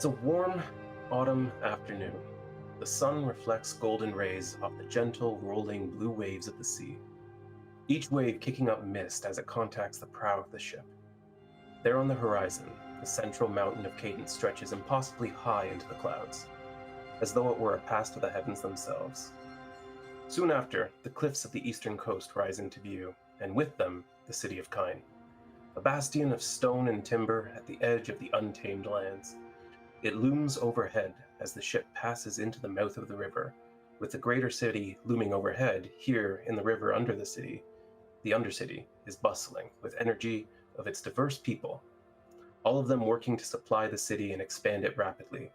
It's a warm autumn afternoon. The sun reflects golden rays off the gentle, rolling blue waves of the sea, each wave kicking up mist as it contacts the prow of the ship. There on the horizon, the central mountain of Cadence stretches impossibly high into the clouds, as though it were a pass to the heavens themselves. Soon after, the cliffs of the eastern coast rise into view, and with them, the city of Kine, a bastion of stone and timber at the edge of the untamed lands. It looms overhead as the ship passes into the mouth of the river, with the greater city looming overhead. Here in the river under the city, the Undercity is bustling with energy of its diverse people, all of them working to supply the city and expand it rapidly.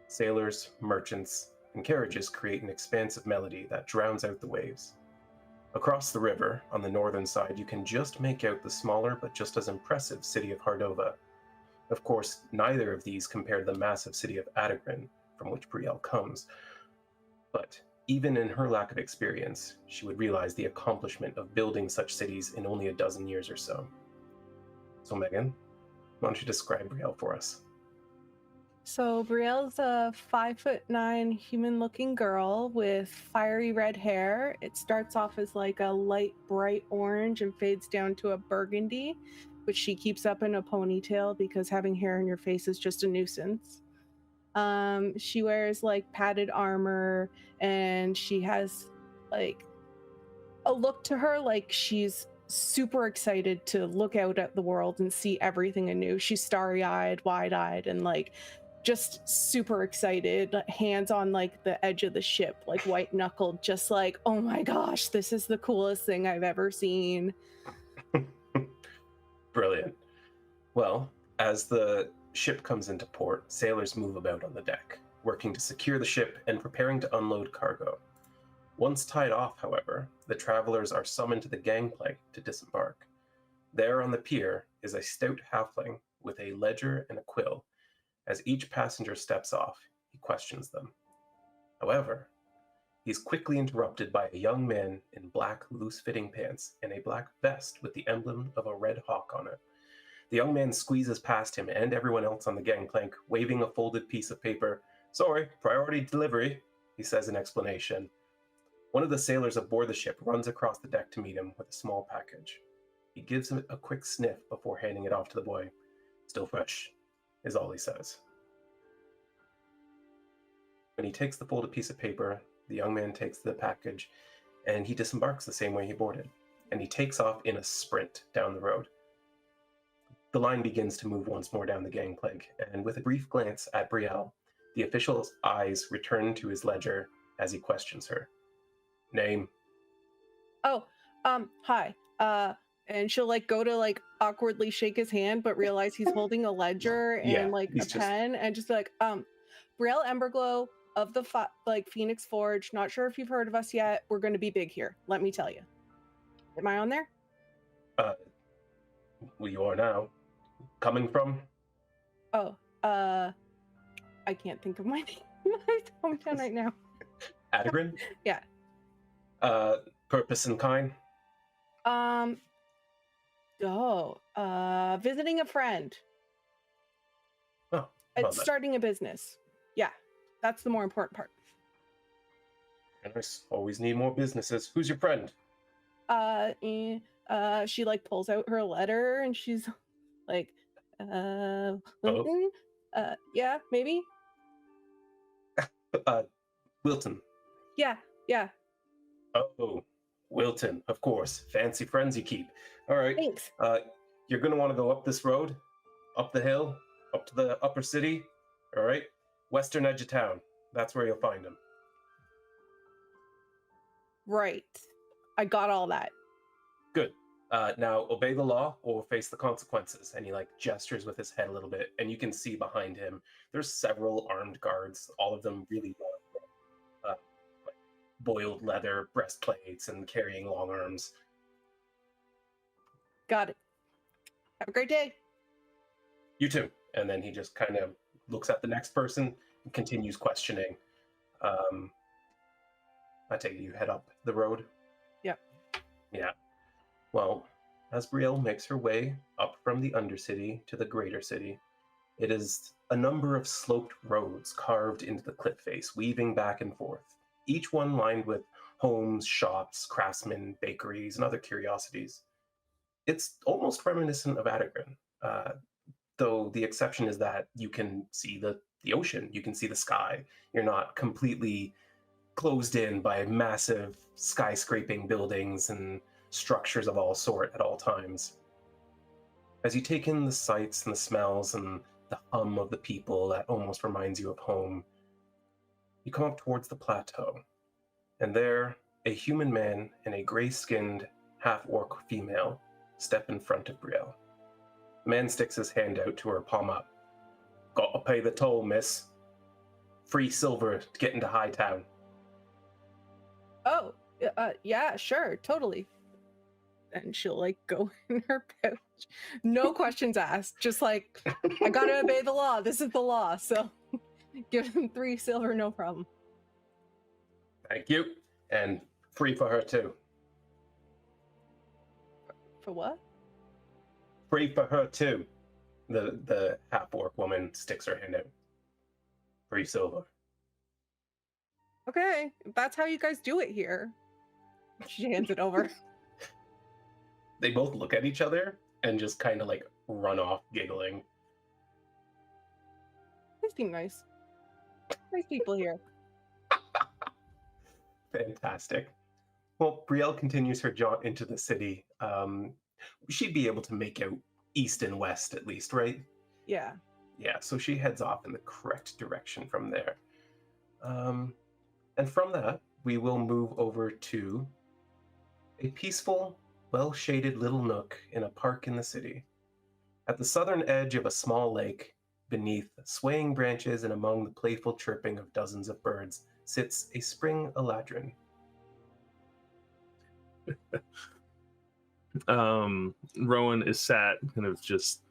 Sailors, merchants, and carriages create an expansive melody that drowns out the waves. Across the river, on the northern side, you can just make out the smaller but just as impressive city of Hardova. Of course, neither of these compare to the massive city of Aethurim, from which Brielle comes, but even in her lack of experience, she would realize the accomplishment of building such cities in only a dozen years or so. So Megan, why don't you describe Brielle for us? So Brielle's a 5'9" human-looking girl with fiery red hair. It starts off as like a light bright orange and fades down to a burgundy, which she keeps up in a ponytail because having hair in your face is just a nuisance. She wears like padded armor, and she has like a look to her like she's super excited to look out at the world and see everything anew. She's starry-eyed, wide-eyed, and like just super excited, hands on like the edge of the ship, like white-knuckled, just like, oh my gosh, this is the coolest thing I've ever seen. Brilliant. Well, as the ship comes into port, sailors move about on the deck, working to secure the ship and preparing to unload cargo. Once tied off, however, the travelers are summoned to the gangplank to disembark. There on the pier is a stout halfling with a ledger and a quill. As each passenger steps off, he questions them. However, he is quickly interrupted by a young man in black, loose-fitting pants and a black vest with the emblem of a red hawk on it. The young man squeezes past him and everyone else on the gangplank, waving a folded piece of paper. "Sorry, priority delivery," he says in explanation. One of the sailors aboard the ship runs across the deck to meet him with a small package. He gives him a quick sniff before handing it off to the boy. "Still fresh," is all he says. When he takes the folded piece of paper, the young man takes the package and he disembarks the same way he boarded, and he takes off in a sprint down the road. The line begins to move once more down the gangplank, and with a brief glance at Brielle, the official's eyes return to his ledger as he questions her. "Name?" "Oh, hi." And she'll like go to like awkwardly shake his hand, but realize he's holding a ledger and like a pen, and just like, Brielle Emberglow of the Phoenix Forge. Not sure if you've heard of us yet. We're going to be big here. Let me tell you. Am I on there? Well, you are now. Coming from? Oh, I can't think of my name. My hometown right now. Aethurim? Yeah. Purpose and Kine? Visiting a friend. Oh, it's starting a business. Yeah, that's the more important part. Nice. Always need more businesses. Who's your friend? She like pulls out her letter and she's like, yeah, maybe. Wilton. Yeah. Oh, Wilton, of course. Fancy friends you keep. All right. Thanks. You're going to want to go up this road, up the hill, up to the upper city. All right. Western edge of town. That's where you'll find him. Right. I got all that. Good. Now obey the law or face the consequences. And he like gestures with his head a little bit, and you can see behind him there's several armed guards, all of them really like boiled leather breastplates and carrying long arms. Got it. Have a great day. You too. And then he just kind of looks at the next person and continues questioning. I take it you head up the road? Yep. Yeah. Well, as Brielle makes her way up from the Undercity to the Greater City, It is a number of sloped roads carved into the cliff face, weaving back and forth, each one lined with homes, shops, craftsmen, bakeries, and other curiosities. It's almost reminiscent of Aethurim, though the exception is that you can see the ocean, you can see the sky. You're not completely closed in by massive skyscraping buildings and structures of all sort at all times. As you take in the sights and the smells and the hum of the people that almost reminds you of home, you come up towards the plateau, and there, a human man and a gray-skinned half-orc female step in front of Brielle. The man sticks his hand out to her, palm up. "Gotta pay the toll, miss. Free silver to get into Hightown." Oh, yeah, sure, totally. And she'll like go in her pouch. No questions asked. Just like, I gotta obey the law. This is the law. So give him 3 silver, no problem. Thank you. And free for her too. For what? Free for her too. The half-orc woman sticks her hand out. 3 silver. Okay, that's how you guys do it here. She hands it over. They both look at each other and just kind of like run off giggling. They seem nice. Nice people here. Fantastic. Well, Brielle continues her jaunt into the city. She'd be able to make out east and west at least, right? Yeah. Yeah, so she heads off in the correct direction from there. And from that, we will move over to a peaceful, well-shaded little nook in a park in the city. At the southern edge of a small lake, beneath swaying branches and among the playful chirping of dozens of birds, sits a spring eladrin. Rhowan is sat kind of just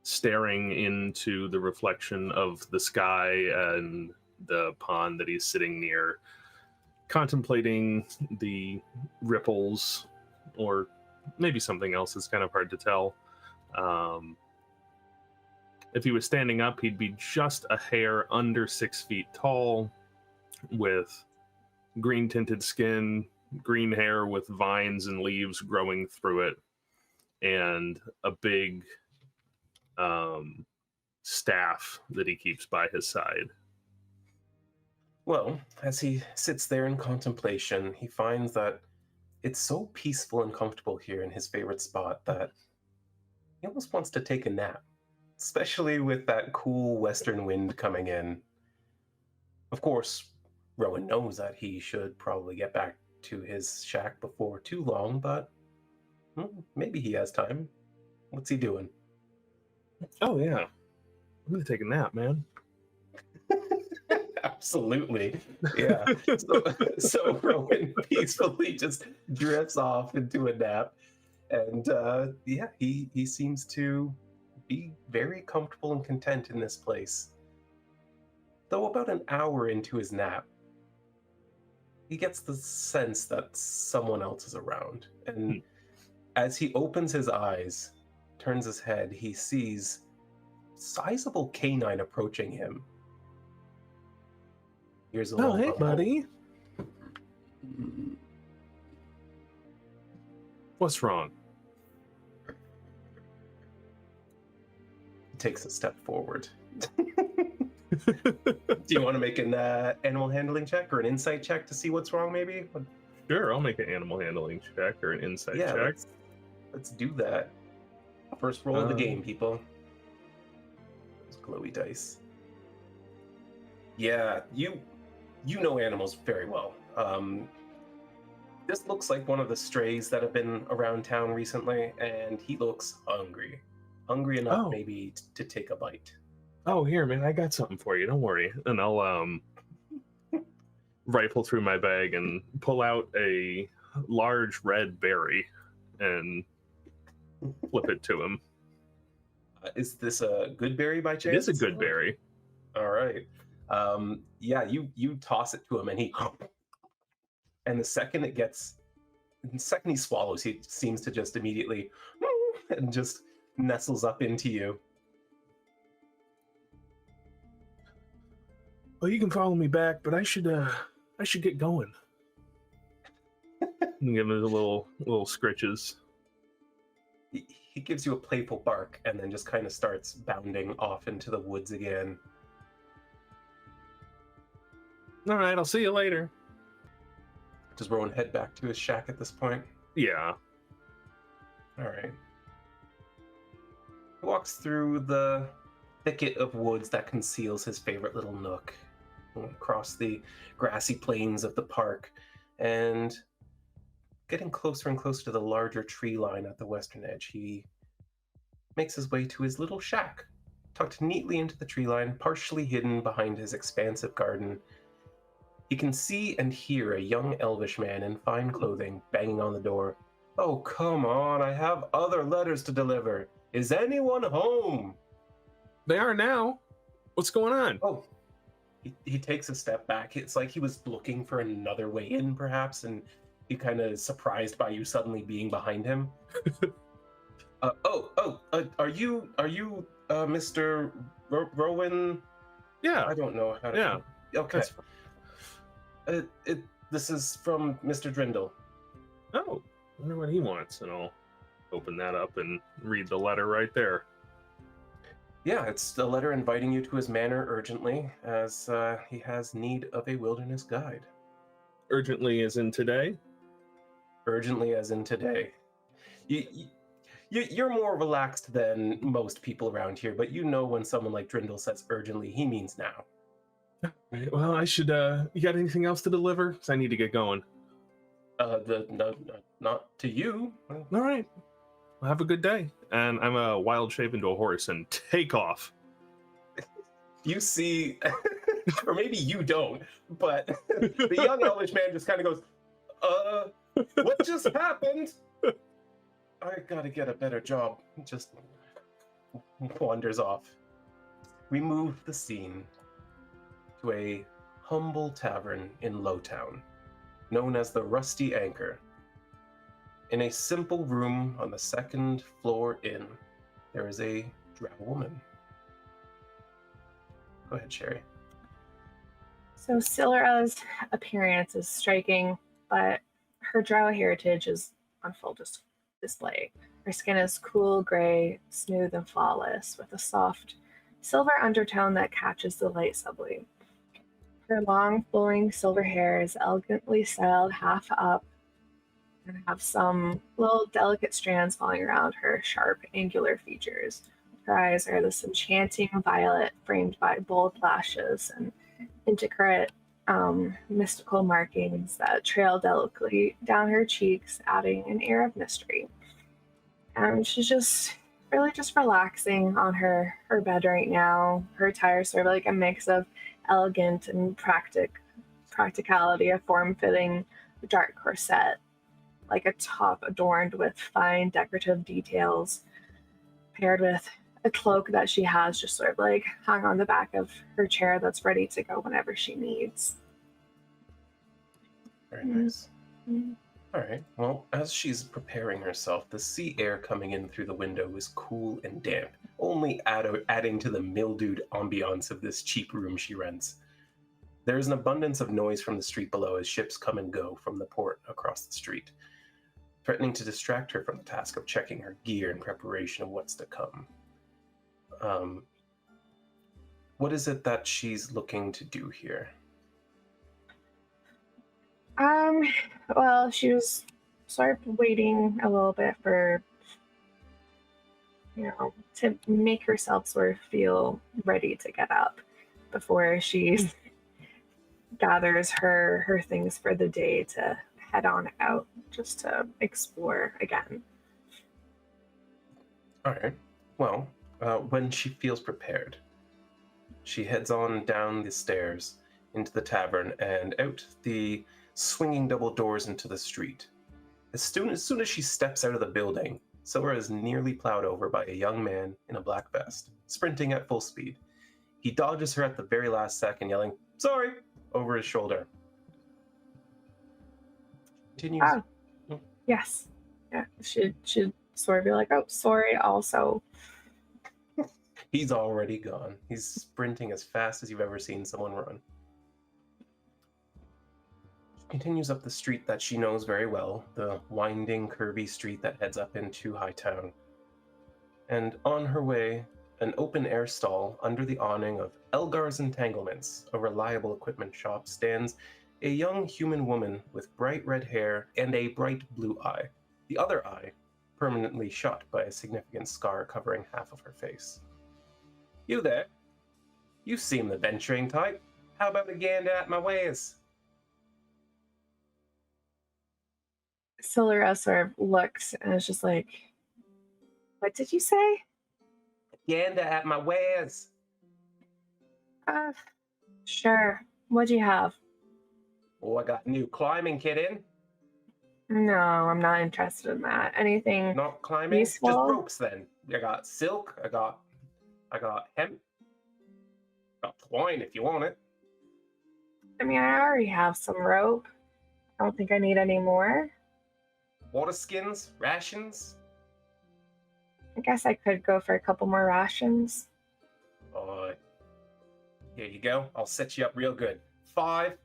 staring into the reflection of the sky and the pond that he's sitting near, contemplating the ripples, or maybe something else. It's kind of hard to tell. If he was standing up, he'd be just a hair under 6 feet tall, with green tinted skin, green hair with vines and leaves growing through it, and a big staff that he keeps by his side. Well, as he sits there in contemplation, he finds that it's so peaceful and comfortable here in his favorite spot that he almost wants to take a nap, especially with that cool western wind coming in. Of course, Rhowan knows that he should probably get back to his shack before too long, but maybe he has time. What's he doing? Oh, yeah. I'm going to take a nap, man. Absolutely. Yeah. So Rhowan peacefully just drifts off into a nap. And yeah, he seems to be very comfortable and content in this place. Though about an hour into his nap, he gets the sense that someone else is around. And as he opens his eyes, turns his head, he sees a sizable canine approaching him. Here's a Oh, hey, buddy. What's wrong? He takes a step forward. Do you want to make an animal handling check or an insight check to see what's wrong, maybe? Sure, I'll make an animal handling check or an insight check. Let's do that. First roll of the game, people. Those glowy dice. Yeah, you know animals very well. This looks like one of the strays that have been around town recently, and he looks hungry. Hungry enough maybe to take a bite. Oh, here, man, I got something for you. Don't worry. And I'll rifle through my bag and pull out a large red berry and flip it to him. Is this a good berry by chance? It is a good berry. All right. Yeah, you toss it to him, and the second he swallows, he seems to just immediately and just nestles up into you. Well, you can follow me back, but I should get going. And give him a little scritches. He gives you a playful bark and then just kind of starts bounding off into the woods again. All right, I'll see you later. Does Rowan head back to his shack at this point? Yeah. All right. He walks through the thicket of woods that conceals his favorite little nook, across the grassy plains of the park, and getting closer and closer to the larger tree line at the western edge, he makes his way to his little shack, tucked neatly into the tree line, partially hidden behind his expansive garden. He can see and hear a young elvish man in fine clothing banging on the door. "Oh, come on, I have other letters to deliver. Is anyone home?" They are now. What's going on? Oh, he takes a step back. It's like he was looking for another way in, perhaps, and he kind of surprised by you suddenly being behind him. Are you Mr. Rhowan? Yeah. I don't know how to. Yeah. Okay. This is from Mr. Drindle. Oh, I wonder what he wants, and I'll open that up and read the letter right there. Yeah, it's a letter inviting you to his manor urgently, as he has need of a wilderness guide. Urgently as in today? Urgently as in today. You're more relaxed than most people around here, but you know when someone like Drindle says urgently, he means now. Right, well, I should, you got anything else to deliver? Because I need to get going. No, not to you. All right. Well, have a good day. And I'm a wild shape into a horse and take off. You see, or maybe you don't, but the young elvish man just kind of goes, what just happened? I gotta get a better job. Just wanders off. We move the scene to a humble tavern in Lowtown, known as the Rusty Anchor. In a simple room on the second floor inn, there is a drow woman. Go ahead, Sherry. So Sylra's appearance is striking, but her drow heritage is on full display. Her skin is cool gray, smooth and flawless, with a soft silver undertone that catches the light subtly. Her long, flowing silver hair is elegantly styled half up and have some little delicate strands falling around her sharp, angular features. Her eyes are this enchanting violet framed by bold lashes and intricate mystical markings that trail delicately down her cheeks, adding an air of mystery. And she's just really just relaxing on her bed right now. Her attire is sort of like a mix of elegant and practicality, a form-fitting dark corset, like a top adorned with fine decorative details, paired with a cloak that she has just sort of like hung on the back of her chair that's ready to go whenever she needs. Very nice. Mm-hmm. All right. Well, as she's preparing herself, the sea air coming in through the window is cool and damp, only adding to the mildewed ambiance of this cheap room she rents. There is an abundance of noise from the street below as ships come and go from the port across the street, threatening to distract her from the task of checking her gear in preparation of what's to come. What is it that she's looking to do here? Well, she was sort of waiting a little bit for, to make herself sort of feel ready to get up before she gathers her things for the day to head on out just to explore again. All right. Well, when she feels prepared, she heads on down the stairs into the tavern and out the swinging double doors into the street. As soon as she steps out of the building, Sylra is nearly plowed over by a young man in a black vest, sprinting at full speed. He dodges her at the very last second, yelling, "Sorry!" over his shoulder. Continues. Oh, yes. Yeah, should sort of be like, "Oh, sorry," also. He's already gone. He's sprinting as fast as you've ever seen someone run. continues up the street that she knows very well, the winding, curvy street that heads up into Hightown. And on her way, an open-air stall under the awning of Elgar's Entanglements, a reliable equipment shop, stands a young human woman with bright red hair and a bright blue eye, the other eye permanently shut by a significant scar covering half of her face. You there? You seem the venturing type. How about a gander at my wares? Sylra sort of looks and is just like, what did you say? Gander at my wares. Sure. What'd you have? Oh, I got a new climbing kit in. No, I'm not interested in that. Anything Not climbing, useful? just ropes then. I got silk, I got hemp, got twine if you want it. I mean, I already have some rope. I don't think I need any more. Water skins, rations. I guess I could go for a couple more rations. Here you go. I'll set you up real good. 5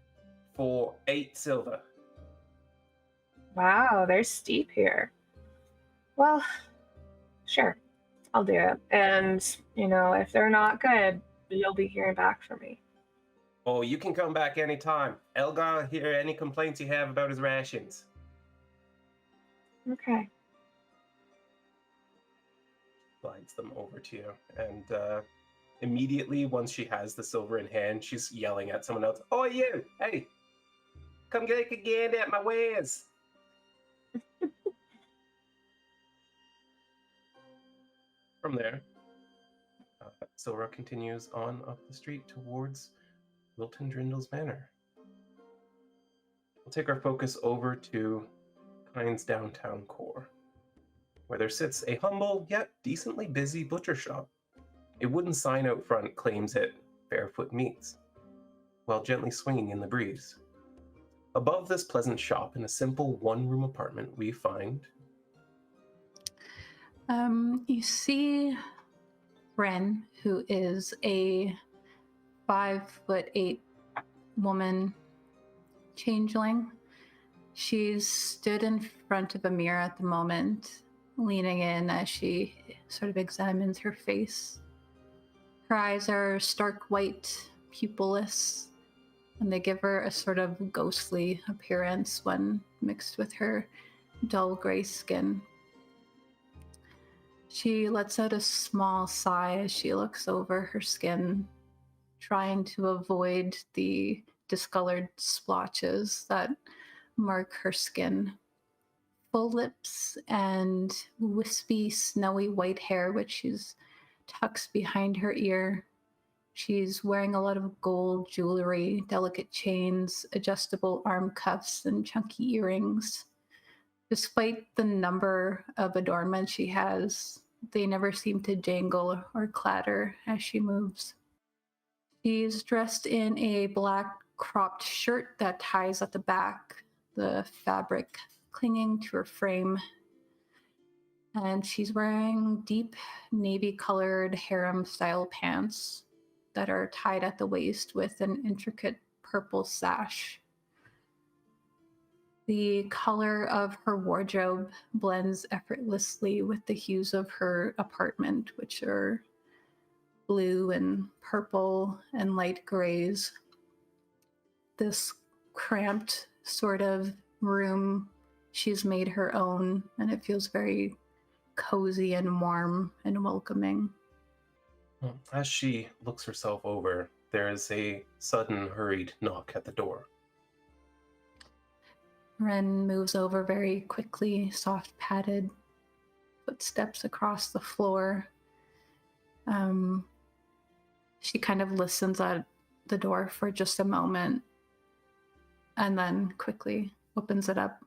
for 8 silver. Wow, they're steep here. Well, sure, I'll do it. And, if they're not good, you'll be hearing back from me. Oh, you can come back anytime. Elgar, hear any complaints you have about his rations. Okay. Slides them over to you. And immediately, once she has the silver in hand, she's yelling at someone else. Oh, you! Hey! Come get a gander at my wares! From there, Sylra continues on up the street towards Wilton Drindle's manor. We'll take our focus over to Kine's downtown core, where there sits a humble yet decently busy butcher shop. A wooden sign out front claims it Barefoot Meats, while gently swinging in the breeze. Above this pleasant shop, in a simple one-room apartment, we find... You see Wren, who is a 5'8" woman changeling. She's stood in front of a mirror at the moment, leaning in as she sort of examines her face. Her eyes are stark white, pupilless, and they give her a sort of ghostly appearance when mixed with her dull gray skin. She lets out a small sigh as she looks over her skin, trying to avoid the discolored splotches that mark her skin. Full lips and wispy, snowy white hair, which she's tucks behind her ear. She's wearing a lot of gold jewelry, delicate chains, adjustable arm cuffs, and chunky earrings. Despite the number of adornments she has, they never seem to jangle or clatter as she moves. She's dressed in a black cropped shirt that ties at the back, the fabric clinging to her frame. And she's wearing deep navy-colored harem-style pants that are tied at the waist with an intricate purple sash. The color of her wardrobe blends effortlessly with the hues of her apartment, which are blue and purple and light grays. This cramped sort of room she's made her own, and it feels very cozy and warm and welcoming. As she looks herself over, there is a sudden hurried knock at the door. Wren moves over very quickly, soft padded footsteps across the floor. She kind of listens at the door for just a moment and then quickly opens it up.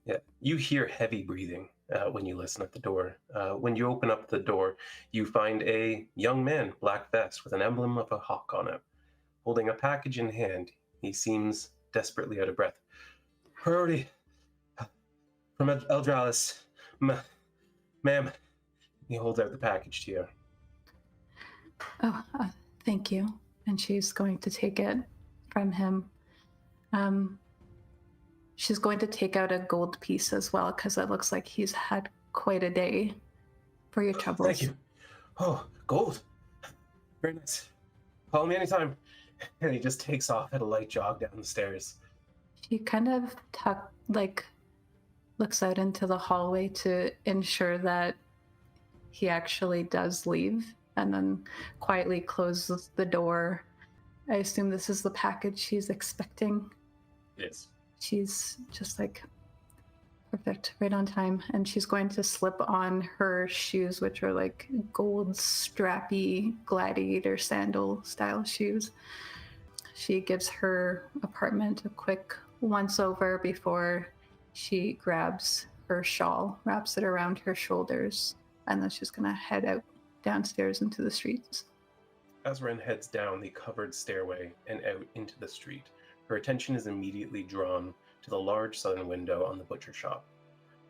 Yeah, you hear heavy breathing when you listen at the door. When you open up the door, you find a young man, black vest with an emblem of a hawk on it, holding a package in hand. He seems desperately out of breath. Hurry! From Eldralis. Ma'am. He holds out the package to you. Oh, thank you. And she's going to take it from him. she's going to take out a gold piece as well, because it looks like he's had quite a day for your troubles. Thank you. Oh, gold. Very nice. Call me anytime. And he just takes off at a light jog down the stairs. She kind of looks out into the hallway to ensure that he actually does leave, and then quietly closes the door. I assume this is the package she's expecting. Yes. She's just like, perfect, right on time. And she's going to slip on her shoes, which are like gold strappy gladiator sandal style shoes. She gives her apartment a quick once over before she grabs her shawl, wraps it around her shoulders, and then she's gonna head out downstairs into the streets. As Wren heads down the covered stairway and out into the street, her attention is immediately drawn to the large southern window on the butcher shop.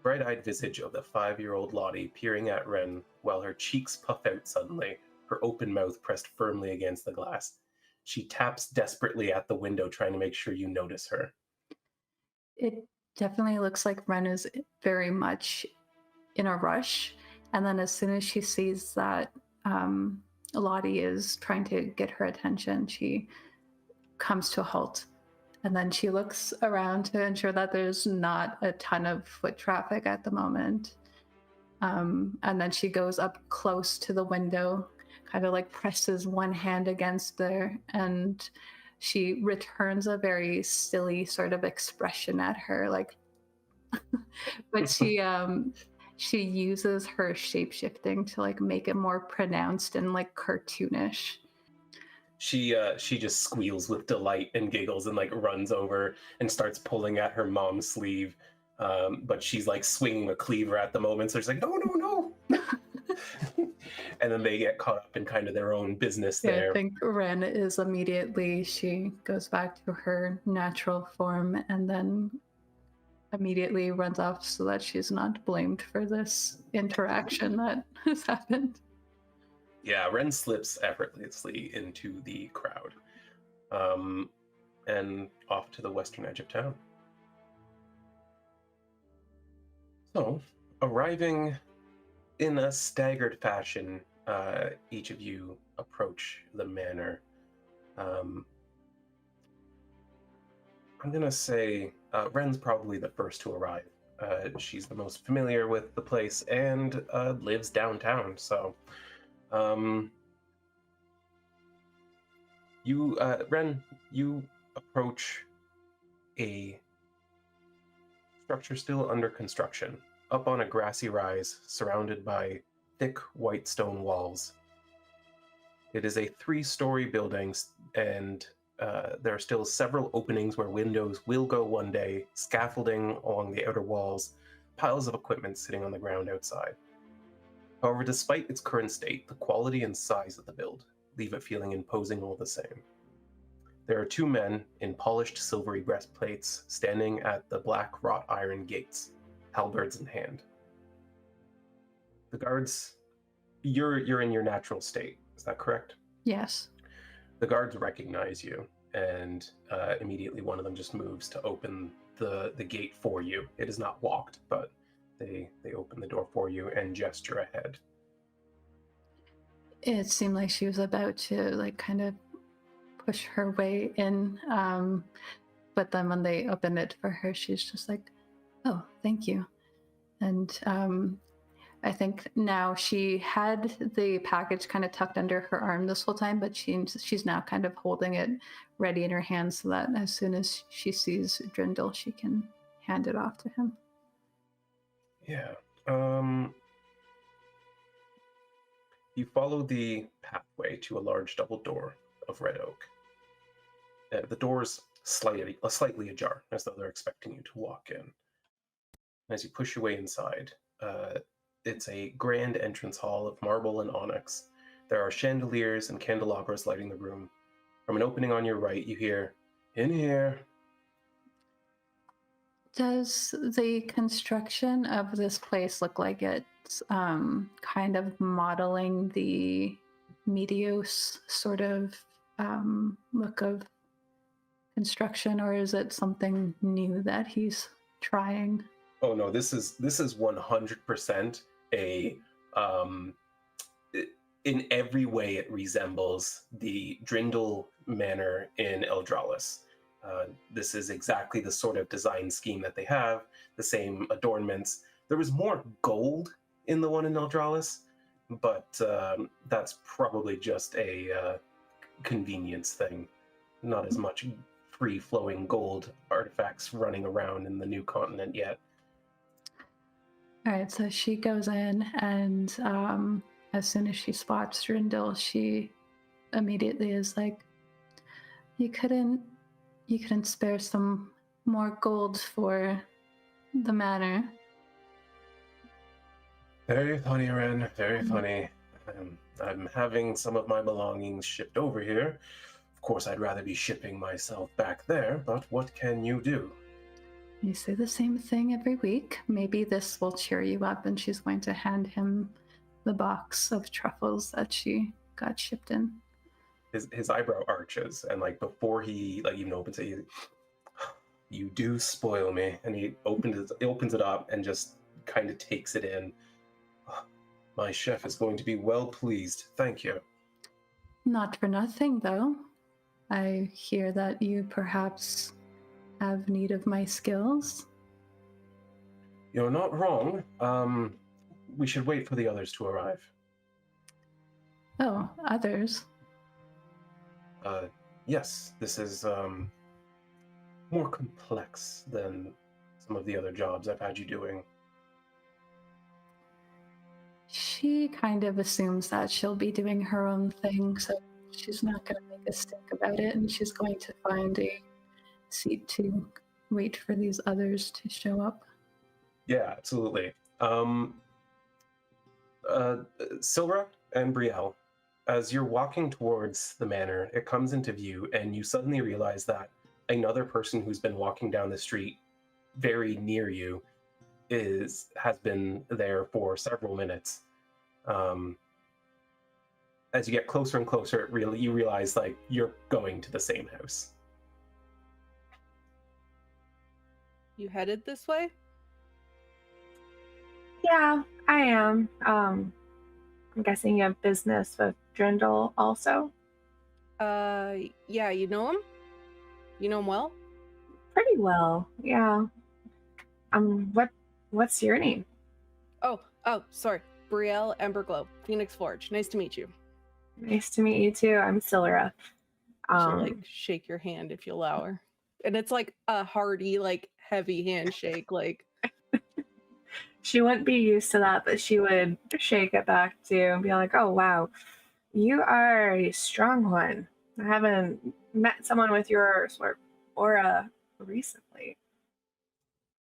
Bright-eyed visage of the 5-year-old Lottie peering at Wren while her cheeks puff out suddenly, her open mouth pressed firmly against the glass. She taps desperately at the window, trying to make sure you notice her. It definitely looks like Wren is very much in a rush. And then as soon as she sees that Lottie is trying to get her attention, she comes to a halt. And then she looks around to ensure that there's not a ton of foot traffic at the moment. And then she goes up close to the window, kind of like presses one hand against there, and she returns a very silly sort of expression at her, like, but she uses her shapeshifting to like make it more pronounced and like cartoonish. She just squeals with delight and giggles and like runs over and starts pulling at her mom's sleeve, but she's like swinging a cleaver at the moment, so she's like, no. And then they get caught up in kind of their own business there. I think Wren is immediately, she goes back to her natural form and then immediately runs off so that she's not blamed for this interaction that has happened. Yeah, Wren slips effortlessly into the crowd, and off to the western edge of town. So, arriving in a staggered fashion, each of you approach the manor. I'm gonna say Wren's probably the first to arrive. She's the most familiar with the place and lives downtown, so Wren, you approach a structure still under construction, up on a grassy rise, surrounded by thick white stone walls. It is a 3-story building, and there are still several openings where windows will go one day, scaffolding along the outer walls, piles of equipment sitting on the ground outside. However, despite its current state, the quality and size of the build leave it feeling imposing all the same. There are 2 men in polished silvery breastplates standing at the black wrought iron gates, halberds in hand. The guards, you're in your natural state, is that correct? Yes. The guards recognize you, and immediately one of them just moves to open the gate for you. It is not locked, but they open the door for you and gesture ahead. It seemed like she was about to like kind of push her way in, but then when they opened it for her, she's just like, oh, thank you. And I think now she had the package kind of tucked under her arm this whole time, but she's now kind of holding it ready in her hand so that as soon as she sees Drindle, she can hand it off to him. Yeah. You follow the pathway to a large double door of red oak. The door's slightly ajar, as though they're expecting you to walk in. As you push your way inside, it's a grand entrance hall of marble and onyx. There are chandeliers and candelabras lighting the room. From an opening on your right, you hear, "In here." Does the construction of this place look like it's kind of modeling the Medios sort of look of construction, or is it something new that he's trying? Oh no, this is 100% a in every way it resembles the Drindle manor in Eldralis. This is exactly the sort of design scheme that they have, the same adornments. There was more gold in the one in Eldralis, but that's probably just a convenience thing. Not as much free-flowing gold artifacts running around in the new continent yet. All right, so she goes in, and as soon as she spots Drindle, she immediately is like, "You couldn't spare some more gold for the manor?" Very funny, Wren. Very funny. I'm having some of my belongings shipped over here. Of course, I'd rather be shipping myself back there, but what can you do? You say the same thing every week. Maybe this will cheer you up. And she's going to hand him the box of truffles that she got shipped in. His eyebrow arches, and like before he like even opens it, you do spoil me. And he opens it up and just kind of takes it in. My chef is going to be well pleased. Thank you. Not for nothing, though. I hear that you perhaps have need of my skills. You're not wrong. We should wait for the others to arrive. Oh, others? Yes, this is more complex than some of the other jobs I've had you doing. She kind of assumes that she'll be doing her own thing, so she's not going to make a stink about it, and she's going to find a seat to wait for these others to show up. Yeah, absolutely. Sylra and Brielle, as you're walking towards the manor, it comes into view, and you suddenly realize that another person who's been walking down the street very near you has been there for several minutes. As you get closer and closer, you realize like you're going to the same house. You headed this way? Yeah, I am. I'm guessing you have business with Drindle also? Yeah, you know him? You know him well? Pretty well, yeah. What's your name? Oh, sorry. Brielle Emberglow, Phoenix Forge. Nice to meet you. Nice to meet you too. I'm Sylra. She'll like shake your hand if you allow her. And it's like a hearty, like heavy handshake, like she wouldn't be used to that, but she would shake it back to you and be like, "Oh wow, you are a strong one. I haven't met someone with your sort of aura recently."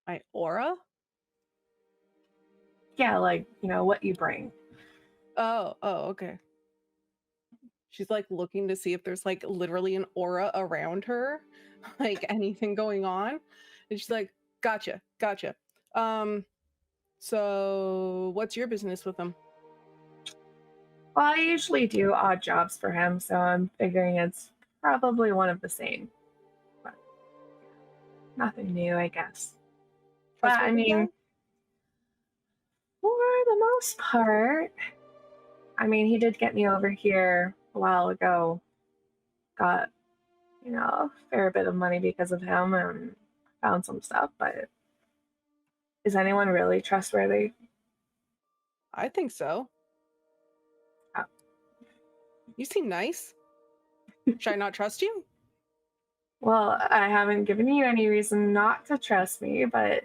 my aura? Yeah, like, what you bring. Oh, okay. She's like looking to see if there's like literally an aura around her, like anything going on. And she's like, gotcha. So what's your business with him? Well, I usually do odd jobs for him, so I'm figuring it's probably one of the same. But nothing new, I guess. But I mean, for the most part, he did get me over here a while ago. Got, a fair bit of money because of him and found some stuff, but is anyone really trustworthy? I think so. Oh. You seem nice. Should I not trust you? Well, I haven't given you any reason not to trust me, but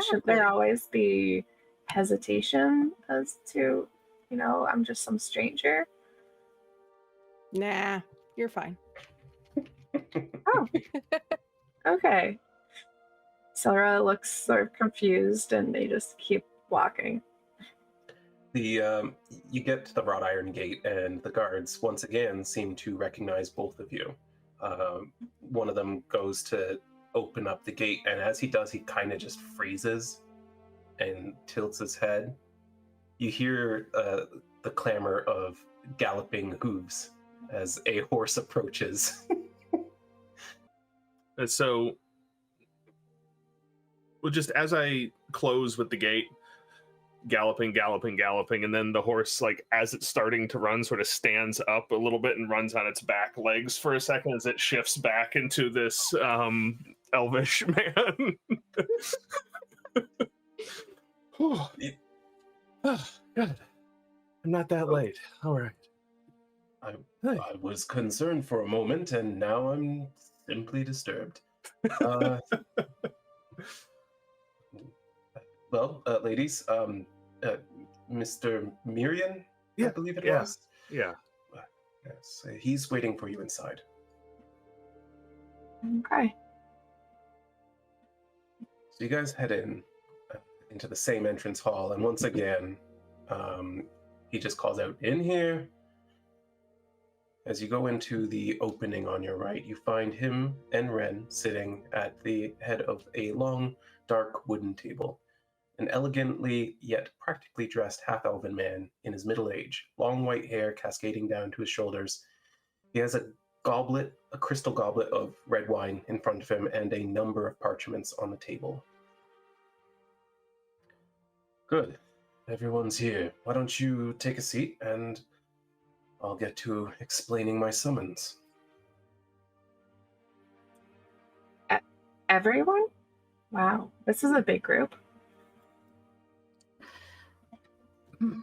should there always be hesitation as to, I'm just some stranger? Nah, you're fine. Oh, okay. Sylra looks sort of confused, and they just keep walking. You get to the wrought iron gate, and the guards once again seem to recognize both of you. One of them goes to open up the gate, and as he does, he kind of just freezes and tilts his head. You hear the clamor of galloping hooves as a horse approaches. So, well, just as I close with the gate, galloping, and then the horse, like as it's starting to run, sort of stands up a little bit and runs on its back legs for a second as it shifts back into this elvish man. Oh, good. I'm not that late. All right. I was concerned for a moment, and now I'm simply disturbed. Well, ladies, Mr. Miriam, I believe it was? Yeah. Yes, he's waiting for you inside. Okay. So you guys head into the same entrance hall, and once again, he just calls out, "In here." As you go into the opening on your right, you find him and Wren sitting at the head of a long, dark wooden table. An elegantly yet practically dressed half-elven man in his middle age, long white hair cascading down to his shoulders. He has a crystal goblet of red wine in front of him, and a number of parchments on the table. Good. Everyone's here. Why don't you take a seat, and I'll get to explaining my summons. Everyone? Wow, this is a big group.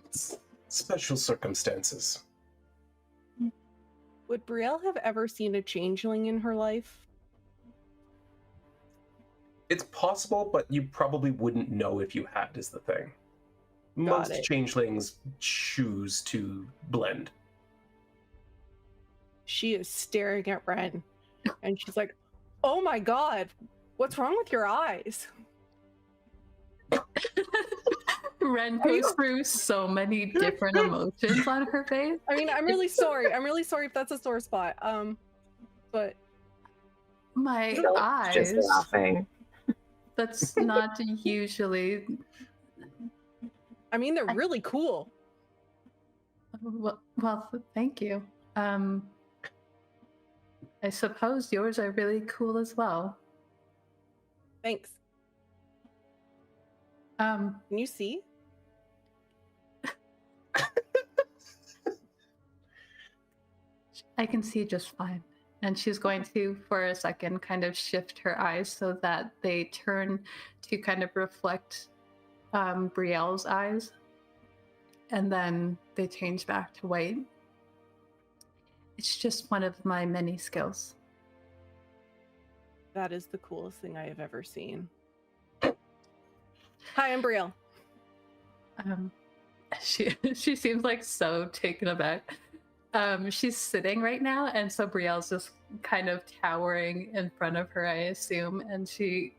It's special circumstances. Would Brielle have ever seen a changeling in her life? It's possible, but you probably wouldn't know if you had, is the thing. Most changelings choose to blend. She is staring at Wren, and she's like, "Oh my god, what's wrong with your eyes?" Wren goes through so many different emotions on her face. I mean, I'm really sorry. I'm really sorry if that's a sore spot. But my eyes. Just laughing. That's not usually. I mean, they're really cool. Well, thank you. I suppose yours are really cool as well. Thanks. Can you see? I can see just fine. And she's going to, for a second, kind of shift her eyes so that they turn to kind of reflect Brielle's eyes. And then they change back to white. It's just one of my many skills. That is the coolest thing I have ever seen. Hi, I'm Brielle. She seems like so taken aback. She's sitting right now, and so Brielle's just kind of towering in front of her, I assume, and she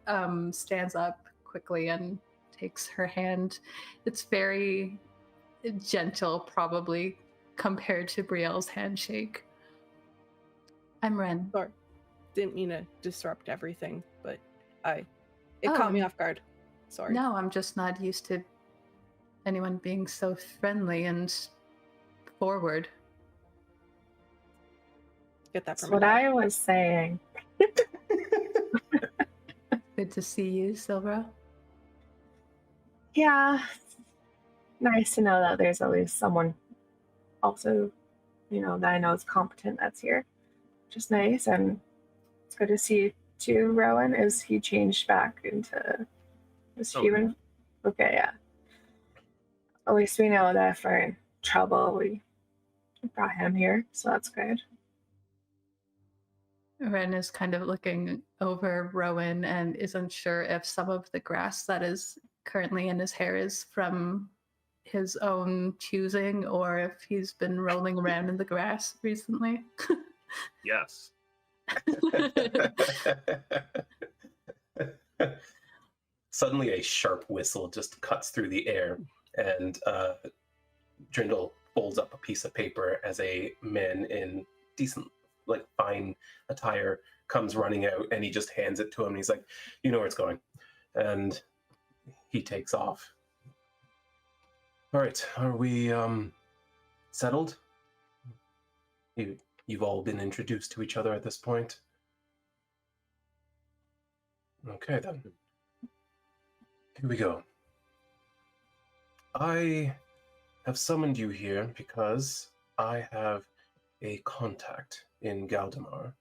stands up quickly and takes her hand. It's very gentle, probably, compared to Brielle's handshake. I'm Wren. Sorry. Didn't mean to disrupt everything, but it caught me off guard. Sorry. No, I'm just not used to anyone being so friendly and forward. Get that from That's what I was saying. Good to see you, Sylra. Yeah. Nice to know that there's at least someone also, that I know is competent that's here. Just nice. And it's good to see you too, Rhowan. Is he changed back into this human? Okay, yeah. At least we know that if we're in trouble, we brought him here, so that's good. Wren is kind of looking over Rhowan and is unsure if some of the grass that is currently in his hair is from his own choosing or if he's been rolling around in the grass recently. Yes. Suddenly a sharp whistle just cuts through the air, and Drindle folds up a piece of paper as a man in decent, fine attire comes running out, and he just hands it to him, and he's like, "You know where it's going." And he takes off. All right, are we settled? You've all been introduced to each other at this point? Okay, then. Here we go. I have summoned you here because I have a contact in Galdemar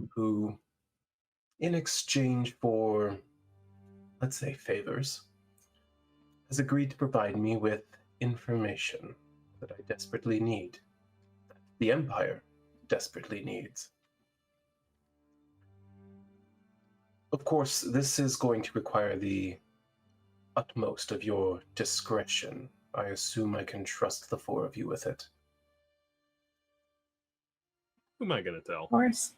who, in exchange for, let's say, favors, has agreed to provide me with information that I desperately need, that the Empire desperately needs. Of course, this is going to require the utmost of your discretion. I assume I can trust the four of you with it. Who am I going to tell? Of course.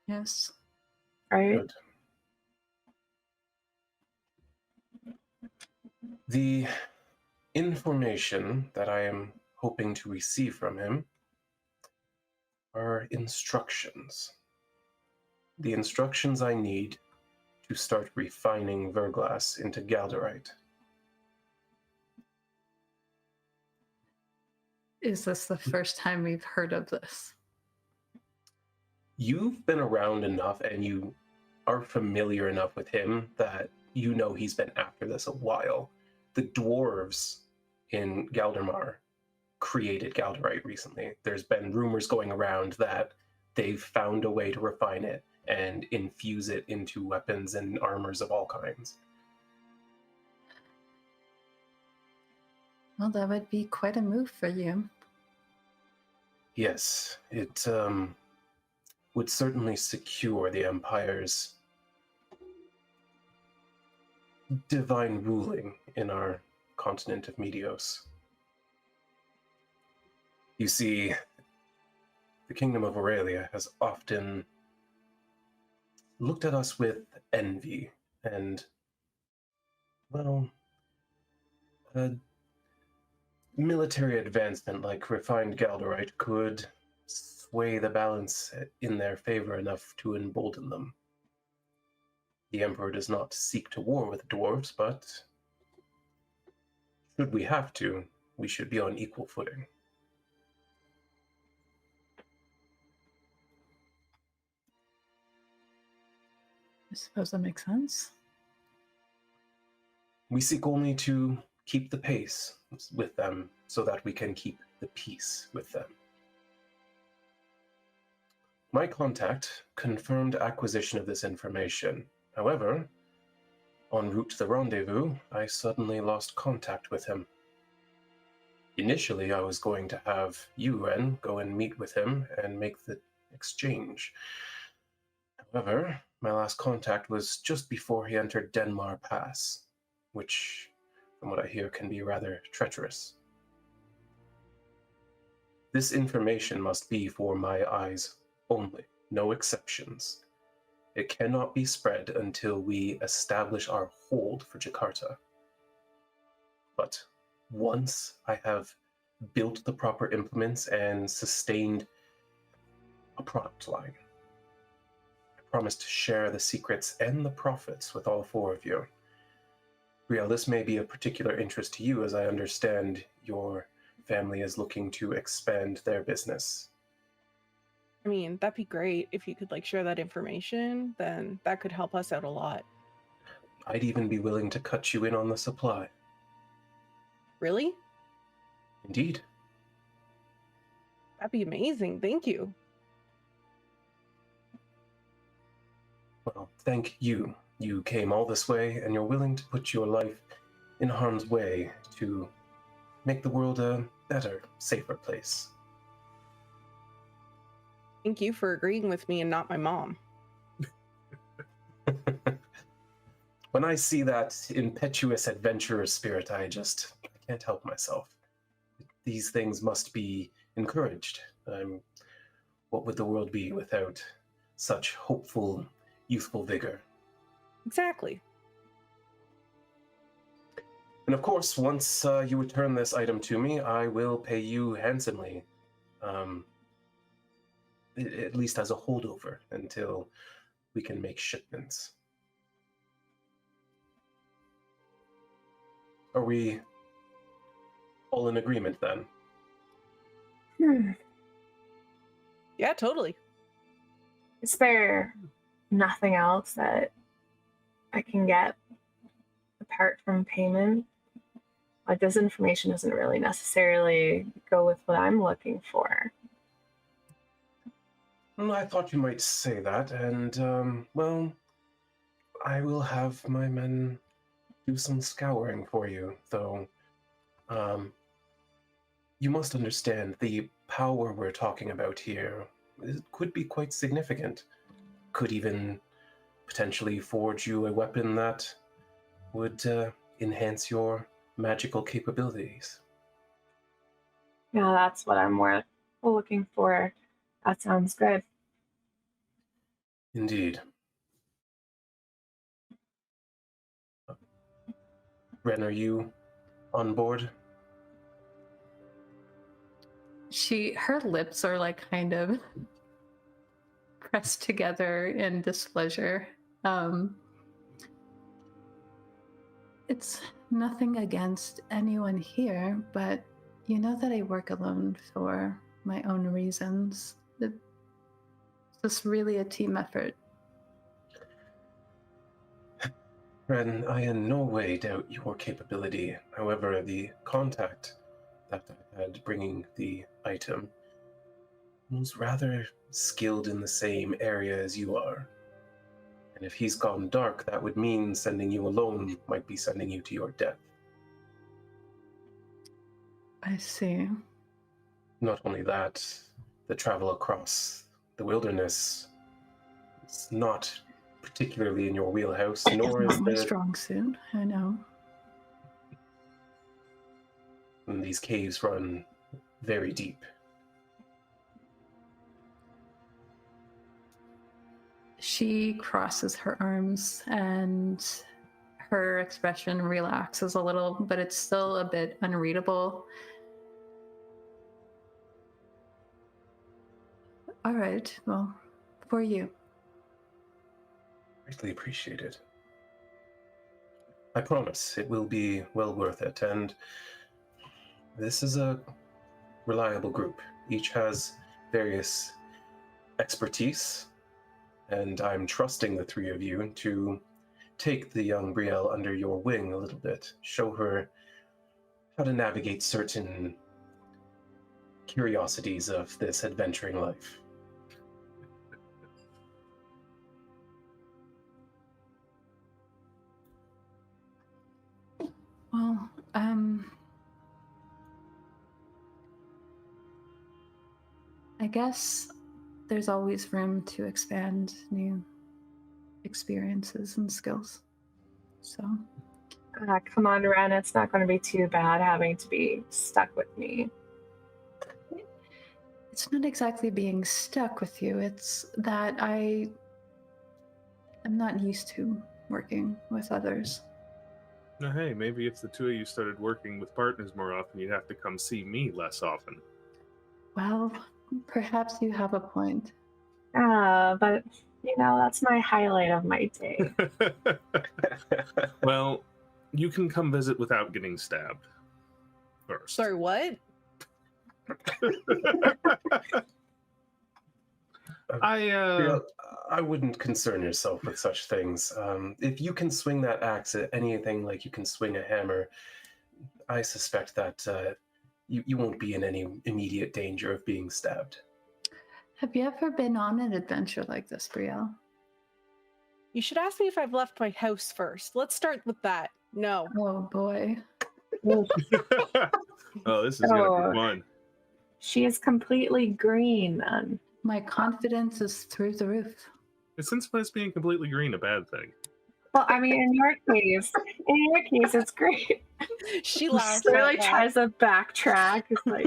Yes. Right? Good. The information that I am hoping to receive from him are instructions. The instructions I need to start refining Verglass into Galderite. Is this the first time we've heard of this? You've been around enough and you are familiar enough with him that you know he's been after this a while. The dwarves in Galdemar created Galderite recently. There's been rumors going around that they've found a way to refine it and infuse it into weapons and armors of all kinds. Well, that would be quite a move for you. Yes, it would certainly secure the Empire's divine ruling in our continent of Medios. You see, the Kingdom of Aurelia has often looked at us with envy and, well, a military advancement like refined Galderite could sway the balance in their favor enough to embolden them. The Emperor does not seek to war with dwarves, but should we have to, we should be on equal footing. I suppose that makes sense. We seek only to keep the pace with them so that we can keep the peace with them. My contact confirmed acquisition of this information. However, en route to the rendezvous, I suddenly lost contact with him. Initially, I was going to have you, Wren, go and meet with him and make the exchange. However, my last contact was just before he entered Denmar Pass, which, from what I hear, can be rather treacherous. This information must be for my eyes only, no exceptions. It cannot be spread until we establish our hold for Jakarta. But once I have built the proper implements and sustained a product line, I promise to share the secrets and the profits with all four of you. Brielle, this may be of particular interest to you, as I understand your family is looking to expand their business. I mean, that'd be great if you could share that information, then that could help us out a lot. I'd even be willing to cut you in on the supply. Really? Indeed. That'd be amazing. Thank you. Well, thank you. You came all this way, and you're willing to put your life in harm's way to make the world a better, safer place. Thank you for agreeing with me and not my mom. When I see that impetuous adventurer spirit, I can't help myself. These things must be encouraged. What would the world be without such hopeful, youthful vigor? Exactly. And of course, once you return this item to me, I will pay you handsomely. At least as a holdover until we can make shipments. Are we all in agreement then? Yeah, totally. Is there nothing else that I can get apart from payment? Like, this information doesn't really necessarily go with what I'm looking for. Well, I thought you might say that, and, well, I will have my men do some scouring for you, though, you must understand the power we're talking about here. It could be quite significant. Could even potentially forge you a weapon that would enhance your magical capabilities. Yeah, that's what I'm more looking for. That sounds good. Indeed. Wren, are you on board? Her lips are like kind of pressed together in displeasure. It's nothing against anyone here, but you know that I work alone for my own reasons. It's just really a team effort. Wren, I in no way doubt your capability. However, the contact that I had bringing the item was rather skilled in the same area as you are. And if he's gone dark, that would mean sending you alone might be sending you to your death. I see. Not only that, the travel across the wilderness is not particularly in your wheelhouse, nor It's is not my the... strong suit, I know. And these caves run very deep. She crosses her arms and her expression relaxes a little, but it's still a bit unreadable. All right, well, for you. Greatly appreciated. I promise it will be well worth it, and this is a reliable group. Each has various expertise, and I'm trusting the three of you to take the young Brielle under your wing a little bit, show her how to navigate certain curiosities of this adventuring life. Well, I guess there's always room to expand new experiences and skills. So, Come on, Wren, it's not going to be too bad having to be stuck with me. it's not exactly being stuck with you, it's that I am not used to working with others. Now, hey, maybe if the two of you started working with partners more often, you'd have to come see me less often. Well, perhaps you have a point. But, that's my highlight of my day. Well, you can come visit without getting stabbed first. Sorry, what? I wouldn't concern yourself with such things. If you can swing that axe at anything like you can swing a hammer, I suspect that you won't be in any immediate danger of being stabbed. Have you ever been on an adventure like this, Brielle? You should ask me if I've left my house first. Let's start with that. No. Oh boy. Oh, this is gonna be fun. She is completely green, then. My confidence is through the roof. Since when is being completely green a bad thing? Well, I mean, in your case, it's great. She laughs. She really tries to backtrack. It's like,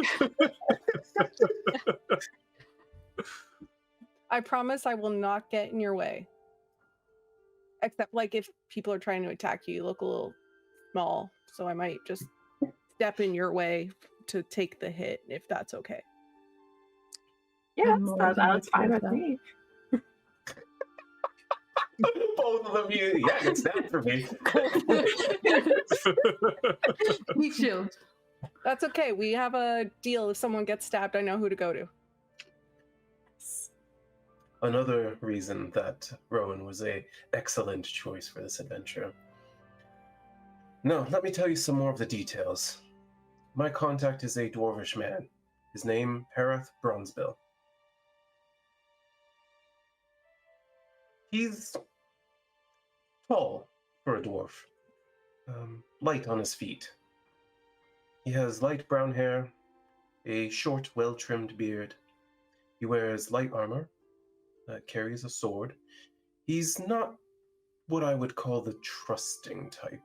I promise I will not get in your way. Except, like, if people are trying to attack you, you look a little small. So I might just step in your way to take the hit, if that's okay. yeah, that's fine with me. Both of them, yeah, it's that for me. Me too. That's okay. We have a deal. If someone gets stabbed, I know who to go to. another reason that Rhowan was an excellent choice for this adventure. Now, let me tell you some more of the details. My contact is a dwarvish man. His name, Herath Bronzebill. He's tall for a dwarf, light on his feet. He has light brown hair, a short, well-trimmed beard. He wears light armor, carries a sword. He's not what I would call the trusting type.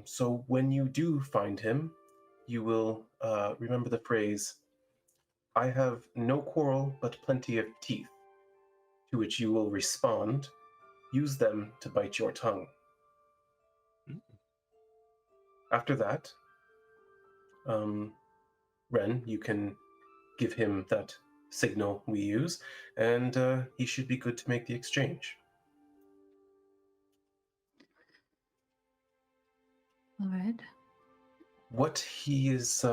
So when you do find him, you will remember the phrase, "I have no quarrel but plenty of teeth," to which you will respond, "Use them to bite your tongue." After that, Wren, you can give him that signal we use, and he should be good to make the exchange. All right. What he is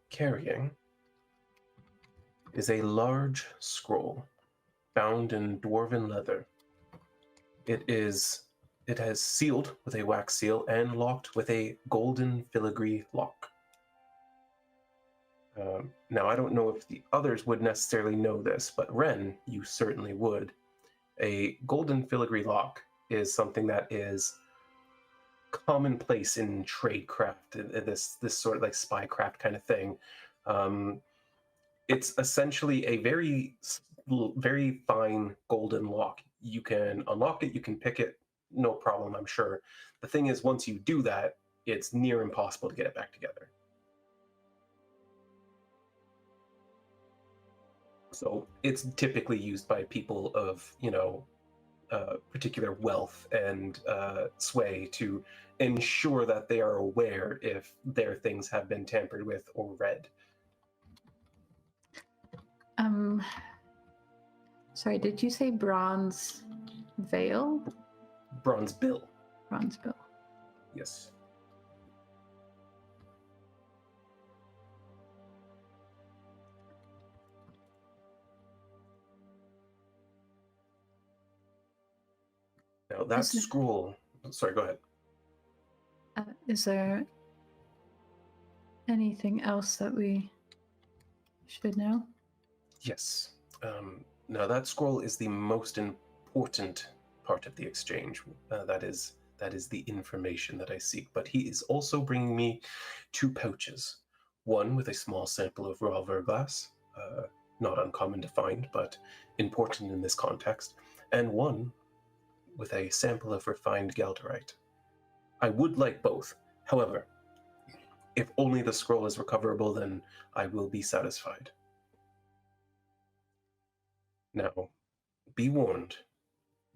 carrying is a large scroll bound in dwarven leather. It has sealed with a wax seal and locked with a golden filigree lock. Now, I don't know if the others would necessarily know this, but Wren, you certainly would. A golden filigree lock is something that is commonplace in tradecraft, this sort of like spycraft kind of thing. It's essentially a very, very fine golden lock. You can unlock it, you can pick it, no problem, I'm sure. The thing is, once you do that, it's near impossible to get it back together. So it's typically used by people of, particular wealth and sway to ensure that they are aware if their things have been tampered with or read. Sorry, did you say bronze veil? Bronze bill. Bronze bill. Yes. Now that scroll. Sorry, go ahead. Is there anything else that we should know? Yes. Now that scroll is the most important part of the exchange. That is the information that I seek. But he is also bringing me 2 pouches. One with a small sample of raw verglass, not uncommon to find, but important in this context, and one with a sample of refined galderite. I would like both. However, if only the scroll is recoverable, then I will be satisfied. Now, be warned,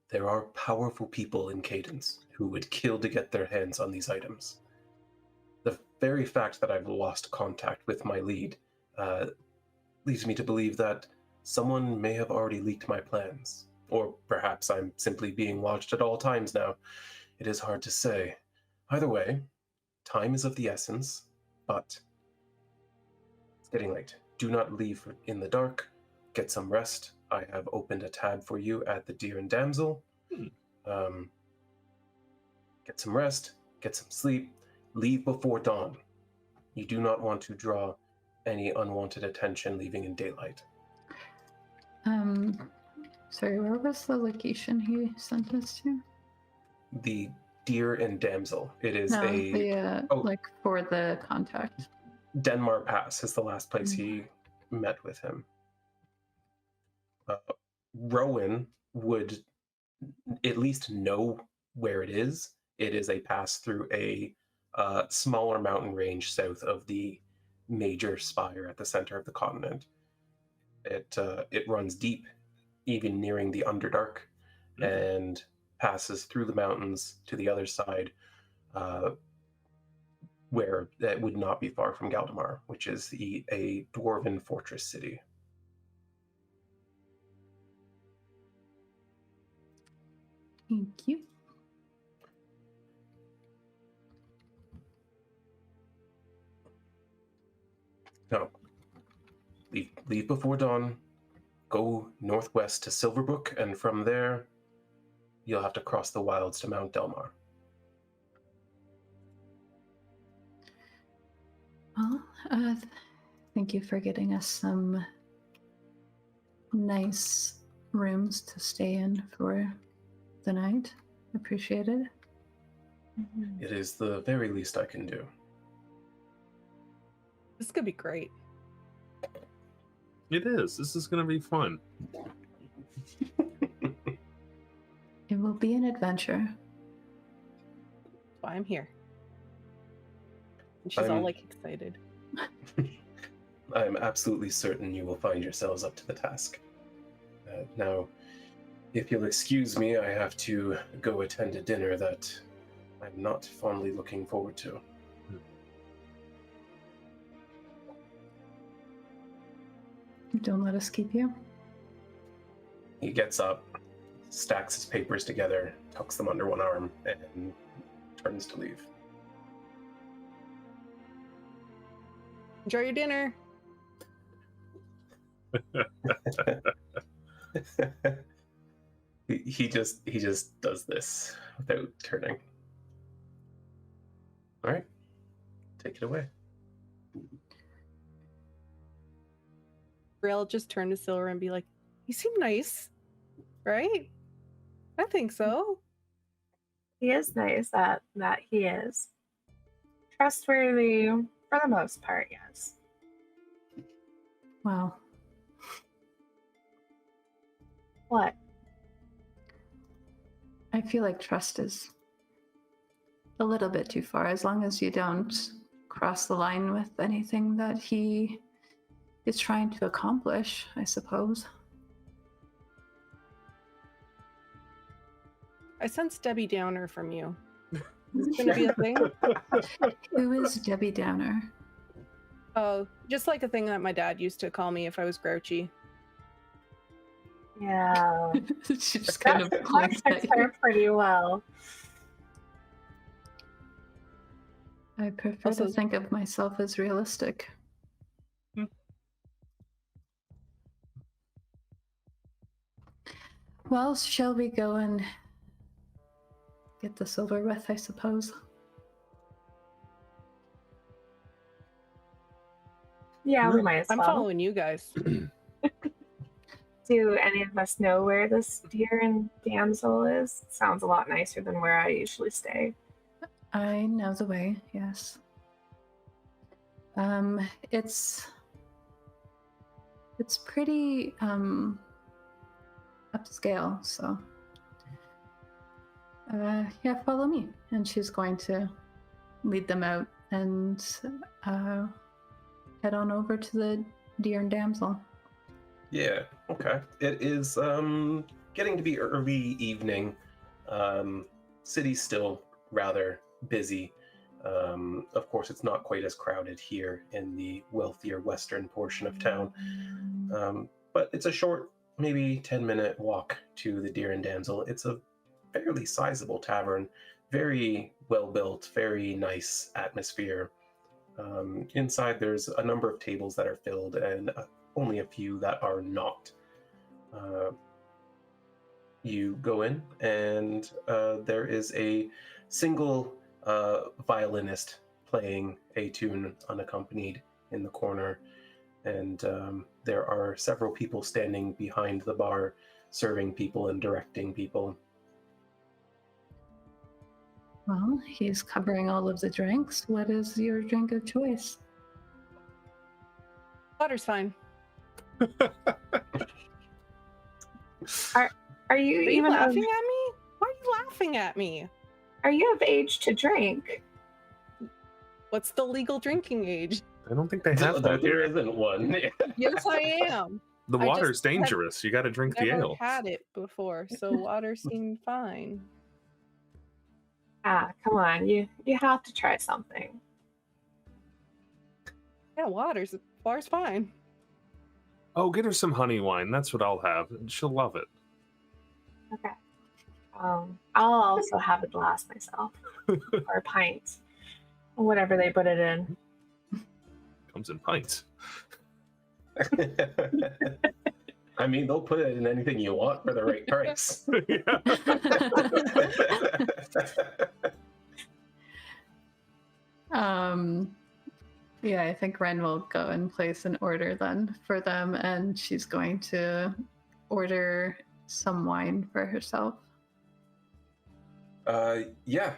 there are powerful people in Cadence who would kill to get their hands on these items. The very fact that I've lost contact with my lead leads me to believe that someone may have already leaked my plans. Or perhaps I'm simply being watched at all times now. It is hard to say. Either way, time is of the essence, but it's getting late. Do not leave in the dark. Get some rest. I have opened a tab for you at the Deer and Damsel. Get some rest. Get some sleep. Leave before dawn. You do not want to draw any unwanted attention leaving in daylight. Sorry, where was the location he sent us to? The Deer and Damsel. It is like for the contact. Denmar Pass is the last place he met with him. Rhowan would at least know where it is. It is a pass through a smaller mountain range south of the major spire at the center of the continent. It runs deep, even nearing the Underdark, and passes through the mountains to the other side, where that would not be far from Galdemar, which is a dwarven fortress city. Thank you. No. Leave before dawn. go northwest to Silverbrook, and from there, you'll have to cross the wilds to Mount Delmar. Well, thank you for getting us some nice rooms to stay in for the night. Appreciate it. It is the very least I can do. This could be great. It is. This is going to be fun. It will be an adventure. That's why I'm here. And she's all like excited. I'm absolutely certain you will find yourselves up to the task. Now, if you'll excuse me, I have to go attend a dinner that I'm not fondly looking forward to. Don't let us keep you. He gets up, stacks his papers together, tucks them under one arm, and turns to leave. Enjoy your dinner. he just does this without turning. All right, take it away. Brielle just turn to Sylra and be like, "You seem nice, right? I think so." He is nice. That he is trustworthy for the most part. Yes. Wow. What? I feel like trust is a little bit too far, as long as you don't cross the line with anything that he is trying to accomplish, I suppose. I sense Debbie Downer from you. Is it going to be a thing? Who is Debbie Downer? Oh, just like a thing that my dad used to call me if I was grouchy. Yeah. She just kind of points at Context you. her pretty well. I prefer Also- to think of myself as realistic. Well, shall we go and get this over with, I suppose? Yeah, we might as I'm well. following you guys. Do any of us know where this deer and damsel is? Sounds a lot nicer than where I usually stay. I know the way, yes. It's pretty upscale, so yeah, follow me. And she's going to lead them out and head on over to the deer and damsel. Yeah, okay. It is getting to be early evening. City's still rather busy. Of course, it's not quite as crowded here in the wealthier western portion of town. But it's a short, maybe 10-minute walk to the Deer and Damsel. It's a fairly sizable tavern, very well built, very nice atmosphere. Inside, there's a number of tables that are filled and only a few that are not. You go in, and there is a single violinist playing a tune unaccompanied in the corner, and there are several people standing behind the bar, serving people and directing people. Well, he's covering all of the drinks. What is your drink of choice? Water's fine. Are you Are you even laughing of, at me? Why are you laughing at me? are you of age to drink? What's the legal drinking age? I don't think they have that There here. isn't one. Yes, I am. The I water's just had- dangerous. You got to drink the Never ale. had it before, so water seemed fine. Ah, come on, you have to try something. Yeah, water's fine. Oh, get her some honey wine. That's what I'll have. She'll love it. Okay. I'll also have a glass myself, or a pint, or whatever they put it in. Comes in pints. I mean, they'll put it in anything you want for the right price. Yeah, I think Wren will go and place an order then for them, and she's going to order some wine for herself. Yeah.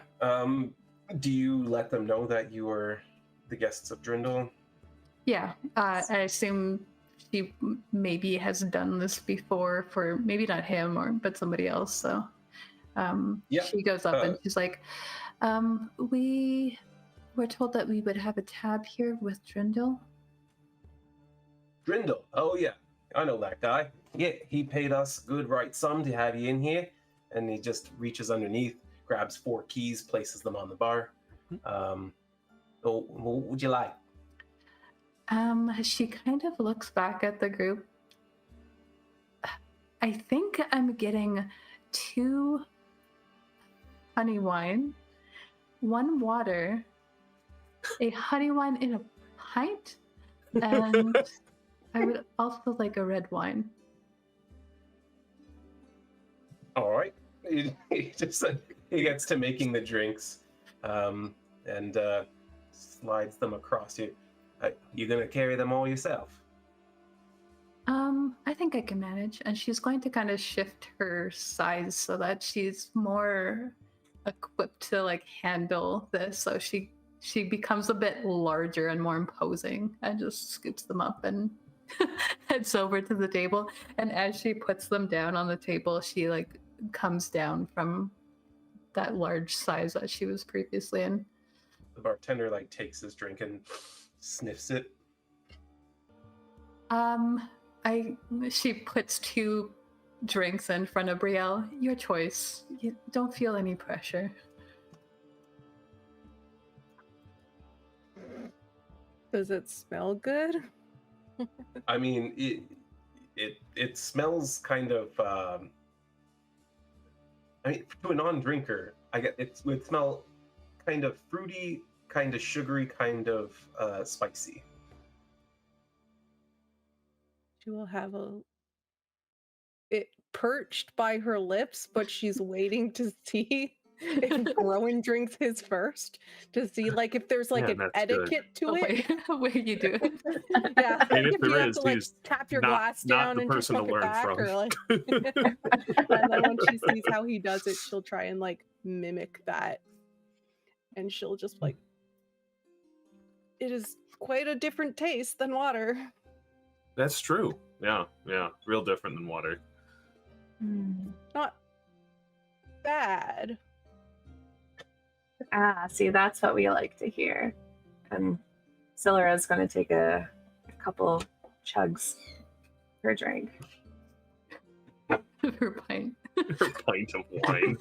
Do you let them know that you are the guests of Drindle? Yeah, I assume she maybe has done this before for maybe not him but somebody else. So Yeah. she goes up and she's like, we were told that we would have a tab here with Drindle. Drindle? Oh yeah, I know that guy. Yeah, he paid us a good right sum to have you in here, and he just reaches underneath, grabs 4 keys, places them on the bar. What would you like? She kind of looks back at the group. I think I'm getting 2 honey wine, 1 water, a honey wine in a pint, and I would also like a red wine. All right. He gets to making the drinks, and slides them across you. You gonna carry them all yourself? I think I can manage. And she's going to kind of shift her size so that she's more equipped to like handle this. So she becomes a bit larger and more imposing, and just scoops them up and heads over to the table. And as she puts them down on the table, she like comes down from that large size that she was previously in. The bartender like takes his drink and sniffs it. She puts 2 drinks in front of Brielle. Your choice. You don't feel any pressure. Does it smell good? I mean, it smells kind of. I mean, to a non-drinker, it would smell kind of fruity, kind of sugary, kind of spicy. She will have it perched by her lips, but she's waiting to see if Rhowan drinks his first, to see like if there's like an etiquette to it. Wait, you do it. Yeah, And if you there have is, to like he's tap your not glass down the and just person to suck it learn back, from. or like. And then when she sees how he does it, she'll try and like mimic that, and she'll just like, it is quite a different taste than water. That's true. Yeah, real different than water. Not bad. See, that's what we like to hear. And Sylra is going to take a couple chugs per drink. Her pint. Her pint of wine.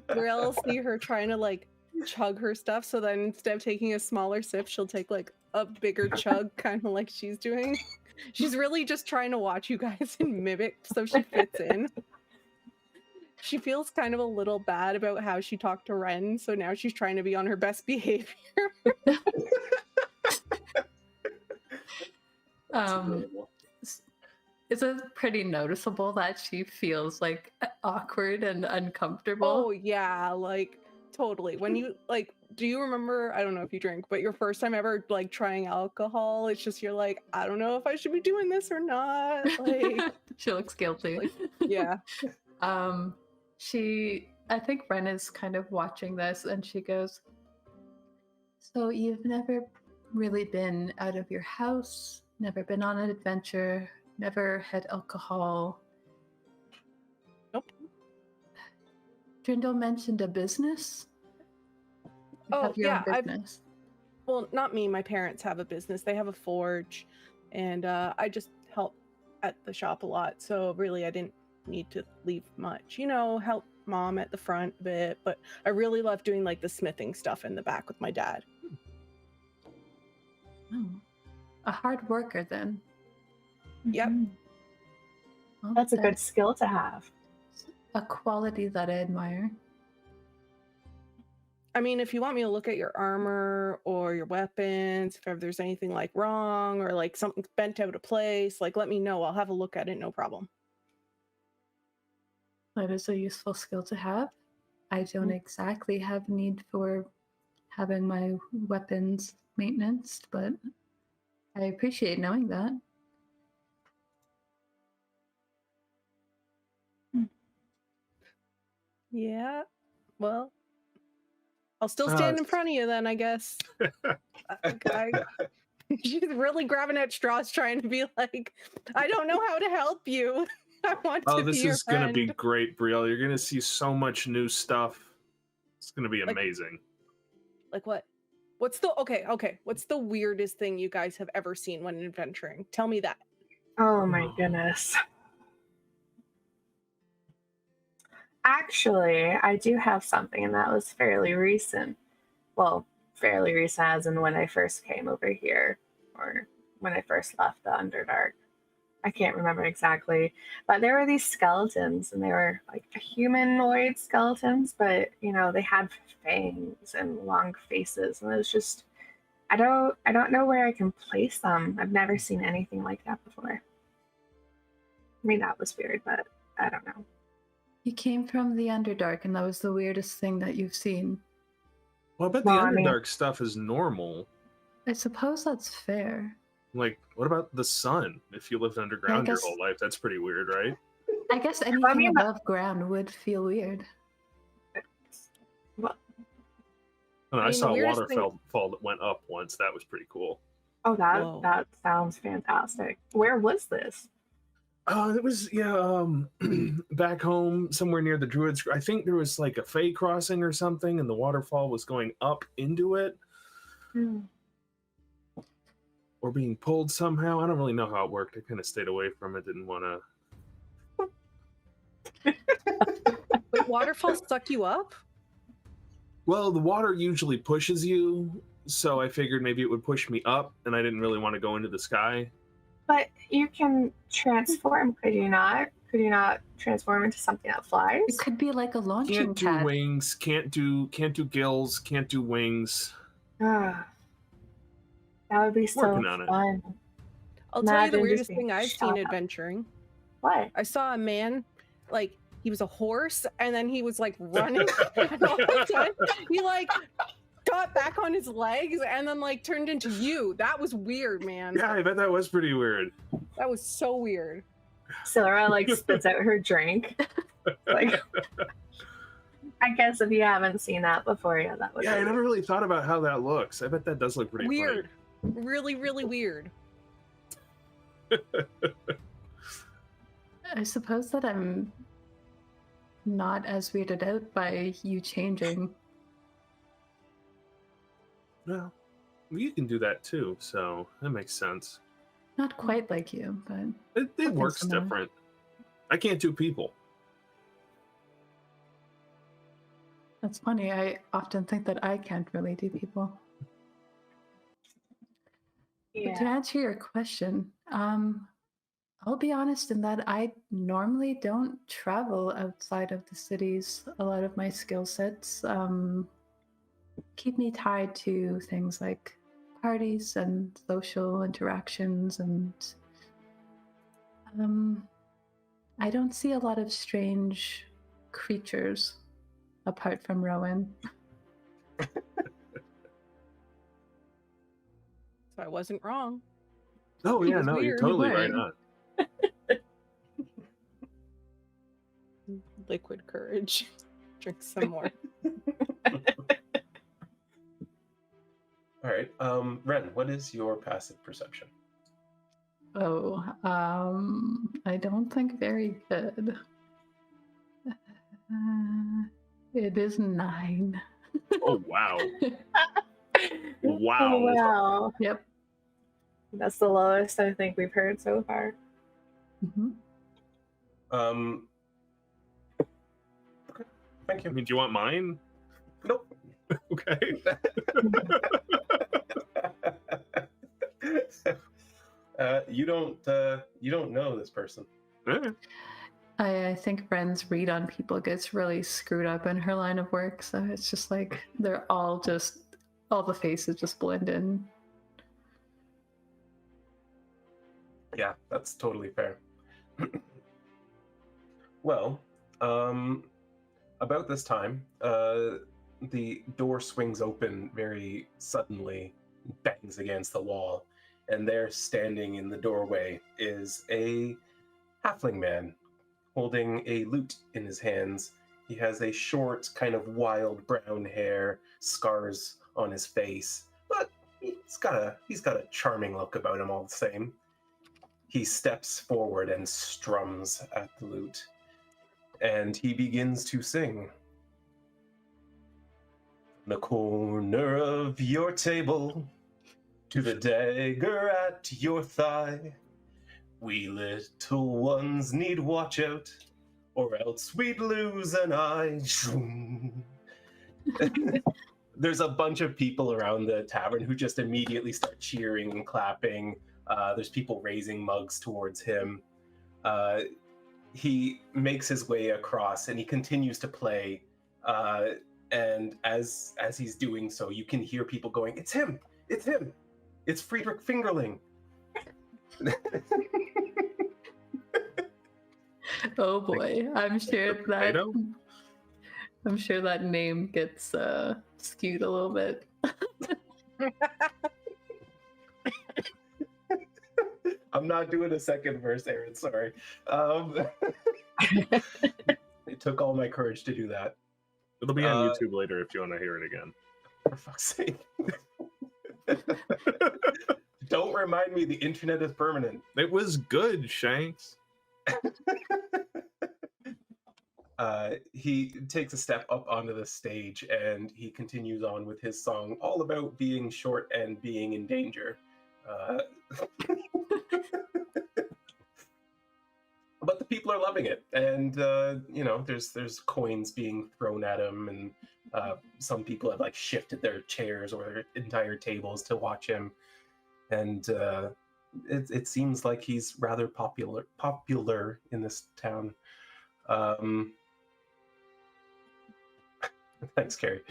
Brielle will see her trying to like chug her stuff, so then instead of taking a smaller sip, she'll take like a bigger chug, kind of like she's doing. She's really just trying to watch you guys and mimic so she fits in. She feels kind of a little bad about how she talked to Wren, so now she's trying to be on her best behavior. Is it pretty noticeable that she feels like awkward and uncomfortable? Oh yeah, like totally. When you like, do you remember, I don't know if you drink, but your first time ever like trying alcohol, it's just you're like, I don't know if I should be doing this or not. Like she looks guilty. like, yeah. I think Wren is kind of watching this, and she goes, so you've never really been out of your house, never been on an adventure, never had alcohol? Nope. Drindle mentioned a business? Oh, yeah. Business? Well, not me. My parents have a business. They have a forge, and I just help at the shop a lot. So really, I didn't need to leave much. You know, help mom at the front a bit, but I really love doing like the smithing stuff in the back with my dad. Oh, a hard worker then. Yep. Well, That's a good skill to have. A quality that I admire. I mean, if you want me to look at your armor or your weapons, if there's anything like wrong or like something's bent out of place, like let me know. I'll have a look at it, no problem. That is a useful skill to have. I don't exactly have need for having my weapons maintenance, but I appreciate knowing that. Yeah. Well, I'll still stand in front of you then, I guess. She's really grabbing at straws, trying to be like, I don't know how to help you. I want to be your friend. Oh, this is going to be great, Brielle. You're going to see so much new stuff. It's going to be amazing. Like what? What's the What's the weirdest thing you guys have ever seen when adventuring? Tell me that. Oh my goodness. Actually, I do have something, and that was fairly recent. Well, fairly recent as in when I first came over here, or when I first left the Underdark. I can't remember exactly, but there were these skeletons, and they were like humanoid skeletons, but you know, they had fangs and long faces, and it was just, I don't know where I can place them. I've never seen anything like that before. I mean, that was weird, but I don't know. You came from the Underdark, and that was the weirdest thing that you've seen. Well, I bet the Underdark stuff is normal. I suppose that's fair. Like, what about the sun? If you lived underground your whole life, that's pretty weird, right? I guess anything above ground would feel weird. Well, I saw a waterfall that went up once. That was pretty cool. Oh, that sounds fantastic. Where was this? It was back home somewhere near the Druids. I think there was like a Fey crossing or something, and the waterfall was going up into it, or being pulled somehow. I don't really know how it worked. I kind of stayed away from it. Didn't want to. Wait, waterfalls suck you up? Well, the water usually pushes you, so I figured maybe it would push me up, and I didn't really want to go into the sky. But you can transform, could you not? Could you not transform into something that flies? It could be like a launching pad. Can't do wings, can't do gills, can't do wings. That would be so fun. I'll tell you the weirdest thing I've seen adventuring. What? I saw a man, like, he was a horse, and then he was like running, and all of a sudden he like got back on his legs and then like turned into you. That was weird, man. Yeah, I bet that was pretty weird. That was so weird. Sylra like spits out her drink. Like, I guess if you haven't seen that before, that was. Yeah, I never really thought about how that looks. I bet that does look pretty weird. Funny. Really, really weird. I suppose that I'm not as weirded out by you changing. Well, you can do that too, so that makes sense. Not quite like you, but it works different. I can't do people. That's funny. I often think that I can't really do people. Yeah. But to answer your question, I'll be honest in that I normally don't travel outside of the cities. A lot of my skill sets keep me tied to things like parties and social interactions, and I don't see a lot of strange creatures apart from Rhowan. So I wasn't wrong. Oh yeah, no, you're totally right on. Liquid courage. Drink some more. All right, Wren, what is your passive perception? Oh, I don't think very good. It is 9. Oh wow! Wow! Oh, wow! Yep. That's the lowest I think we've heard so far. Mm-hmm. Okay. Thank you. I mean, do you want mine? Nope. Okay. You don't know this person. I think Wren's read on people gets really screwed up in her line of work, so it's just like they're all the faces just blend in. Yeah, that's totally fair. Well, about this time, the door swings open very suddenly, bangs against the wall, and there, standing in the doorway, is a halfling man holding a lute in his hands. He has a short, kind of wild brown hair, scars on his face, but he's got a charming look about him all the same. He steps forward and strums at the lute, and he begins to sing. "The corner of your table, to the dagger at your thigh, we little ones need watch out, or else we'd lose an eye." There's a bunch of people around the tavern who just immediately start cheering and clapping. There's people raising mugs towards him. He makes his way across and he continues to play. And as he's doing so, you can hear people going, "It's him! It's him! It's Friedrich Fingerling!" Oh boy, I'm sure that name gets skewed a little bit. I'm not doing a second verse, Aaron, sorry. It took all my courage to do that. It'll be on YouTube later if you want to hear it again. For fuck's sake. Don't remind me the internet is permanent. It was good, Shanks. He takes a step up onto the stage and he continues on with his song all about being short and being in danger. But the people are loving it, and there's coins being thrown at him, and some people have like shifted their chairs or their entire tables to watch him, and it seems like he's rather popular in this town. Thanks, Carrie.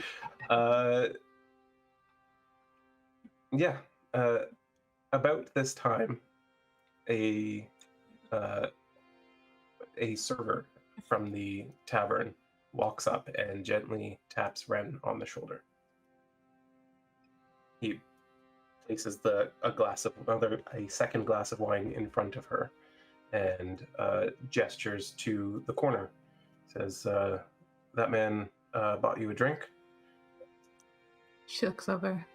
About this time, a server from the tavern walks up and gently taps Wren on the shoulder. He places a second glass of wine in front of her and gestures to the corner. Says, "That man bought you a drink?" She looks over.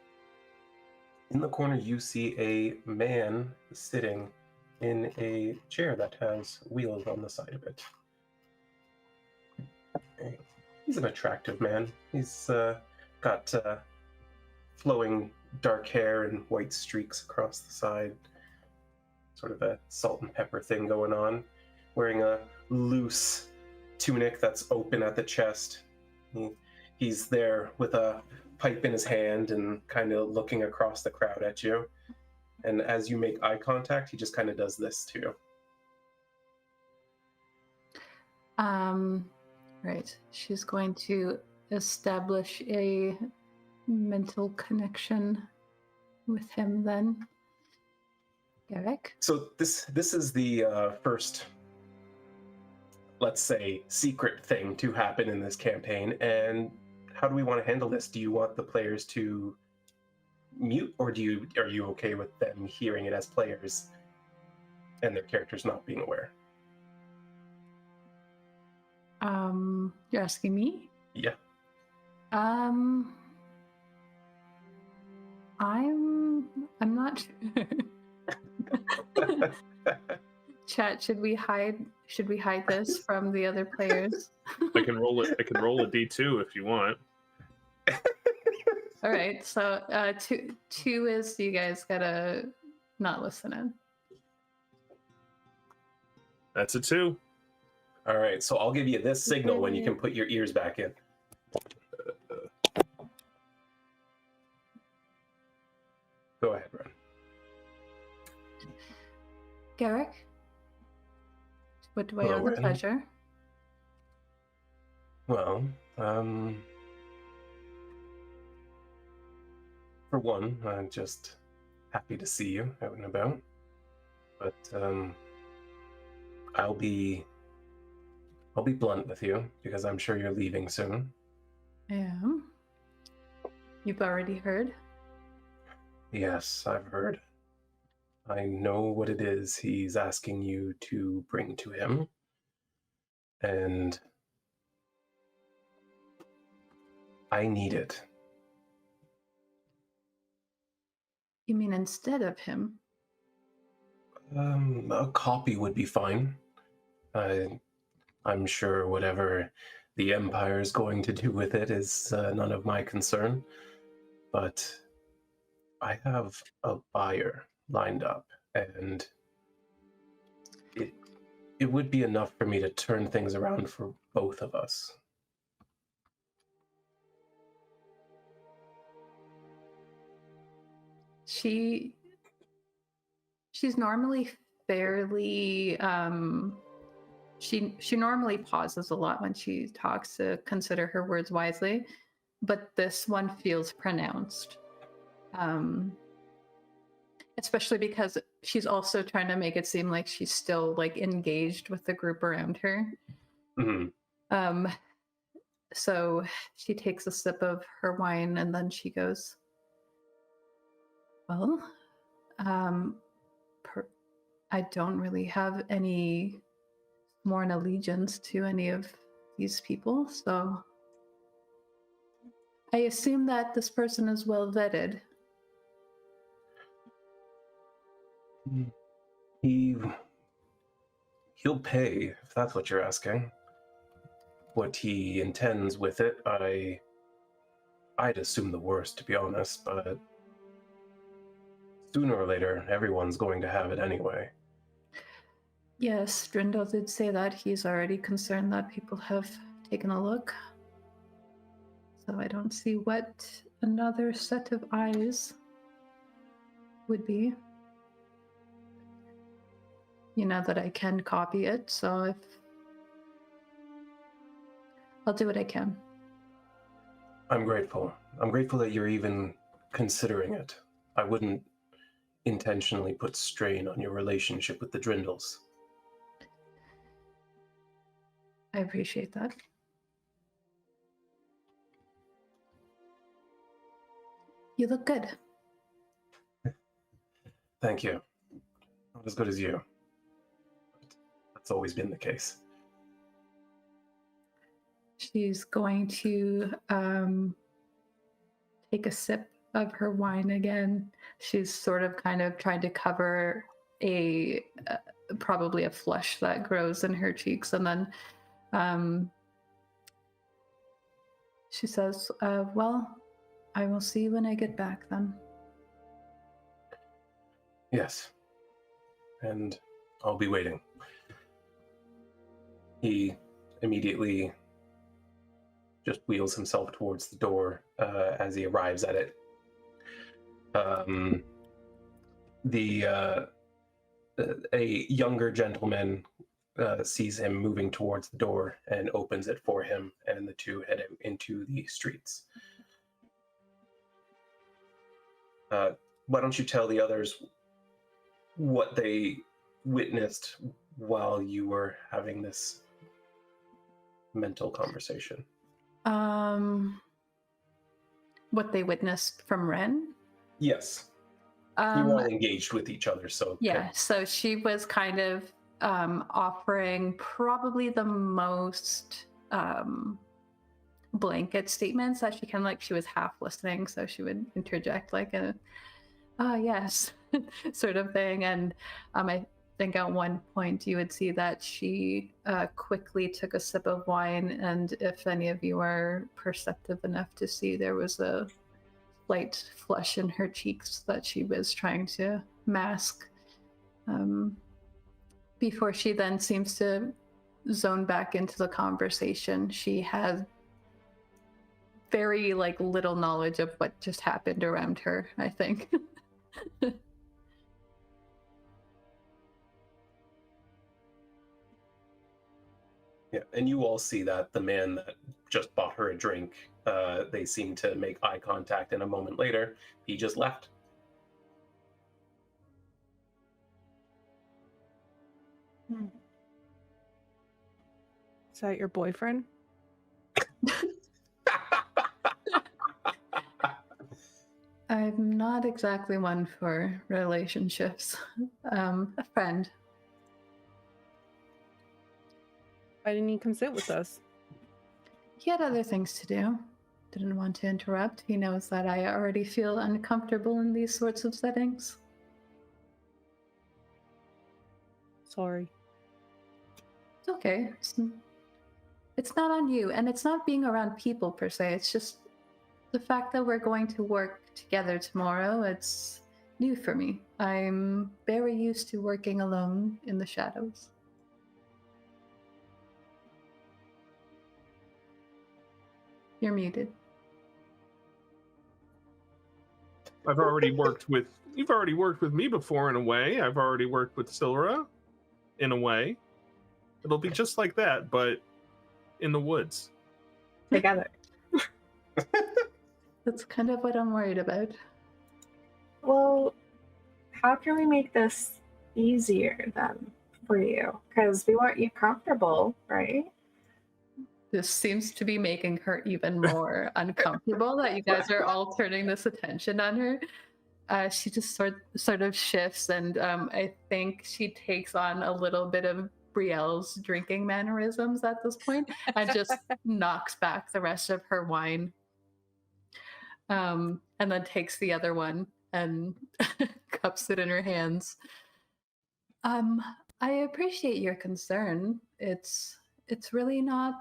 In the corner, you see a man sitting in a chair that has wheels on the side of it. He's an attractive man. He's got flowing dark hair and white streaks across the side. Sort of a salt and pepper thing going on. Wearing a loose tunic that's open at the chest. He's there with a pipe in his hand and kind of looking across the crowd at you. And as you make eye contact, he just kind of does this to you. Right. She's going to establish a mental connection with him then. Garrick? So this is the first, let's say, secret thing to happen in this campaign. And how do we want to handle this? Do you want the players to mute, or are you okay with them hearing it as players and their characters not being aware? You're asking me? Yeah. I'm not sure. Chat, should we hide this from the other players? I can roll a D2 if you want. All right, so two is you guys gotta not listen in. That's a 2. All right, so I'll give you this signal when you can put your ears back in. Go ahead, Ren. Garrick, what do I Hello, owe the Wren. pleasure? Well, for one, I'm just happy to see you out and about. But I'll be blunt with you because I'm sure you're leaving soon. Yeah. You've already heard? Yes, I've heard. I know what it is he's asking you to bring to him. And I need it. You mean instead of him? A copy would be fine. I'm sure whatever the Empire is going to do with it is none of my concern. But I have a buyer lined up, and it would be enough for me to turn things around for both of us. She's normally fairly she normally pauses a lot when she talks to consider her words wisely, but this one feels pronounced. Especially because she's also trying to make it seem like she's still like engaged with the group around her. Mm-hmm. So she takes a sip of her wine and then she goes, well, I don't really have any sworn allegiance to any of these people, so I assume that this person is well vetted. He'll pay, if that's what you're asking. What he intends with it, I'd assume the worst, to be honest, but sooner or later, everyone's going to have it anyway. Yes, Drindle did say that he's already concerned that people have taken a look. So I don't see what another set of eyes would be. You know that I can copy it, so if I'll do what I can. I'm grateful. I'm grateful that you're even considering it. I wouldn't intentionally put strain on your relationship with the Drindles. I appreciate that. You look good. Thank you. Not as good as you. But that's always been the case. She's going to take a sip of her wine again. She's sort of kind of trying to cover probably a flush that grows in her cheeks, and then she says, well, I will see you when I get back then. Yes. And I'll be waiting. He immediately just wheels himself towards the door as he arrives at it. A younger gentleman sees him moving towards the door and opens it for him, and the two head out into the streets. Why don't you tell the others what they witnessed while you were having this mental conversation? What they witnessed from Wren? Yes. You were all engaged with each other, so... Yeah, so she was kind of offering probably the most blanket statements that she can, like, she was half listening, so she would interject like a, yes, sort of thing. And I think at one point you would see that she quickly took a sip of wine, and if any of you are perceptive enough to see, there was a slight flush in her cheeks that she was trying to mask before she then seems to zone back into the conversation. She had very little knowledge of what just happened around her, I think. Yeah, and you all see that the man that just bought her a drink. They seem to make eye contact, and a moment later, he just left. Is that your boyfriend? I'm not exactly one for relationships. A friend. Why didn't he come sit with us? He had other things to do. Didn't want to interrupt. He knows that I already feel uncomfortable in these sorts of settings. Sorry. It's okay. It's not on you, and it's not being around people per se. It's just the fact that we're going to work together tomorrow. It's new for me. I'm very used to working alone in the shadows. You're muted. You've already worked with me before in a way. I've already worked with Sylra in a way. It'll be just like that, but in the woods. Together. That's kind of what I'm worried about. Well, how can we make this easier then for you? Because we want you comfortable, right? This seems to be making her even more uncomfortable that you guys are all turning this attention on her. She just sort of shifts, and I think she takes on a little bit of Brielle's drinking mannerisms at this point, and just knocks back the rest of her wine, and then takes the other one and cups it in her hands. I appreciate your concern. It's really not.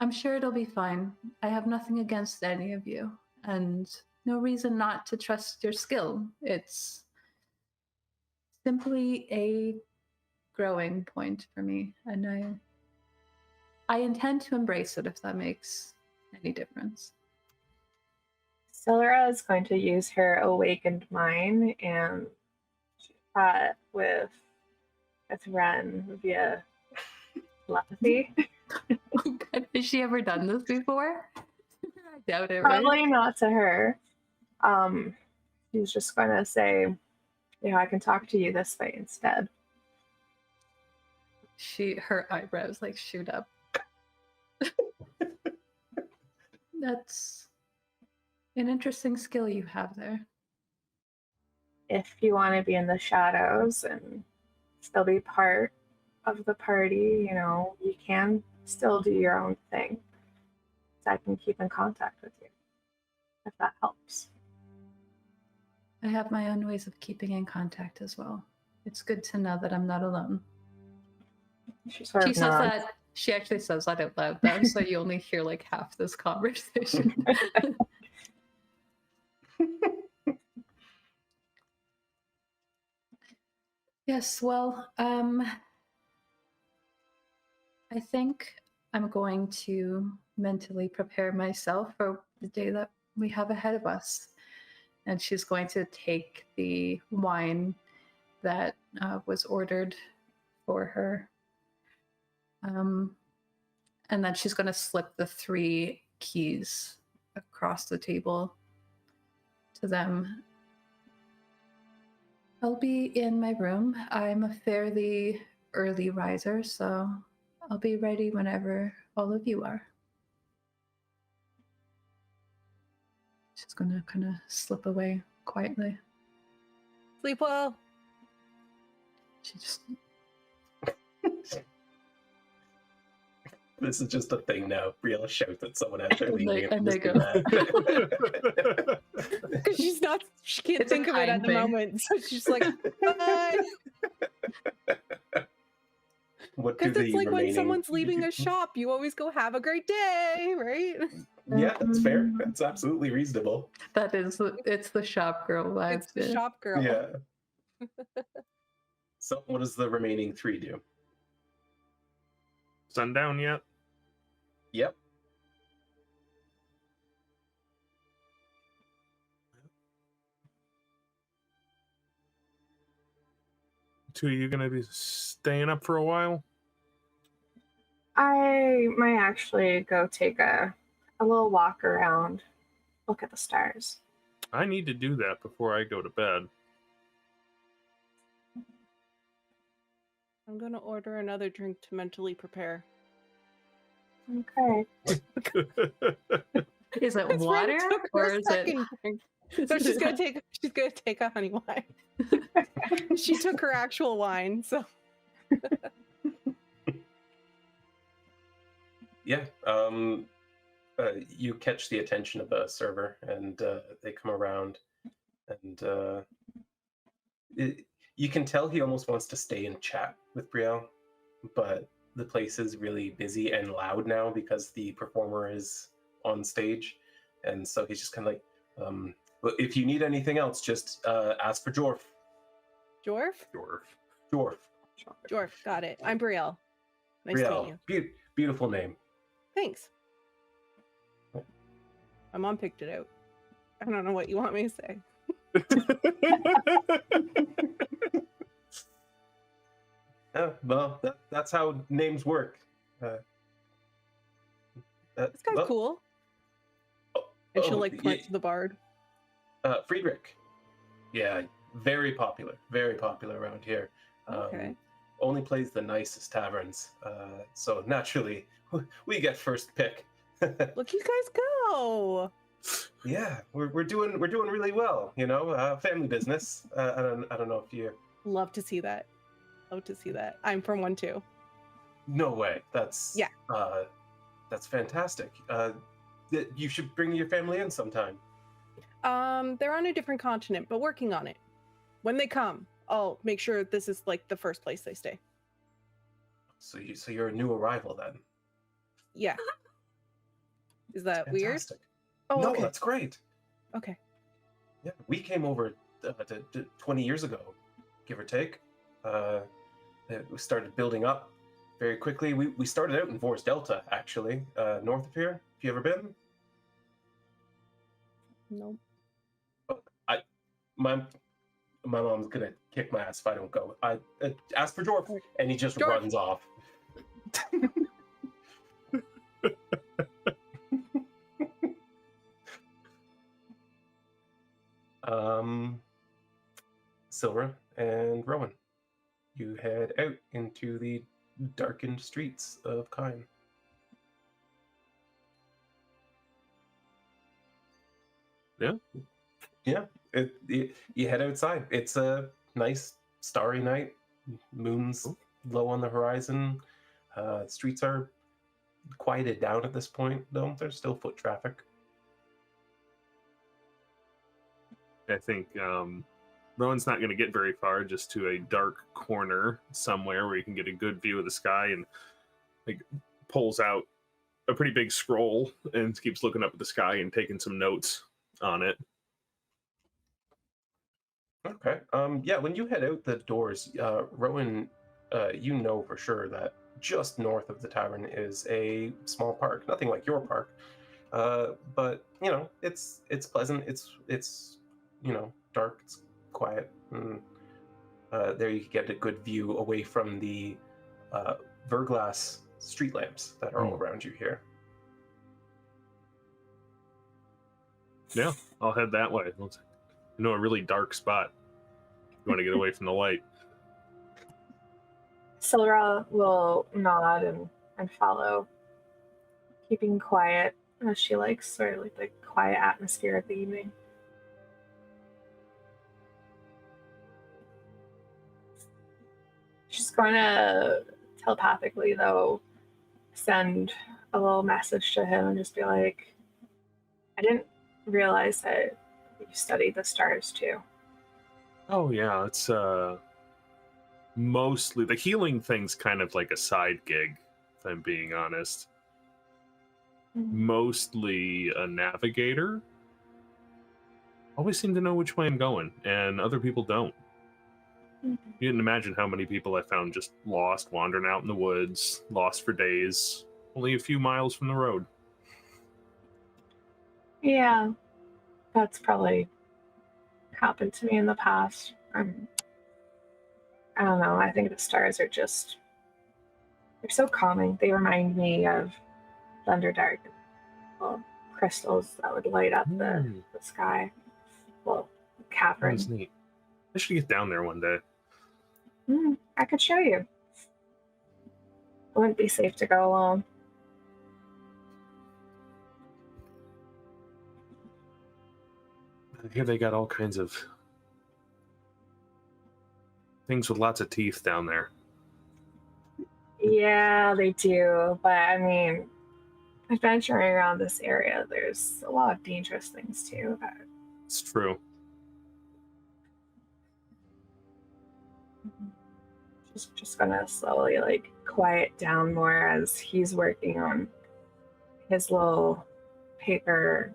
I'm sure it'll be fine. I have nothing against any of you, and no reason not to trust your skill. It's simply a growing point for me, and I intend to embrace it if that makes any difference. Sylra is going to use her awakened mind and chat with Wren via telepathy. Has she ever done this before? I doubt it. Probably Right? not to her. She's just going to say, I can talk to you this way instead. Her eyebrows like shoot up. That's an interesting skill you have there. If you want to be in the shadows and still be part of the party, you can still do your own thing. So I can keep in contact with you, if that helps. I have my own ways of keeping in contact as well. It's good to know that I'm not alone. She Says that. She actually says that out loud, though, so you only hear like half this conversation. Yes, well, I think I'm going to mentally prepare myself for the day that we have ahead of us. And she's going to take the wine that was ordered for her. And then she's going to slip the 3 keys across the table to them. I'll be in my room. I'm a fairly early riser, so I'll be ready whenever all of you are. She's going to kind of slip away quietly. Sleep well. She just... This is just a thing now. Brielle shouts at someone as they're leaving. And they go. Because she can't It's a think of it at Kine the thing. moment. So she's like, bye. What do Because the it's like when remaining someone's three leaving do? a shop, you always go, have a great day, right? Yeah, that's fair. That's absolutely reasonable. It's the shop girl vibe. It's the shop girl. Yeah. So what does the remaining 3 do? Sundown yet? Yep. Two of you gonna be staying up for a while? I might actually go take a little walk around, look at the stars. I need to do that before I go to bed. I'm gonna order another drink to mentally prepare. Okay. Is it Because Ren water took or her is it? second drink. So she's gonna take a honey wine. She took her actual wine, so Yeah. You catch the attention of a server, and they come around, and you can tell he almost wants to stay and chat with Brielle, but the place is really busy and loud now because the performer is on stage, and so he's just kind of like, well, if you need anything else, just ask for Jorf. Jorf? Jorf. Jorf, got it. I'm Brielle. Nice to Brielle. meet you. Beautiful name. Thanks. My mom picked it out. I don't know what you want me to say. Well, that's how names work. This guy's cool. And she'll like point to the bard. Friedrich. Yeah, very popular around here. Okay. Only plays the nicest taverns, so naturally we get first pick. Look, you guys go. Yeah, we're doing really well. You know, family business. I don't know if you. Love to see that. Love to see that. I'm from one too. No way. That's fantastic. You should bring your family in sometime. They're on a different continent, but working on it. When they come, I'll make sure this is like the first place they stay. So you're a new arrival then? Yeah. Is that weird? Fantastic. Oh, no, okay. That's great. Okay. Yeah, we came over 20 years ago, give or take. We started building up very quickly. We started out in Vor's Delta, actually, north of here. Have you ever been? No. My mom's gonna kick my ass if I don't go. I ask for Jorf, and he just runs off. Sylra and Rhowan, you head out into the darkened streets of Kine. Yeah. You head outside. It's a nice starry night. Moon's low on the horizon. Streets are quieted down at this point, though. There's still foot traffic. I think Rowan's not going to get very far, just to a dark corner somewhere where you can get a good view of the sky, and like pulls out a pretty big scroll and keeps looking up at the sky and taking some notes on it. Okay. Yeah, when you head out the doors, Rhowan, you know for sure that just north of the tavern is a small park. Nothing like your park. But, you know, it's pleasant. It's you know, dark, it's quiet. And, there you get a good view away from the verglass street lamps that are all around you here. Yeah, I'll head that way. You know, a really dark spot. You want to get away from the light. Sylra will nod and follow, keeping quiet as she likes sort of like the quiet atmosphere of the evening. She's going to telepathically, though, send a little message to him and just be like, I didn't realize that you studied the stars too. Oh yeah, it's mostly the healing thing's kind of like a side gig, if I'm being honest. Mostly a navigator. Always seem to know which way I'm going, and other people don't. You didn't imagine how many people I found just lost, wandering out in the woods, lost for days, only a few miles from the road. Yeah, that's probably happened to me in the past. I don't know, I think the stars are just They're so calming. They remind me of Thunderdark, well, crystals that would light up the sky. Well, cavern. That's neat. I should get down there one day. I could show you. It wouldn't be safe to go alone. I hear they got all kinds of things with lots of teeth down there. Yeah, they do. But I mean, adventuring around this area, there's a lot of dangerous things too. It's true. Just gonna slowly like quiet down more as he's working on his little paper.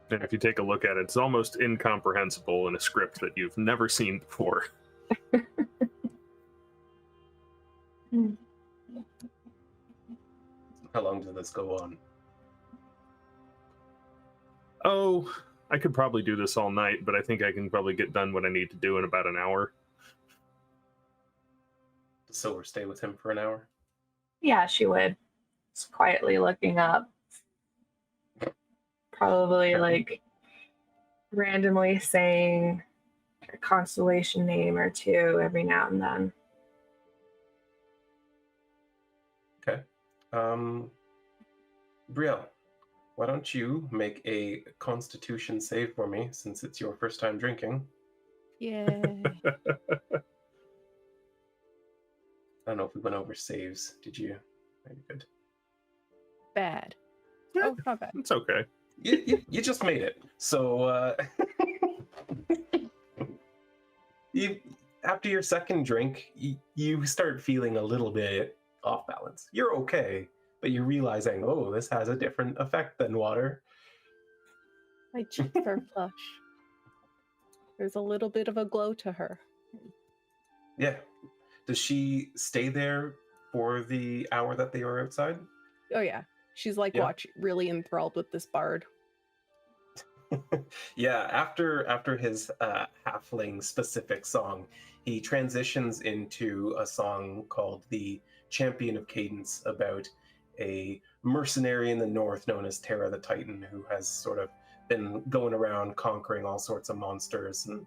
And if you take a look at it, it's almost incomprehensible in a script that you've never seen before. How long does this go on? Oh, I could probably do this all night, but I think I can probably get done what I need to do in about an hour. Does Silver stay with him for an hour? Yeah, she would. Just quietly looking up. Probably like randomly saying a constellation name or two every now and then. Okay. Brielle, why don't you make a constitution save for me since it's your first time drinking? Yay. I don't know if we went over saves. Did you? Very good. Bad. Yeah. Oh, not bad. It's okay. You just made it. So you after your second drink, you start feeling a little bit off balance. You're okay, but you're realizing, oh, this has a different effect than water. My cheeks are flush. There's a little bit of a glow to her. Yeah. Does she stay there for the hour that they were outside? Oh yeah. She's like Yeah. really enthralled with this bard. Yeah, after his halfling specific song, he transitions into a song called The Champion of Cadence about a mercenary in the north known as Terra the Titan who has sort of been going around conquering all sorts of monsters, and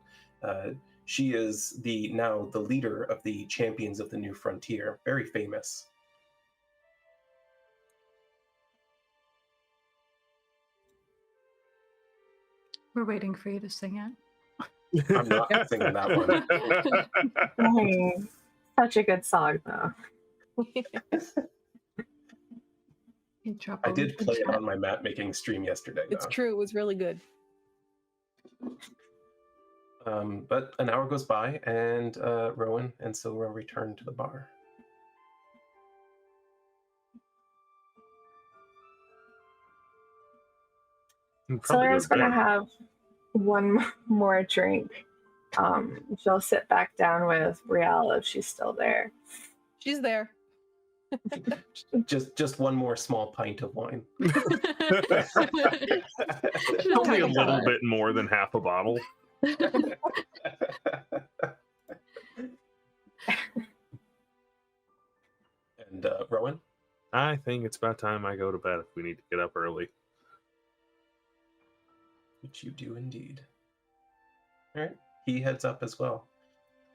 she is now the leader of the Champions of the New Frontier, very famous. We're waiting for you to sing it. I'm not singing that one. Dang. Such a good song, though. You drop I a did link in play it chat. on my map making stream yesterday. It's though. true. It was really good. But an hour goes by, and Rhowan and Sylra return to the bar. Sylra's gonna have one more drink. She'll sit back down with Brielle if she's still there. She's there. Just one more small pint of wine. Only a little bit more than half a bottle. And Rhowan? I think it's about time I go to bed if we need to get up early. Which you do indeed. All right, he heads up as well.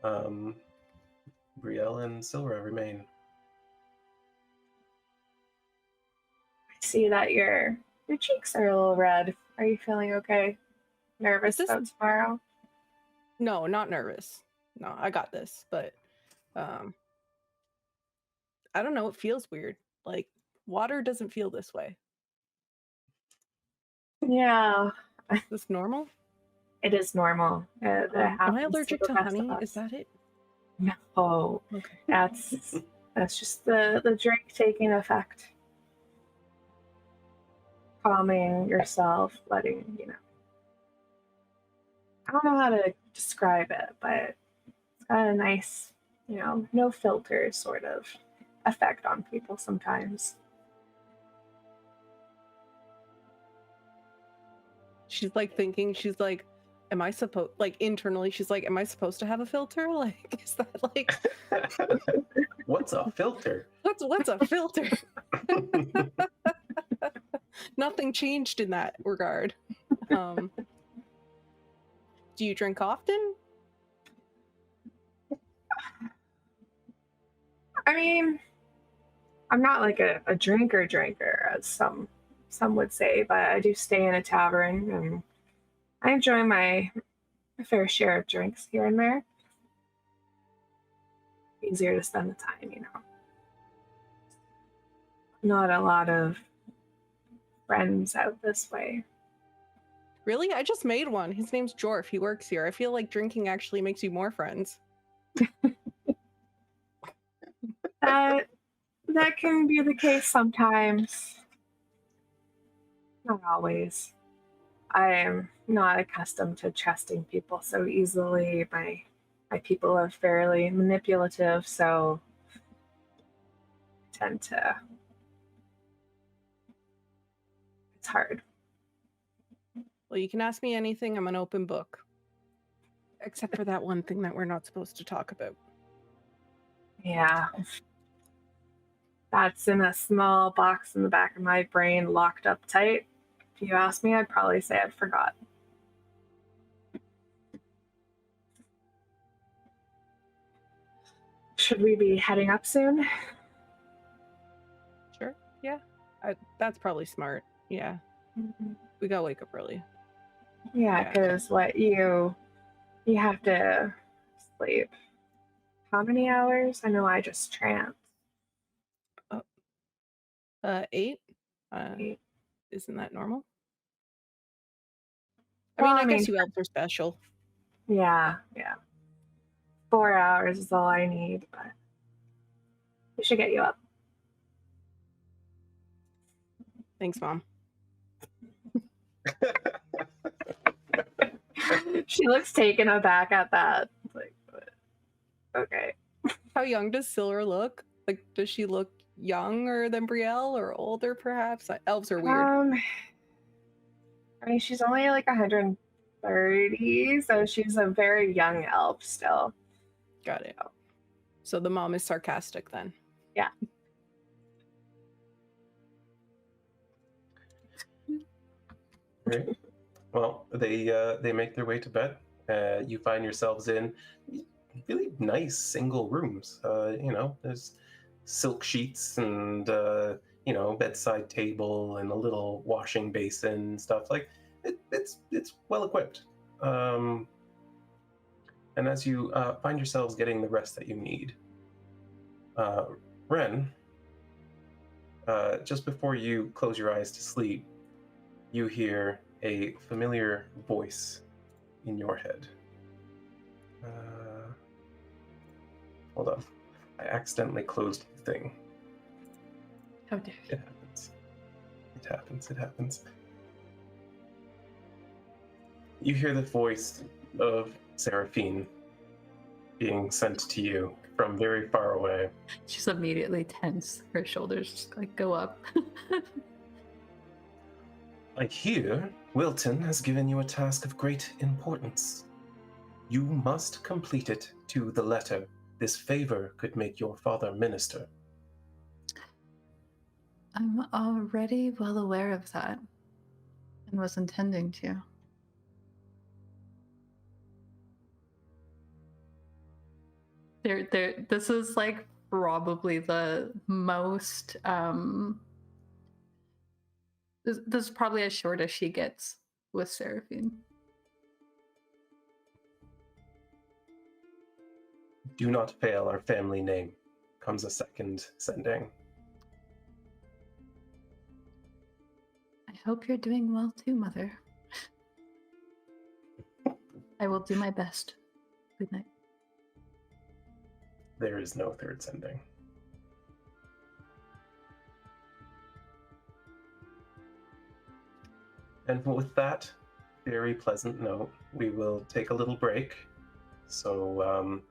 Brielle and Sylra remain. I see that your cheeks are a little red. Are you feeling okay? Nervous This- about tomorrow? No, not nervous. No, I got this. But I don't know. It feels weird. Like water doesn't feel this way. Yeah, Is this normal? it is normal. It Am I happens allergic the to best of honey? Is us. that it? No, Okay. that's just the drink taking effect. Calming yourself, letting I don't know how to describe it, but it's got a nice, no filter sort of effect on people sometimes. She's like thinking. She's like, am I supposed, like, internally, she's like, am I supposed to have a filter? Like, is that like, What's a filter? what's a filter? Nothing changed in that regard. Do you drink often? I mean, I'm not like a drinker, as some would say, but I do stay in a tavern and I enjoy my fair share of drinks here and there. Easier to spend the time, you know. Not a lot of friends out this way. Really? I just made one. His name's Jorf. He works here. I feel like drinking actually makes you more friends. That can be the case sometimes. Not always. I am not accustomed to trusting people so easily. My people are fairly manipulative, so I tend to. It's hard. Well, you can ask me anything. I'm an open book. Except for that one thing that we're not supposed to talk about. Yeah. That's in a small box in the back of my brain, locked up tight. If you ask me, I'd probably say I forgot. Should we be heading up soon? Sure. Yeah. That's probably smart. Yeah. Mm-hmm. We gotta wake up early. Yeah, because what you have to sleep. How many hours? I know I just tranced. 8? 8. Isn't that normal? I guess you elves are special. Yeah. 4 hours is all I need, but we should get you up. Thanks, Mom. She looks taken aback at that. Like, okay. How young does Sylra look? Like, does she look younger than Brielle or older, perhaps? Elves are weird. I mean, she's only like 130, so she's a very young elf still. Got it. So the mom is sarcastic then. Yeah. Right. Well, they make their way to bed. You find yourselves in really nice single rooms. There's silk sheets and bedside table and a little washing basin and stuff. Like it's well equipped. And as you find yourselves getting the rest that you need, Wren, just before you close your eyes to sleep, you hear a familiar voice in your head. Hold on. I accidentally closed the thing. How dare you? It happens. You hear the voice of Seraphine being sent to you from very far away. She's immediately tense. Her shoulders just like go up. I hear Wilton has given you a task of great importance. You must complete it to the letter. This favor could make your father minister. I'm already well aware of that and was intending to. This is like probably the most this is probably as short as she gets with Seraphine. Do not fail our family name, comes a second sending. I hope you're doing well too, Mother. I will do my best. Good night. There is no third sending. And with that very pleasant note, we will take a little break. So,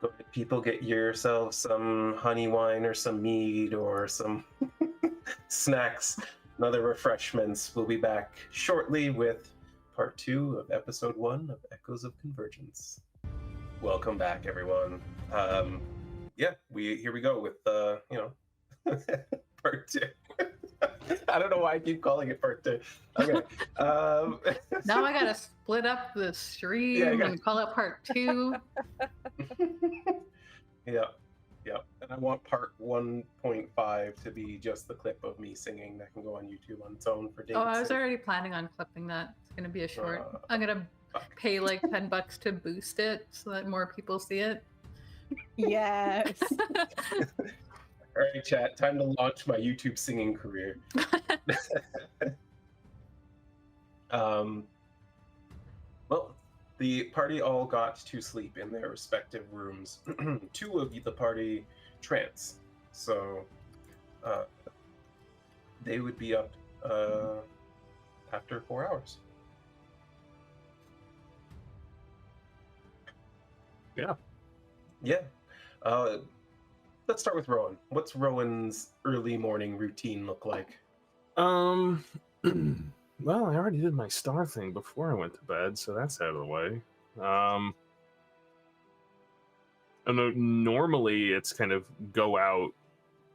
go ahead, people, get yourselves some honey wine or some mead or some snacks and other refreshments. We'll be back shortly with part 2 of episode 1 of Echoes of Convergence. Welcome back, everyone. Here we go with part 2. I don't know why I keep calling it part 2. Okay. Now I gotta split up the stream and call it part 2. Yeah. And I want part 1.5 to be just the clip of me singing that can go on YouTube on its own for days. Oh, I was already planning on clipping that. It's gonna be a short. I'm gonna pay like $10 to boost it so that more people see it. Yes. All right, chat. Time to launch my YouTube singing career. Well, the party all got to sleep in their respective rooms. 2 of the party trance, so they would be up after 4 hours. Yeah. Let's start with Rhowan. What's Rowan's early morning routine look like? Well, I already did my star thing before I went to bed, so that's out of the way. I know normally it's kind of go out,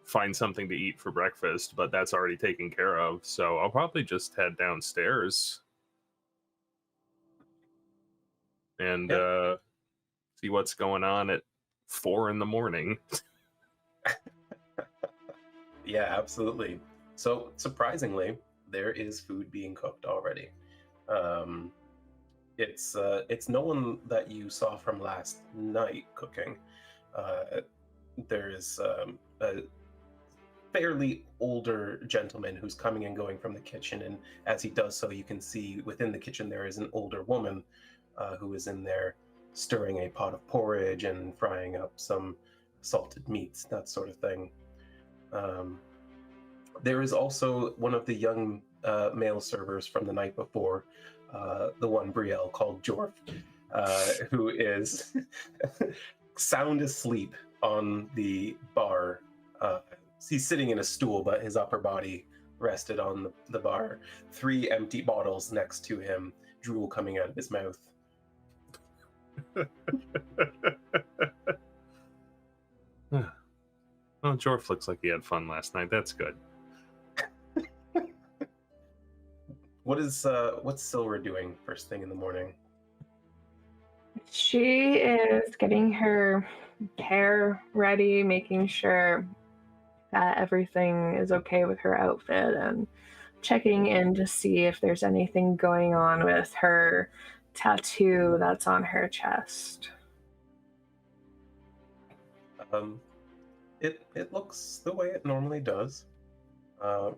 find something to eat for breakfast, but that's already taken care of, so I'll probably just head downstairs and see what's going on at 4 in the morning. Yeah, absolutely. So, surprisingly, there is food being cooked already. It's no one that you saw from last night cooking. There is a fairly older gentleman who's coming and going from the kitchen, and as he does so, you can see within the kitchen there is an older woman who is in there stirring a pot of porridge and frying up some salted meats, that sort of thing. There is also one of the young male servers from the night before, the one Brielle called Jorf, who is sound asleep on the bar. He's sitting in a stool, but his upper body rested on the bar. 3 empty bottles next to him, drool coming out of his mouth. Well, Jorf looks like he had fun last night. That's good. What's Sylra doing first thing in the morning? She is getting her hair ready, making sure that everything is okay with her outfit, and checking in to see if there's anything going on with her tattoo that's on her chest. It looks the way it normally does. Though,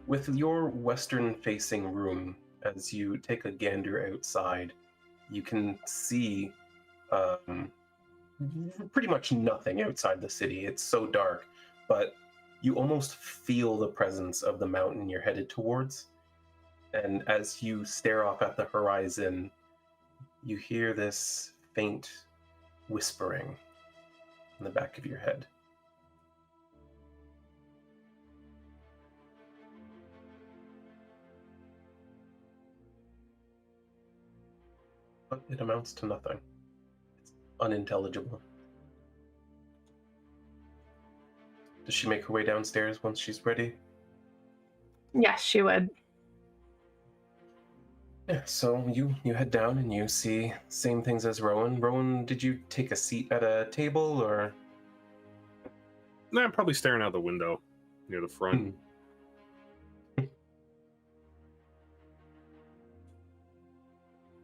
with your western-facing room, as you take a gander outside, you can see pretty much nothing outside the city. It's so dark, but you almost feel the presence of the mountain you're headed towards. And as you stare off at the horizon, you hear this faint whispering in the back of your head. But it amounts to nothing. It's unintelligible. Does she make her way downstairs once she's ready? Yes, she would. Yeah, so you head down and you see same things as Rhowan. Rhowan, did you take a seat at a table or? Nah, I'm probably staring out the window near the front.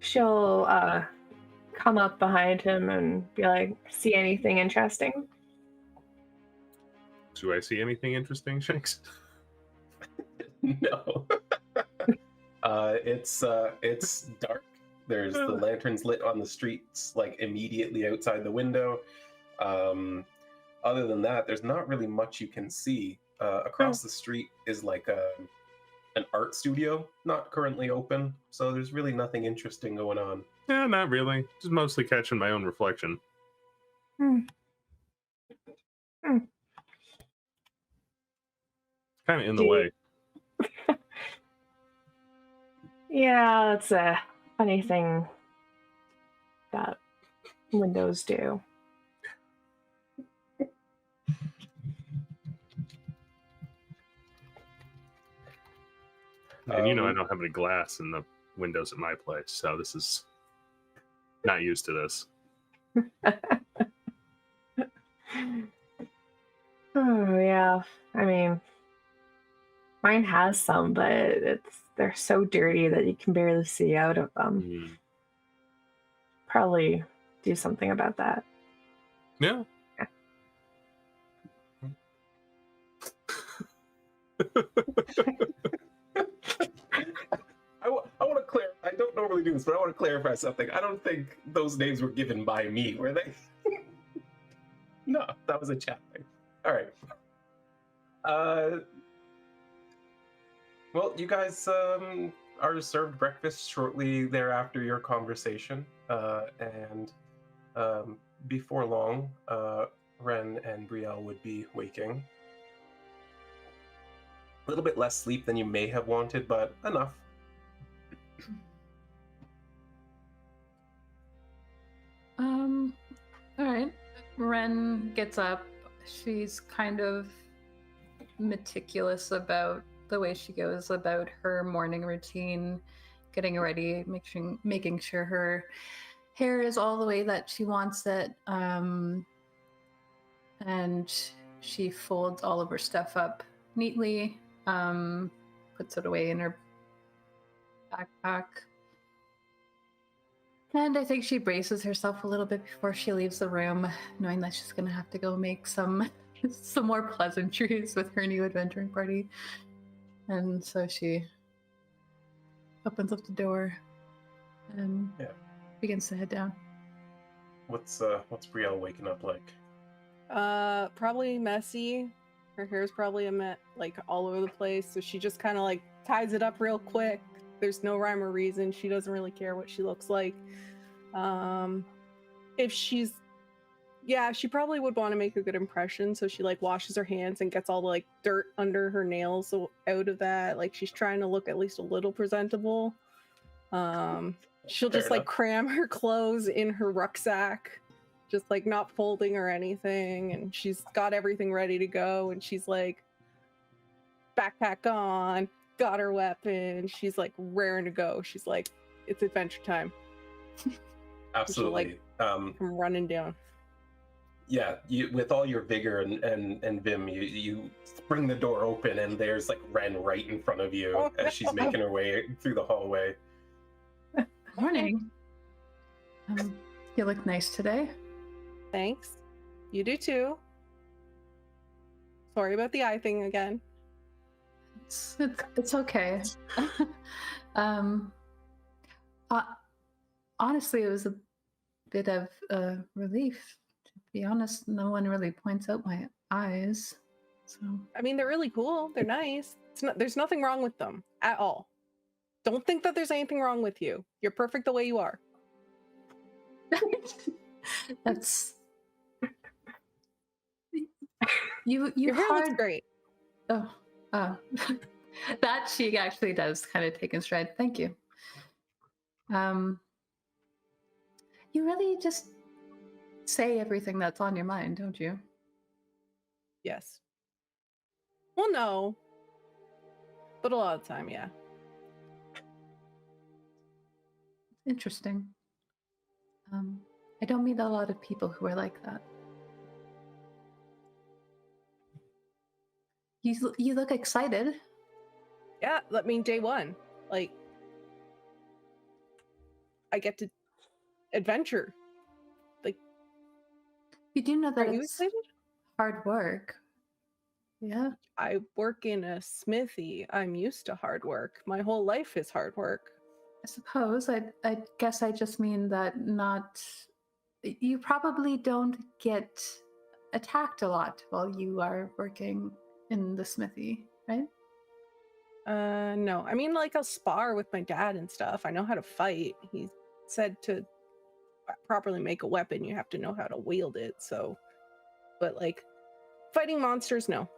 She'll come up behind him and be like, see anything interesting? Do I see anything interesting, Shanks? No. It's dark. There's the lanterns lit on the streets, like immediately outside the window. Other than that, there's not really much you can see. Across the street is like an art studio, not currently open, so there's really nothing interesting going on. Yeah, not really. Just mostly catching my own reflection. Kind of in the way. Yeah, that's a funny thing that windows do. And you know I don't have any glass in the windows at my place, so this is not used to this. Oh yeah, I mean, mine has some, but they're so dirty that you can barely see out of them. Mm. Probably do something about that. Yeah. I want to clarify. I don't normally do this, but I want to clarify something. I don't think those names were given by me, were they? No, that was a chat thing. All right. Well, you guys are served breakfast shortly thereafter your conversation, and before long, Wren and Brielle would be waking. A little bit less sleep than you may have wanted, but enough. All right. Wren gets up. She's kind of meticulous about the way she goes about her morning routine, getting ready, making sure her hair is all the way that she wants it. And she folds all of her stuff up neatly, puts it away in her backpack. And I think she braces herself a little bit before she leaves the room, knowing that she's going to have to go make some more pleasantries with her new adventuring party. And so she opens up the door and begins to head down. What's Brielle waking up like? Probably messy. Her hair's probably like all over the place, so she just kind of like ties it up real quick. There's no rhyme or reason. She doesn't really care what she looks like. If she's, she probably would want to make a good impression, so she like washes her hands and gets all the like dirt under her nails out of that. Like she's trying to look at least a little presentable. She'll just like cram her clothes in her rucksack, just like not folding or anything, and she's got everything ready to go, and she's like backpack on, got her weapon, she's like raring to go. She's like, it's adventure time. Absolutely. Come running down. Yeah, you, with all your vigor and vim, you spring the door open, and there's like Wren right in front of you as she's making her way through the hallway. Morning. You look nice today. Thanks. You do too. Sorry about the eye thing again. It's okay. Honestly, it was a bit of a relief. To be honest, no one really points out my eyes. So I mean, they're really cool. They're nice. There's nothing wrong with them at all. Don't think that there's anything wrong with you. You're perfect the way you are. That's you. Your hair looks great. Oh, that she actually does kind of take in stride. Thank you. You really just say everything that's on your mind, don't you? Yes. Well, no. But a lot of the time, yeah. Interesting. I don't meet a lot of people who are like that. You look excited. Yeah, I mean, day one. Like, I get to adventure. Like, you do know that are you it's excited? hard work. Yeah. I work in a smithy. I'm used to hard work. My whole life is hard work. I suppose. I guess I just mean that you probably don't get attacked a lot while you are working in the smithy, right? No. I mean, like, I'll spar with my dad and stuff. I know how to fight. He said to properly make a weapon, you have to know how to wield it, so... But, like, fighting monsters, no.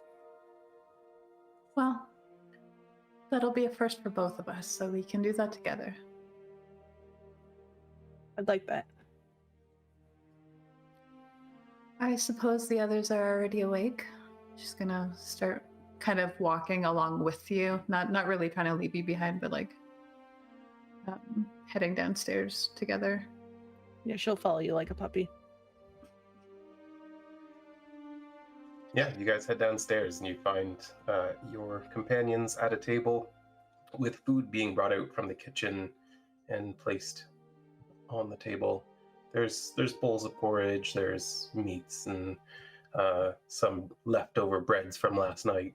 Well, That'll be a first for both of us, so we can do that together. I'd like that. I suppose the others are already awake. Just gonna start kind of walking along with you. Not really trying to leave you behind, but like heading downstairs together. Yeah, she'll follow you like a puppy. Yeah, you guys head downstairs and you find your companions at a table with food being brought out from the kitchen and placed on the table. There's bowls of porridge, there's meats and some leftover breads from last night,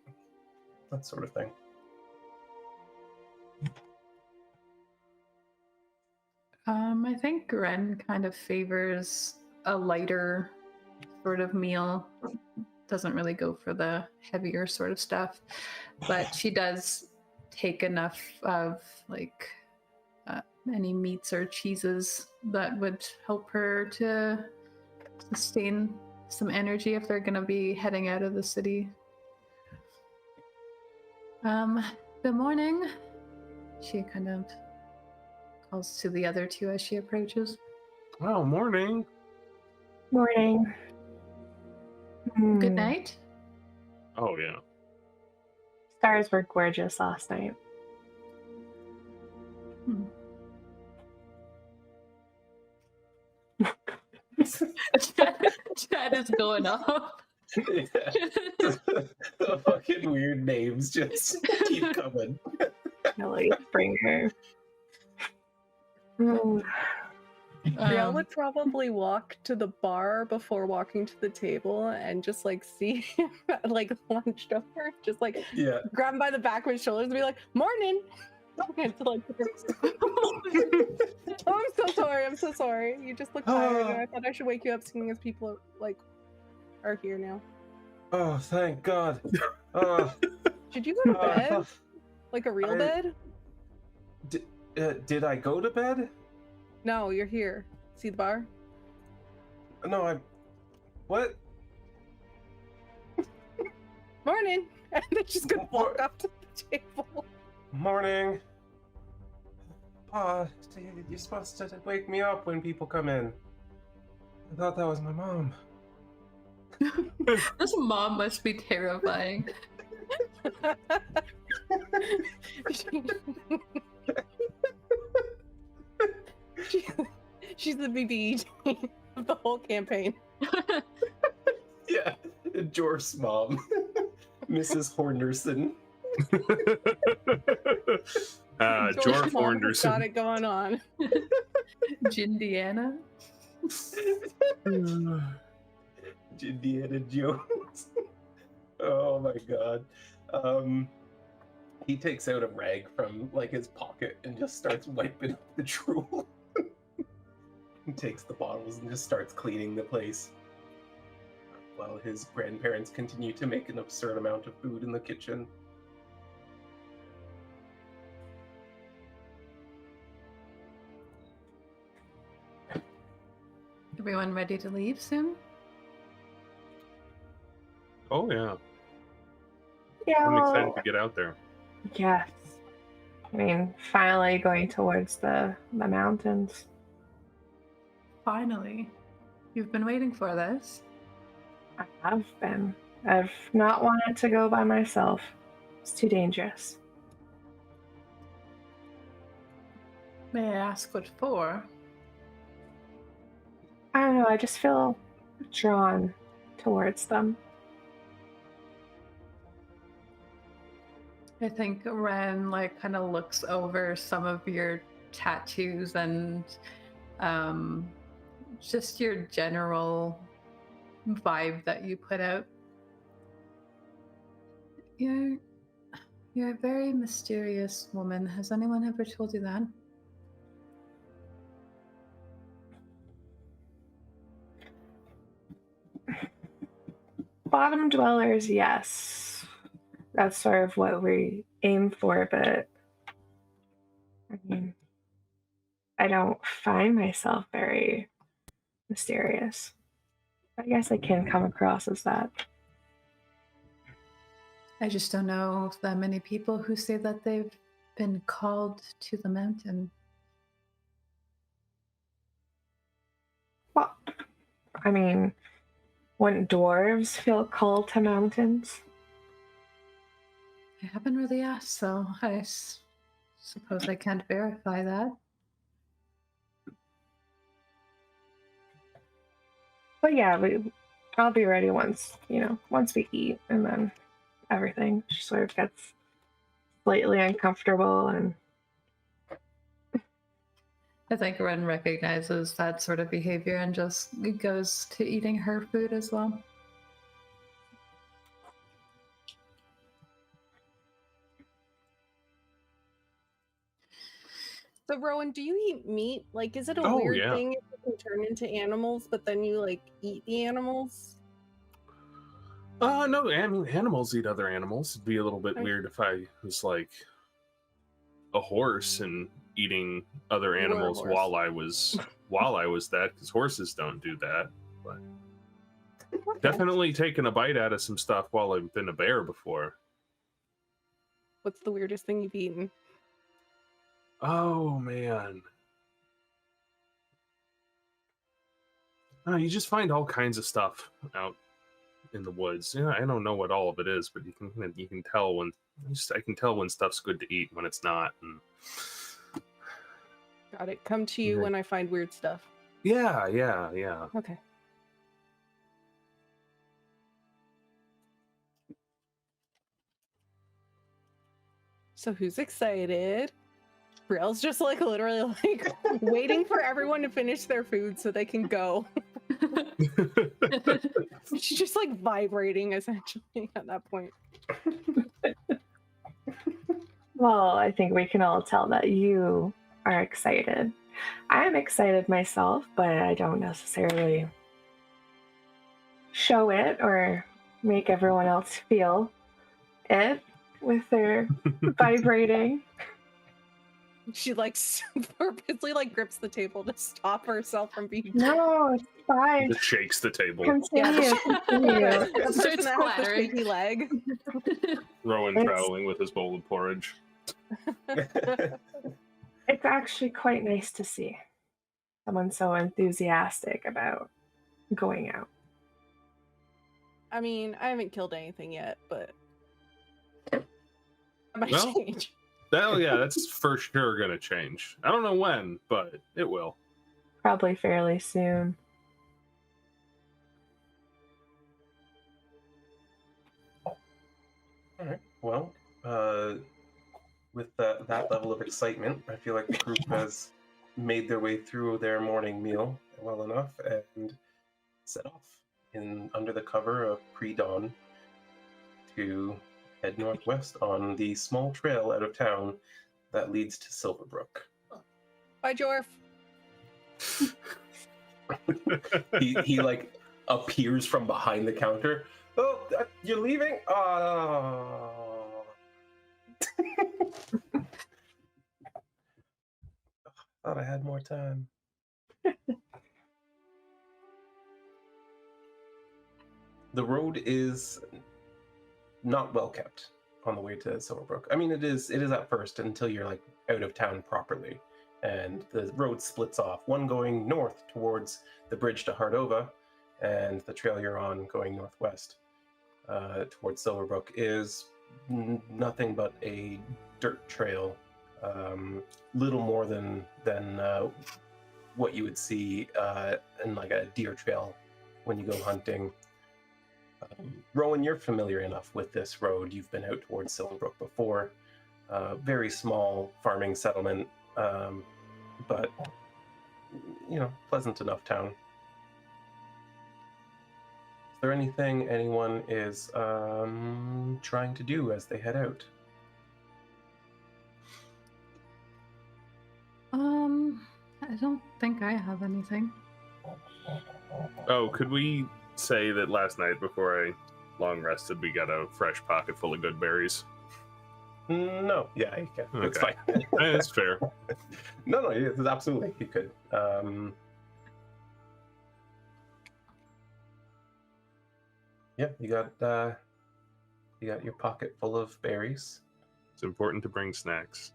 that sort of thing. I think Wren kind of favors a lighter sort of meal. Doesn't really go for the heavier sort of stuff, but she does take enough of like any meats or cheeses that would help her to sustain some energy if they're going to be heading out of the city. Good morning. She kind of calls to the other two as she approaches. Oh, morning. Morning. Good night. Oh, yeah. Stars were gorgeous last night. Chat is going off. Yeah. The fucking weird names just keep coming. Really bring her. Brielle would probably walk to the bar before walking to the table and just like see him like launched over, just like Yeah. grab him by the back of his shoulders and be like, "Morning!" And to, like, oh, I'm so sorry. You just look tired, and I thought I should wake you up, seeing as people like are here now. Oh, thank God. Did you go to bed? Like a real bed? Did I go to bed? No, you're here. See the bar? No, what? Morning! And then she's gonna walk up to the table. Morning. You're supposed to wake me up when people come in. I thought that was my mom. This mom must be terrifying. She's the BB of the whole campaign. Yeah, Jor's mom, Mrs. Hornerson. Jorf Mom has got Hornerson. it going on. Jindiana? Indiana Jones. Oh my God. He takes out a rag from like his pocket and just starts wiping up the drool. He takes the bottles and just starts cleaning the place, while his grandparents continue to make an absurd amount of food in the kitchen. Everyone ready to leave soon? Oh, yeah. Yeah, I'm excited well, to get out there. yes. I mean, finally going towards the mountains. Finally. You've been waiting for this. I have been. I've not wanted to go by myself. It's too dangerous. May I ask what for? I don't know, I just feel drawn towards them. I think Wren like kind of looks over some of your tattoos and just your general vibe that you put out. You're a very mysterious woman. Has anyone ever told you that? Bottom dwellers, yes. That's sort of what we aim for, but I mean, I don't find myself very mysterious. I guess I can come across as that. I just don't know that many people who say that they've been called to the mountain. Well, I mean, wouldn't dwarves feel called to mountains? I haven't really asked, so I suppose I can't verify that. But yeah, I'll be ready once we eat, and then everything sort of gets slightly uncomfortable. And I think Wren recognizes that sort of behavior and just goes to eating her food as well. So, Rowan, do you eat meat? Like, is it a Oh, weird yeah. thing if you can turn into animals, but then you, like, eat the animals? No, I mean, animals eat other animals. It'd be a little bit Okay. weird if I was like a horse and eating other animals horse. while I was that, because horses don't do that. But Okay. definitely taken a bite out of some stuff while I've been a bear before. What's the weirdest thing you've eaten? Oh man. You just find all kinds of stuff out in the woods. Yeah, I don't know what all of it is, but you can tell when I can tell when stuff's good to eat, when it's not. And Got it. Come to you Yeah. when I find weird stuff. yeah. Okay. So who's excited? Brielle's just like literally like waiting for everyone to finish their food so they can go. She's just like vibrating essentially at that point. well, I think we can all tell that you are excited. I am excited myself, but I don't necessarily show it or make everyone else feel it with their vibrating. She like purposely like grips the table to stop herself from being. No, it's fine. Just shakes the table. Continue. Continue. The person Starts that has the clattering. shaky leg. Rowan It's- traveling with his bowl of porridge. It's actually quite nice to see someone so enthusiastic about going out. I mean, I haven't killed anything yet, but that might Well, change. Oh yeah, that's for sure gonna change. I don't know when, but it will. Probably fairly soon. All right. Well, with that level of excitement, I feel like the group has made their way through their morning meal well enough and set off under the cover of pre-dawn to head northwest on the small trail out of town that leads to Silverbrook. Bye, Jorf. he like appears from behind the counter. Oh, you're leaving? Oh. Thought I had more time. The road is not well kept on the way to Silverbrook. I mean, it is at first until you're like out of town properly, and the road splits off. One going north towards the bridge to Hardova, and the trail you're on going northwest towards Silverbrook is nothing but a dirt trail, little more than what you would see in like a deer trail when you go hunting. Rowan, you're familiar enough with this road. You've been out towards Silverbrook before. Very small farming settlement, but pleasant enough town. Is there anything anyone is trying to do as they head out? I don't think I have anything. Oh, could we say that last night before I long rested, we got a fresh pocket full of good berries? No, yeah, you can. It's Okay. fine. That's fair. No, it's absolutely, you could. Yeah, you got You got your pocket full of berries. It's important to bring snacks.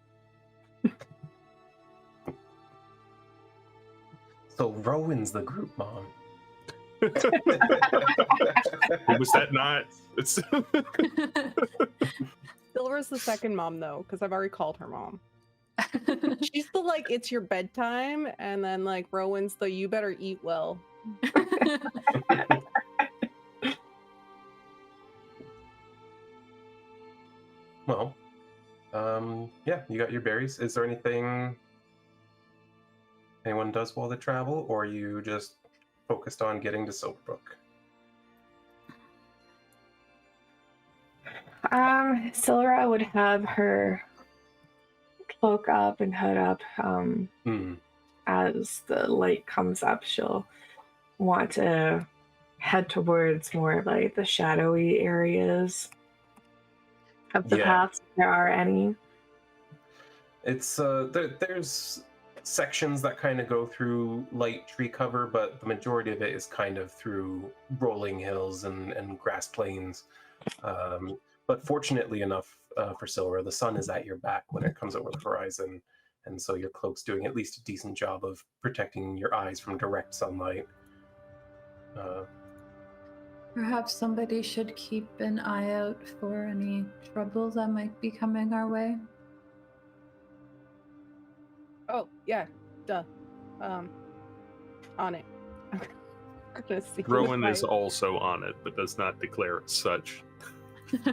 So Rhowan's the group mom. Was that not? It's Silver's the second mom though, because I've already called her mom. She's the like it's your bedtime, and then like Rowan's the you better eat well. Well, yeah, you got your berries. Is there anything anyone does while they travel, or are you just focused on getting to Silverbrook? Sylra would have her cloak up and hood up. As the light comes up, she'll want to head towards more like the shadowy areas of the paths, if there are any. It's there's sections that kind of go through light tree cover, but the majority of it is kind of through rolling hills and grass plains. But fortunately enough for Sylra, the sun is at your back when it comes over the horizon, and so your cloak's doing at least a decent job of protecting your eyes from direct sunlight. Perhaps somebody should keep an eye out for any trouble that might be coming our way. Oh yeah, duh. On it. Rhowan is also on it, but does not declare it such. All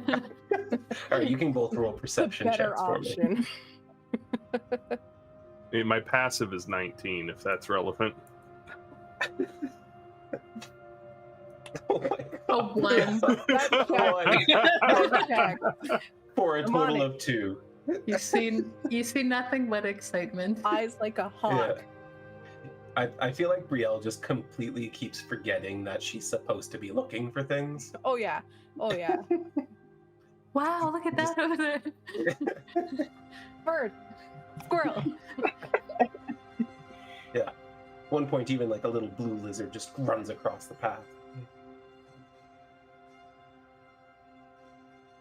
right, you can both roll perception checks for me. My passive is 19, if that's relevant. Oh my Oh, one. For a total of 2. You see nothing but excitement. Eyes like a hawk. Yeah. I feel like Brielle just completely keeps forgetting that she's supposed to be looking for things. Oh yeah. Oh yeah. Wow, look at that over there. Bird. Squirrel. Yeah. One point, even like a little blue lizard just runs across the path.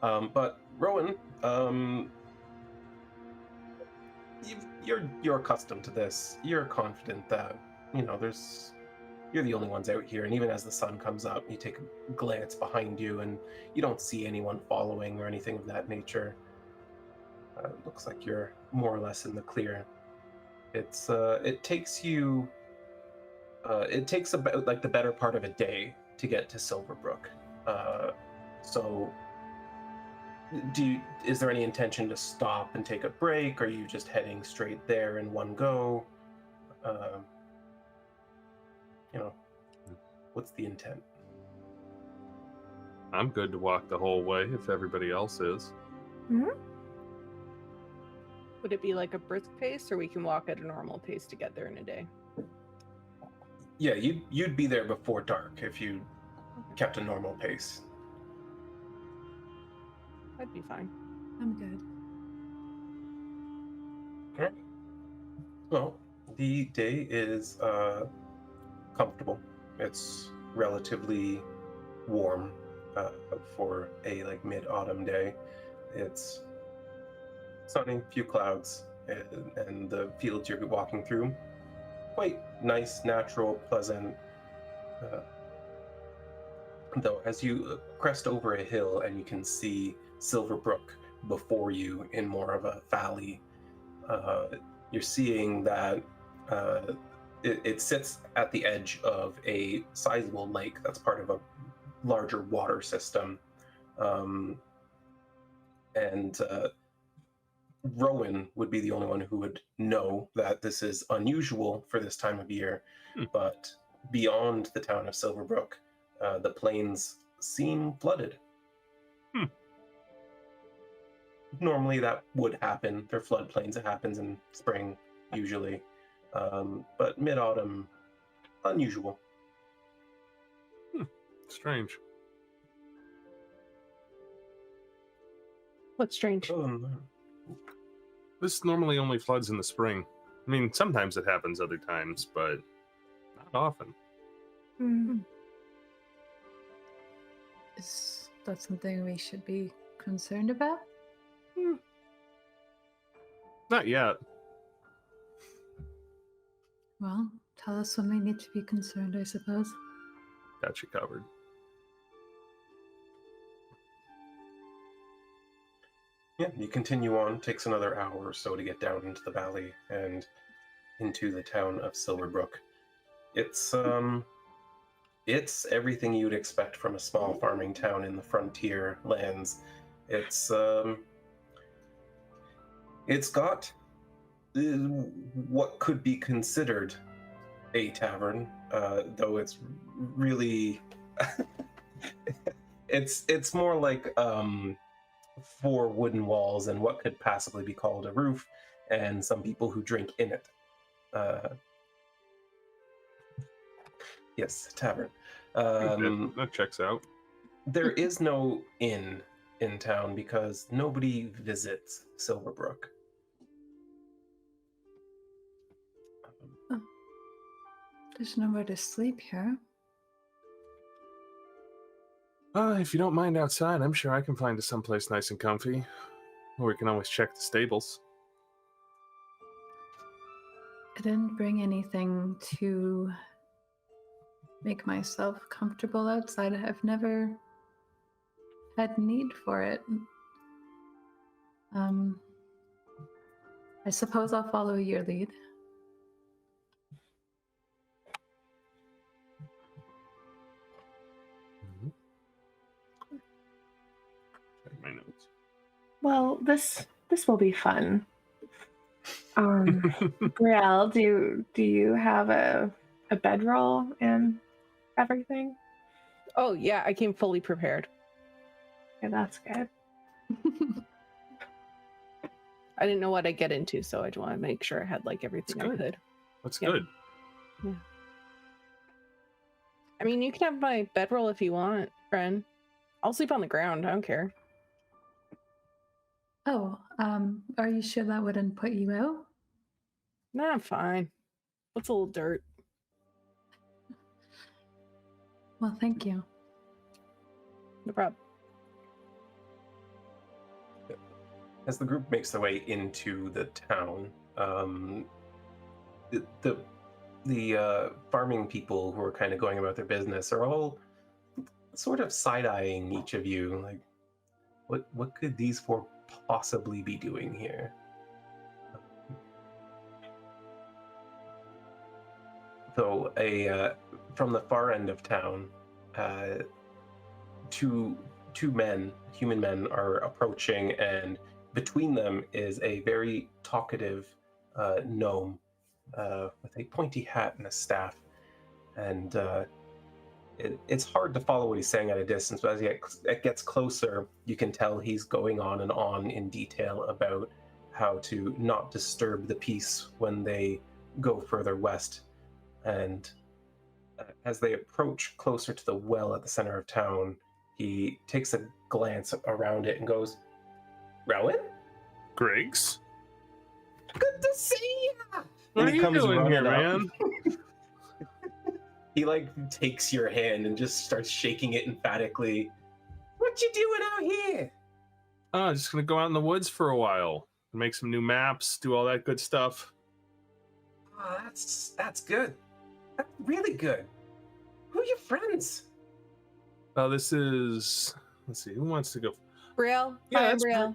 But Rhowan, you're accustomed to this. You're confident that you're the only ones out here. And even as the sun comes up, you take a glance behind you, and you don't see anyone following or anything of that nature. Looks like you're more or less in the clear. It takes about like the better part of a day to get to Silverbrook. So is there any intention to stop and take a break? Or are you just heading straight there in one go? What's the intent? I'm good to walk the whole way if everybody else is. Mm-hmm. Would it be like a brisk pace, or we can walk at a normal pace to get there in a day? Yeah, you'd be there before dark if you kept a normal pace. That'd be fine. I'm good. Okay. Well, the day is comfortable. It's relatively warm for a mid-autumn day. It's sunny, few clouds, and the fields you're walking through quite nice, natural, pleasant. Though as you crest over a hill and you can see Silverbrook before you in more of a valley, you're seeing that it sits at the edge of a sizable lake that's part of a larger water system. And Rhowan would be the only one who would know that this is unusual for this time of year, but beyond the town of Silverbrook, the plains seem flooded. Normally that would happen. They're floodplains. It happens in spring, usually. But mid-autumn, unusual. Strange. What's strange? This normally only floods in the spring. I mean, sometimes it happens other times, but not often. Mm-hmm. that something we should be concerned about? Not yet. Well, tell us when we need to be concerned, I suppose. Got you covered. Yeah, you continue on. Takes another hour or so to get down into the valley and into the town of Silverbrook. It's everything you'd expect from a small farming town in the frontier lands. It's got what could be considered a tavern, though it's really it's more like 4 wooden walls and what could possibly be called a roof, and some people who drink in it. Yes, tavern. That checks out. There is no inn in town because nobody visits Silverbrook. There's nowhere to sleep here. If you don't mind outside, I'm sure I can find us someplace nice and comfy. Or we can always check the stables. I didn't bring anything to make myself comfortable outside. I've never had need for it. I suppose I'll follow your lead. Check my notes. Well, this will be fun. Brielle, do you have a bedroll and everything? Oh yeah, I came fully prepared. Yeah, that's good. I didn't know what I'd get into, so I just want to make sure I had like everything I good. could. That's Yeah. good. Yeah. I mean, you can have my bedroll if you want, Wren. I'll sleep on the ground. I don't care. Oh, are you sure that wouldn't put you out? Nah, I'm fine. What's a little dirt? Well, thank you. No problem. As the group makes their way into the town, the farming people who are kind of going about their business are all sort of side-eyeing each of you, like, what could these 4 possibly be doing here? Though from the far end of town, two human men, are approaching, and between them is a very talkative gnome with a pointy hat and a staff. And it's hard to follow what he's saying at a distance, but as it gets closer, you can tell he's going on and on in detail about how to not disturb the peace when they go further west. And as they approach closer to the well at the center of town, he takes a glance around it and goes, "Rhowan? Griggs? Good to see ya!" What And are he you comes doing running here, up. man? He takes your hand and just starts shaking it emphatically. "What you doing out here?" Oh, just gonna go out in the woods for a while. Make some new maps, do all that good stuff. Oh, that's good. That's really good. Who are your friends? This is... Let's see, who wants to go? Brielle? Yeah, Hi, that's Brielle.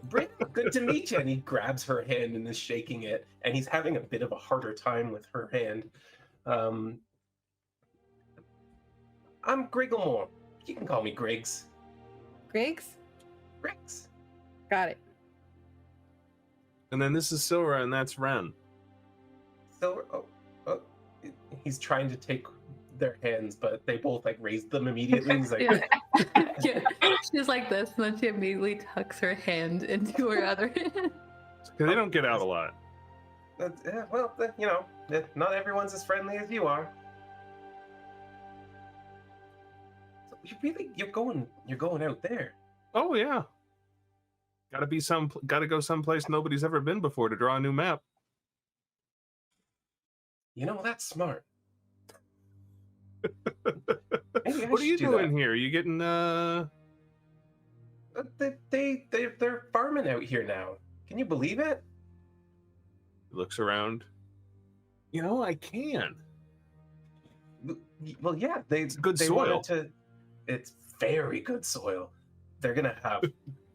Brielle, good to meet you. And he grabs her hand and is shaking it, and he's having a bit of a harder time with her hand. I'm Grigglemore. You can call me Griggs. Griggs? Griggs. Got it. And then this is Sylra, and that's Wren. So, he's trying to take their hands, but they both raised them immediately. He's like, Yeah. Yeah. She's like this, and then she immediately tucks her hand into her other hand. They don't get out a lot. Not everyone's as friendly as you are. So you're going out there. Oh yeah. Gotta go someplace nobody's ever been before to draw a new map. That's smart. Maybe I What are you should do doing here? You getting They're farming out here now. Can you believe it? Looks around. You know, I can. Well, yeah, good they soil. wanted to. It's very good soil. They're gonna have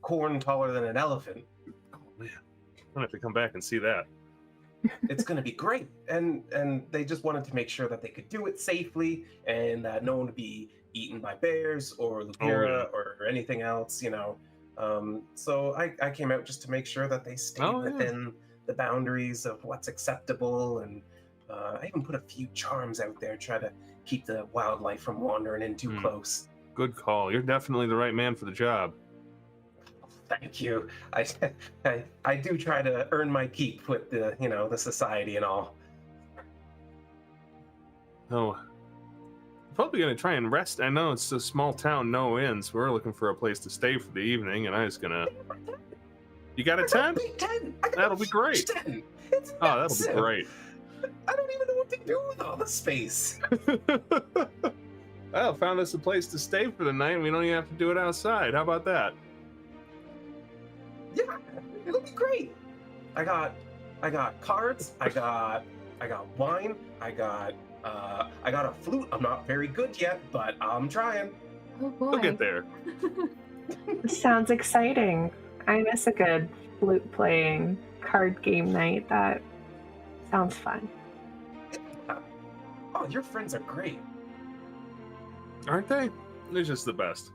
corn taller than an elephant. Oh man, I'm gonna have to come back and see that. It's gonna be great, and they just wanted to make sure that they could do it safely and that no one would be eaten by bears or Lupira or anything else, So I came out just to make sure that they stayed within the boundaries of what's acceptable, and I even put a few charms out there, try to keep the wildlife from wandering in too close. Good call. You're definitely the right man for the job. Thank you. I do try to earn my keep with the the society and all. Oh, probably gonna try and rest. I know it's a small town, no inns. We're looking for a place to stay for the evening, and I was gonna. You got a tent? That'll be great. It's that'll be great. I don't even know what to do with all the space. Well, found us a place to stay for the night, and we don't even have to do it outside. How about that? Yeah, it'll be great. I got cards. I got wine. I got a flute. I'm not very good yet, but I'm trying. Oh boy. We'll get there. Sounds exciting. I miss a good flute playing card game night. That sounds fun. Oh, your friends are great. Aren't they? They're just the best.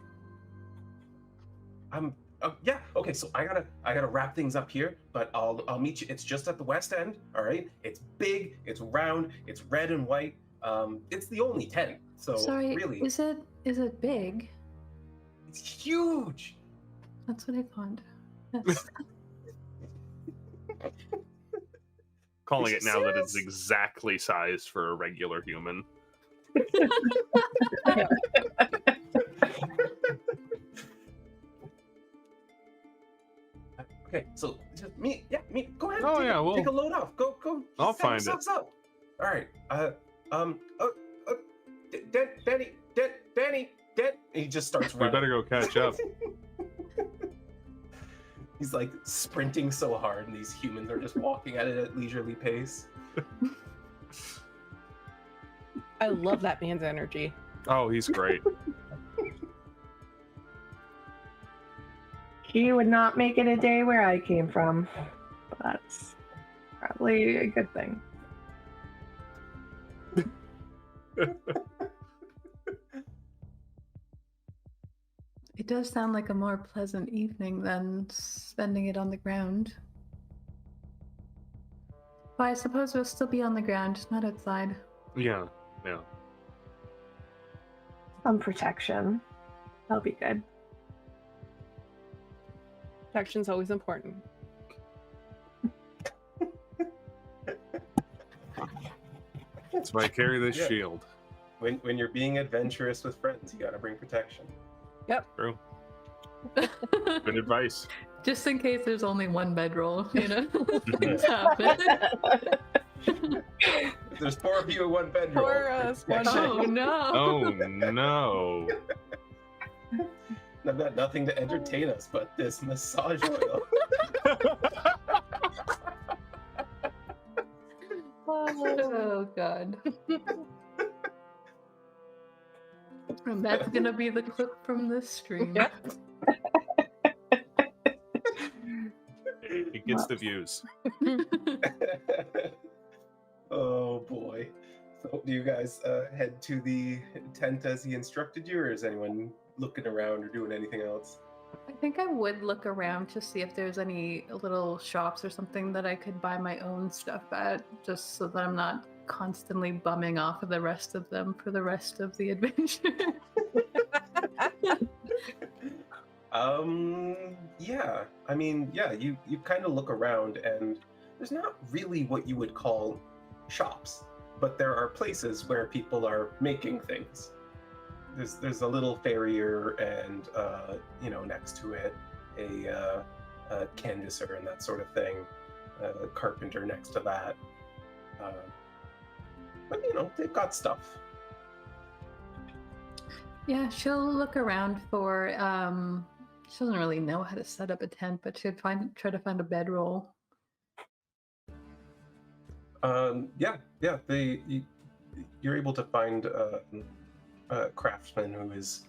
Yeah. Okay. So I gotta wrap things up here, but I'll meet you. It's just at the west end. All right. It's big. It's round. It's red and white. It's the only tent. So Sorry, really, is it big? it's huge. That's what I thought. Yes. Calling it now that it's exactly sized for a regular human. Okay, so just me. Go ahead. Oh, take a load off. Go. I'll set find yourselves up. All right. Danny. He just starts We running. better go catch up. He's like sprinting so hard, and these humans are just walking at it at leisurely pace. I love that man's energy. Oh, he's great. He would not make it a day where I came from. But that's probably a good thing. It does sound like a more pleasant evening than spending it on the ground. But I suppose we'll still be on the ground, not outside. Yeah. Some protection. That'll be good. Protection's always important. That's why I carry this Yeah. shield. When you're being adventurous with friends, you gotta bring protection. True. Good advice. Just in case there's only one bedroll, Things happen. There's 4 of you in one bedroom. Poor us, one Oh no! Oh no. I've got nothing to entertain us but this massage oil. Oh god. And that's gonna be the clip from this stream. Yep. It gets the views. Oh boy. So do you guys head to the tent as he instructed you, or is anyone looking around or doing anything else? I think I would look around to see if there's any little shops or something that I could buy my own stuff at, just so that I'm not constantly bumming off of the rest of them for the rest of the adventure. Yeah. I mean, yeah, you kind of look around and there's not really what you would call shops, but there are places where people are making things. There's a little farrier and next to it a canvasser and that sort of thing, a carpenter next to that. But they've got stuff. Yeah, she'll look around for. She doesn't really know how to set up a tent, but she'd try to find a bedroll. Yeah. You're able to find a craftsman who is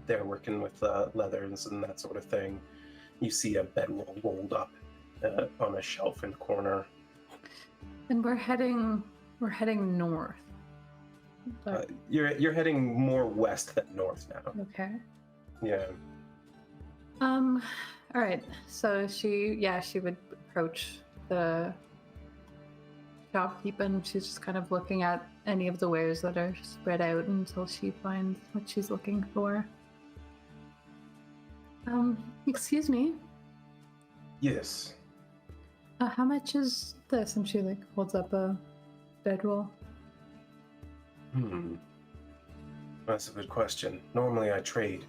there working with leathers and that sort of thing. You see a bedroll rolled up on a shelf in the corner. And we're heading north. You're heading more west than north now. Okay. Yeah. All right. So she would approach the shopkeep, and she's just kind of looking at any of the wares that are spread out until she finds what she's looking for. Excuse me. Yes. How much is this? And she holds up a bedroll. That's a good question. Normally I trade.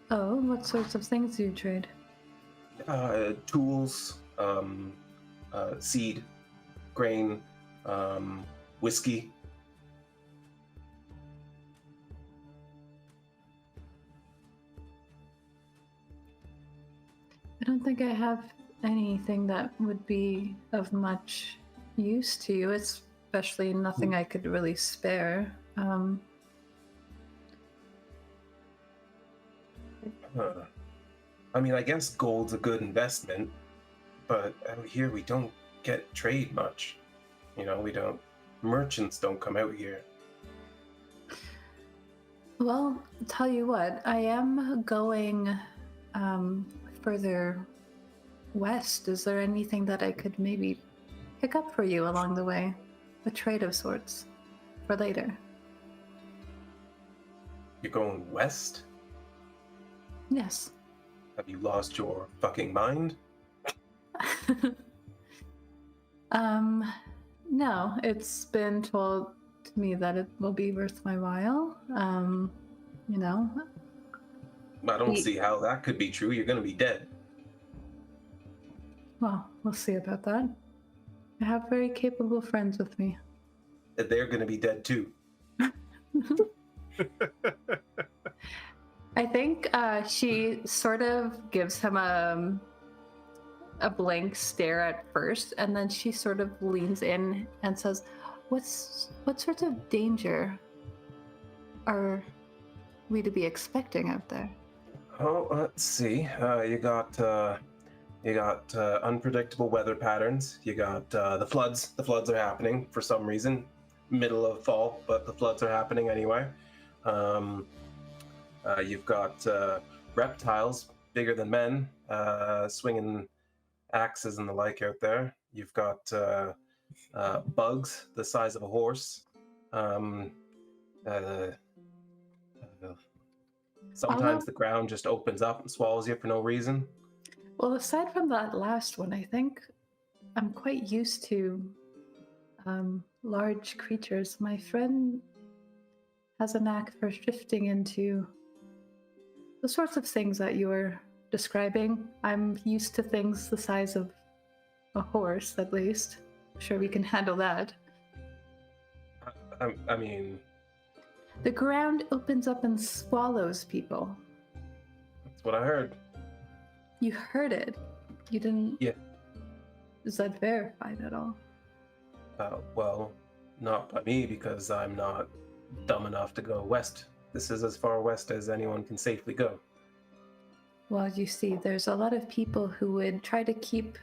Oh, what sorts of things do you trade? Tools, seed, grain, whiskey. I don't think I have anything that would be of much use to you, especially nothing I could really spare. I mean, I guess gold's a good investment, but out here we don't get trade much. You know, we don't. Merchants don't come out here. Well, tell you what, I am going further west. Is there anything that I could maybe pick up for you along the way? A trade of sorts for later. You're going west? Yes. Have you lost your fucking mind? No, it's been told to me that it will be worth my while. You know. I don't see how that could be true. You're gonna be dead. Well, we'll see about that. I have very capable friends with me. They're gonna be dead too. I think she sort of gives him a blank stare at first, and then she sort of leans in and says, what sort of danger are we to be expecting out there? Oh, let's see. You got unpredictable weather patterns. You got the floods. The floods are happening for some reason. Middle of fall, but the floods are happening anyway. You've got reptiles bigger than men, swinging axes and the like out there. You've got bugs the size of a horse. Sometimes the ground just opens up and swallows you for no reason. Well, aside from that last one, I think I'm quite used to large creatures. My friend has a knack for shifting into the sorts of things that you were describing. I'm used to things the size of a horse, at least. I'm sure we can handle that. I mean... The ground opens up and swallows people. That's what I heard. You heard it. You didn't... Yeah. Is that verified at all? Well, not by me, because I'm not dumb enough to go west. This is as far west as anyone can safely go. Well, you see, there's a lot of people who would try to keep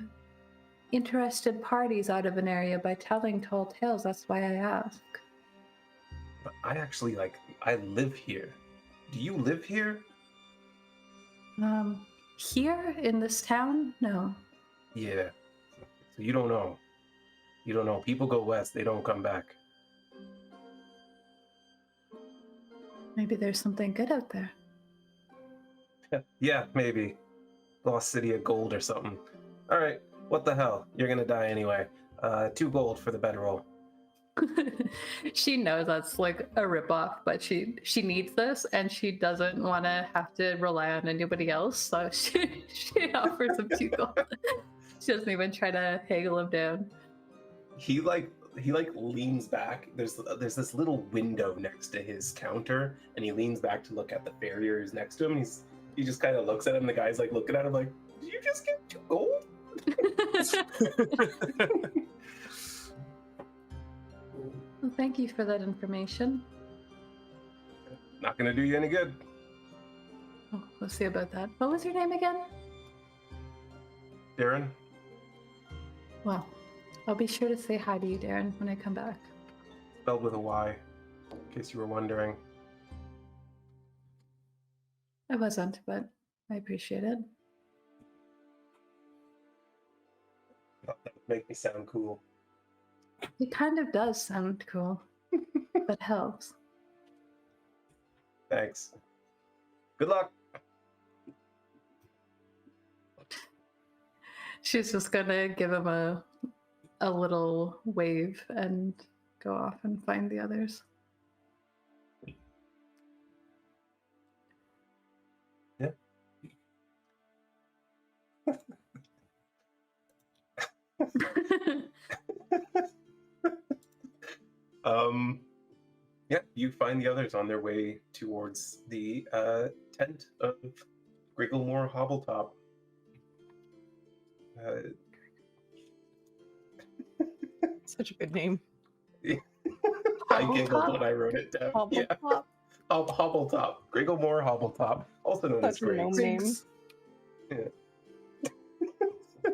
interested parties out of an area by telling tall tales. That's why I ask. But I actually, I live here. Do you live here? Here in this town? No. Yeah. So you don't know. You don't know. People go west, they don't come back. Maybe there's something good out there. Yeah, maybe. Lost City of Gold or something. Alright, what the hell? You're gonna die anyway. 2 gold for the bedroll. She knows that's like a ripoff, but she needs this, and she doesn't want to have to rely on anybody else, so she offers him 2 gold. She doesn't even try to haggle him down. He leans back. There's this little window next to his counter, and he leans back to look at the farrier who's next to him. He just kind of looks at him. The guy's like looking at him like, "Did you just get 2 gold?" Well, thank you for that information. Not gonna do you any good. Oh, we'll see about that. What was your name again? Darren? Well, I'll be sure to say hi to you, Darren, when I come back. Spelled with a Y, in case you were wondering. I wasn't, but I appreciate it. Thought that would make me sound cool. It kind of does sound cool. That helps. Thanks. Good luck. She's just gonna give him a little wave and go off and find the others. Yeah. Yeah, you find the others on their way towards the tent of Grigglemore Hobbletop. Such a good name. I giggled when I wrote it down. Yeah. Hobbletop. Hobbletop. Grigglemore Hobbletop, also known as Such a gnome Griggs. name. Yeah.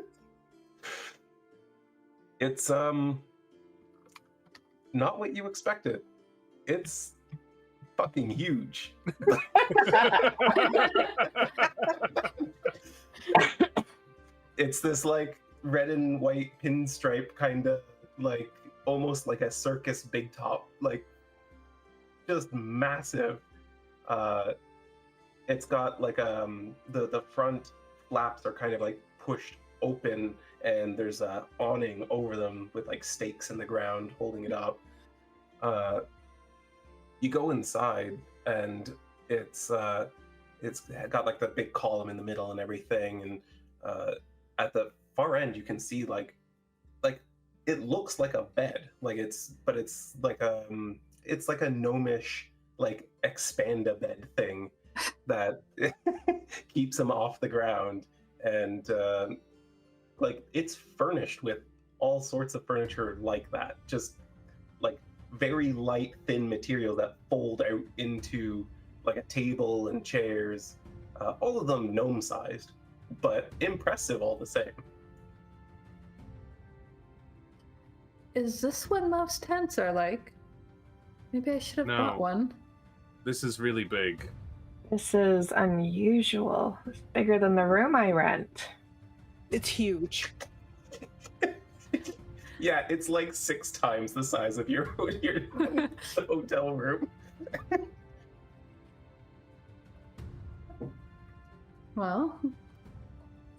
It's not what you expected. It's fucking huge. It's this like red and white pinstripe kind of like almost like a circus big top, like just massive. It's got like the front flaps are kind of like pushed open, and there's a awning over them with like stakes in the ground holding it up. You go inside, and it's got like the big column in the middle and everything, and at the far end you can see like it looks like a bed, like it's like a gnomish like expand-a-bed thing that keeps them off the ground, and like it's furnished with all sorts of furniture like that, just like very light thin material that fold out into like a table and chairs, all of them gnome sized, but impressive all the same. Is this what most tents are like? Maybe I should have No. bought one. This is really big. This is unusual. It's bigger than the room I rent. It's huge. Yeah, it's like 6 times the size of your hotel room. Well,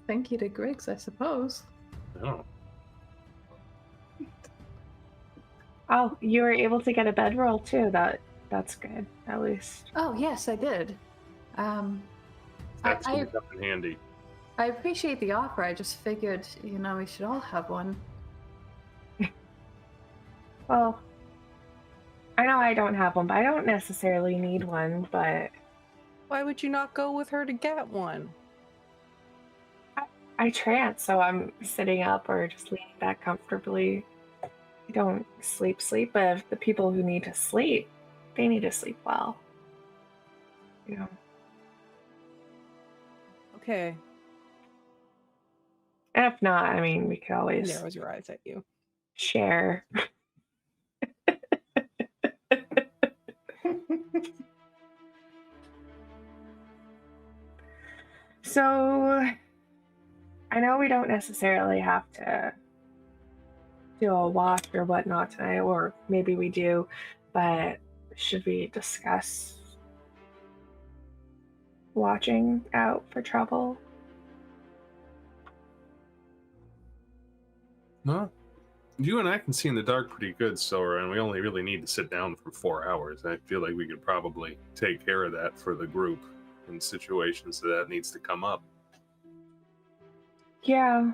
thank you to Griggs, I suppose. Oh. Oh, you were able to get a bedroll too. That's good, at least. Oh, yes, I did. That's I- gonna come in handy. I appreciate the offer. I just figured, we should all have one. Well, I know I don't have one, but I don't necessarily need one, but Why would you not go with her to get one? I trance, so I'm sitting up or just leaning back comfortably. I don't sleep, but if the people who need to sleep, they need to sleep well. Okay. And if not, I mean, we could always Narrows your eyes at you. share. So, I know we don't necessarily have to do a watch or whatnot tonight, or maybe we do, but should we discuss watching out for trouble? No. You and I can see in the dark pretty good, Sylra, and we only really need to sit down for 4 hours. I feel like we could probably take care of that for the group in situations that needs to come up. Yeah.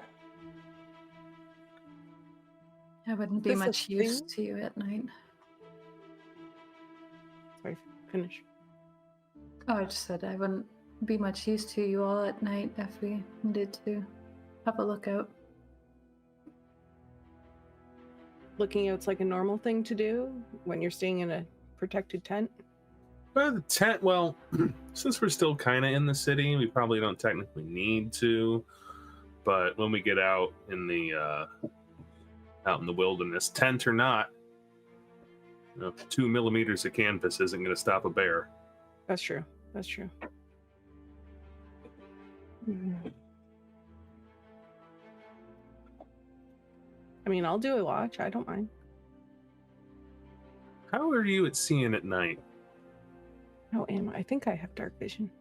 I wouldn't be This a much use thing? to you at night. Sorry, finish. Oh, I just said I wouldn't be much use to you all at night if we needed to have a lookout. Looking out's like a normal thing to do when you're staying in a protected tent. The tent, well, since we're still kind of in the city, we probably don't technically need to. But when we get out in the wilderness, tent or not, 2 millimeters of canvas isn't going to stop a bear. That's true. That's true. I mean, I'll do a watch. I don't mind. How are you at seeing at night? How am I? I think I have dark vision.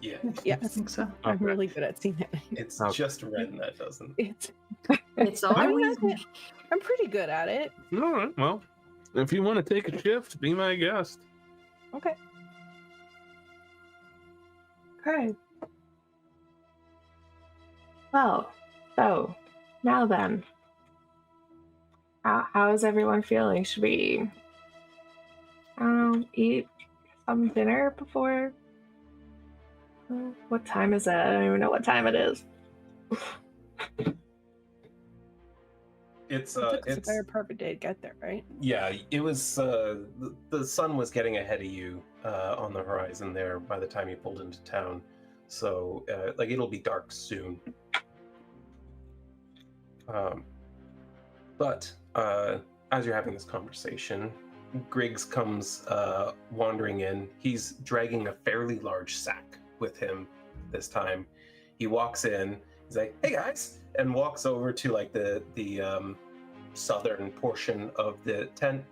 Yeah. I Yes, think so. I'm Okay. really good at seeing it. It's Okay. just Wren that doesn't. It's. It's I mean, always me. I'm pretty good at it. All right, well, if you want to take a shift, be my guest. Okay. Okay. Well, so now then, how is everyone feeling? Should we, I don't know, eat some dinner before? What time is it? I don't even know what time it is. It's It took us a it's better part of a day to get there, right? yeah. It was the sun was getting ahead of you on the horizon there by the time you pulled into town, so like it'll be dark soon. But as you're having this conversation, Griggs comes wandering in. He's dragging a fairly large sack with him this time. He walks in. He's like, "Hey guys," and walks over to like the southern portion of the tent.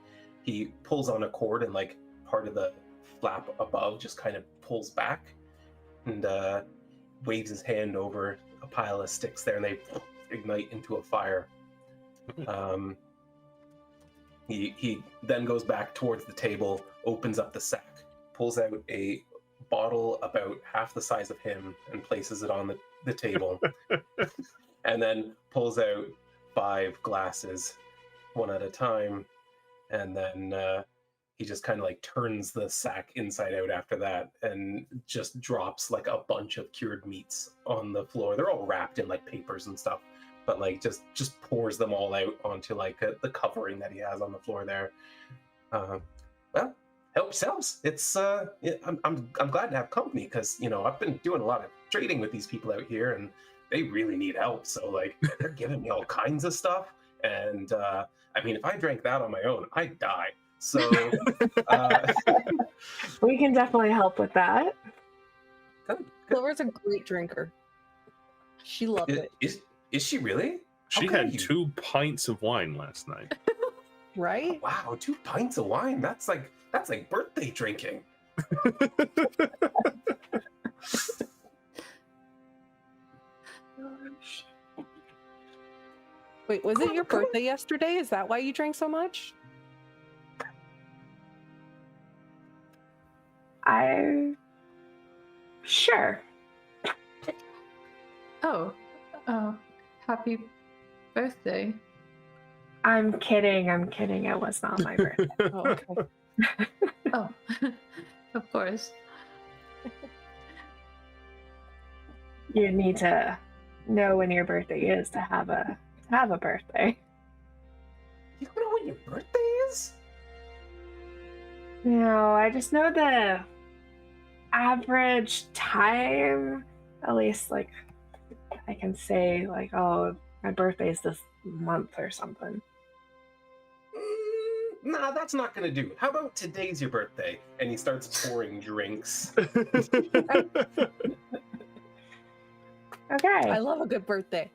He pulls on a cord, and like part of the flap above just kind of pulls back, and waves his hand over a pile of sticks there, and they ignite into a fire. He then goes back towards the table, opens up the sack, pulls out a bottle about half the size of him, and places it on the table, and then pulls out 5 glasses, one at a time, and then he just kind of like turns the sack inside out after that, and just drops like a bunch of cured meats on the floor. They're all wrapped in like papers and stuff, but like just pours them all out onto like the covering that he has on the floor there. Well, help yourselves. It's I'm glad to have company, because I've been doing a lot of trading with these people out here, and they really need help. So like they're giving me all kinds of stuff, and I mean, if I drank that on my own, I'd die. So We can definitely help with that. good. Silver's a great drinker. She loved it, Is she really? She Okay. had 2 pints of wine last night. right? Wow, 2 pints of wine. That's like birthday drinking. Wait, was it your birthday yesterday? Is that why you drank so much? Sure. Oh, happy birthday. I'm kidding. It was not my birthday. Oh, okay. Oh, of course. You need to know when your birthday is to have a birthday. You don't know when your birthday is? No, I just know the average time. At least, like, I can say, like, oh, my birthday's this month or something. Nah, that's not gonna do. How about today's your birthday? And he starts pouring drinks. Okay. I love a good birthday.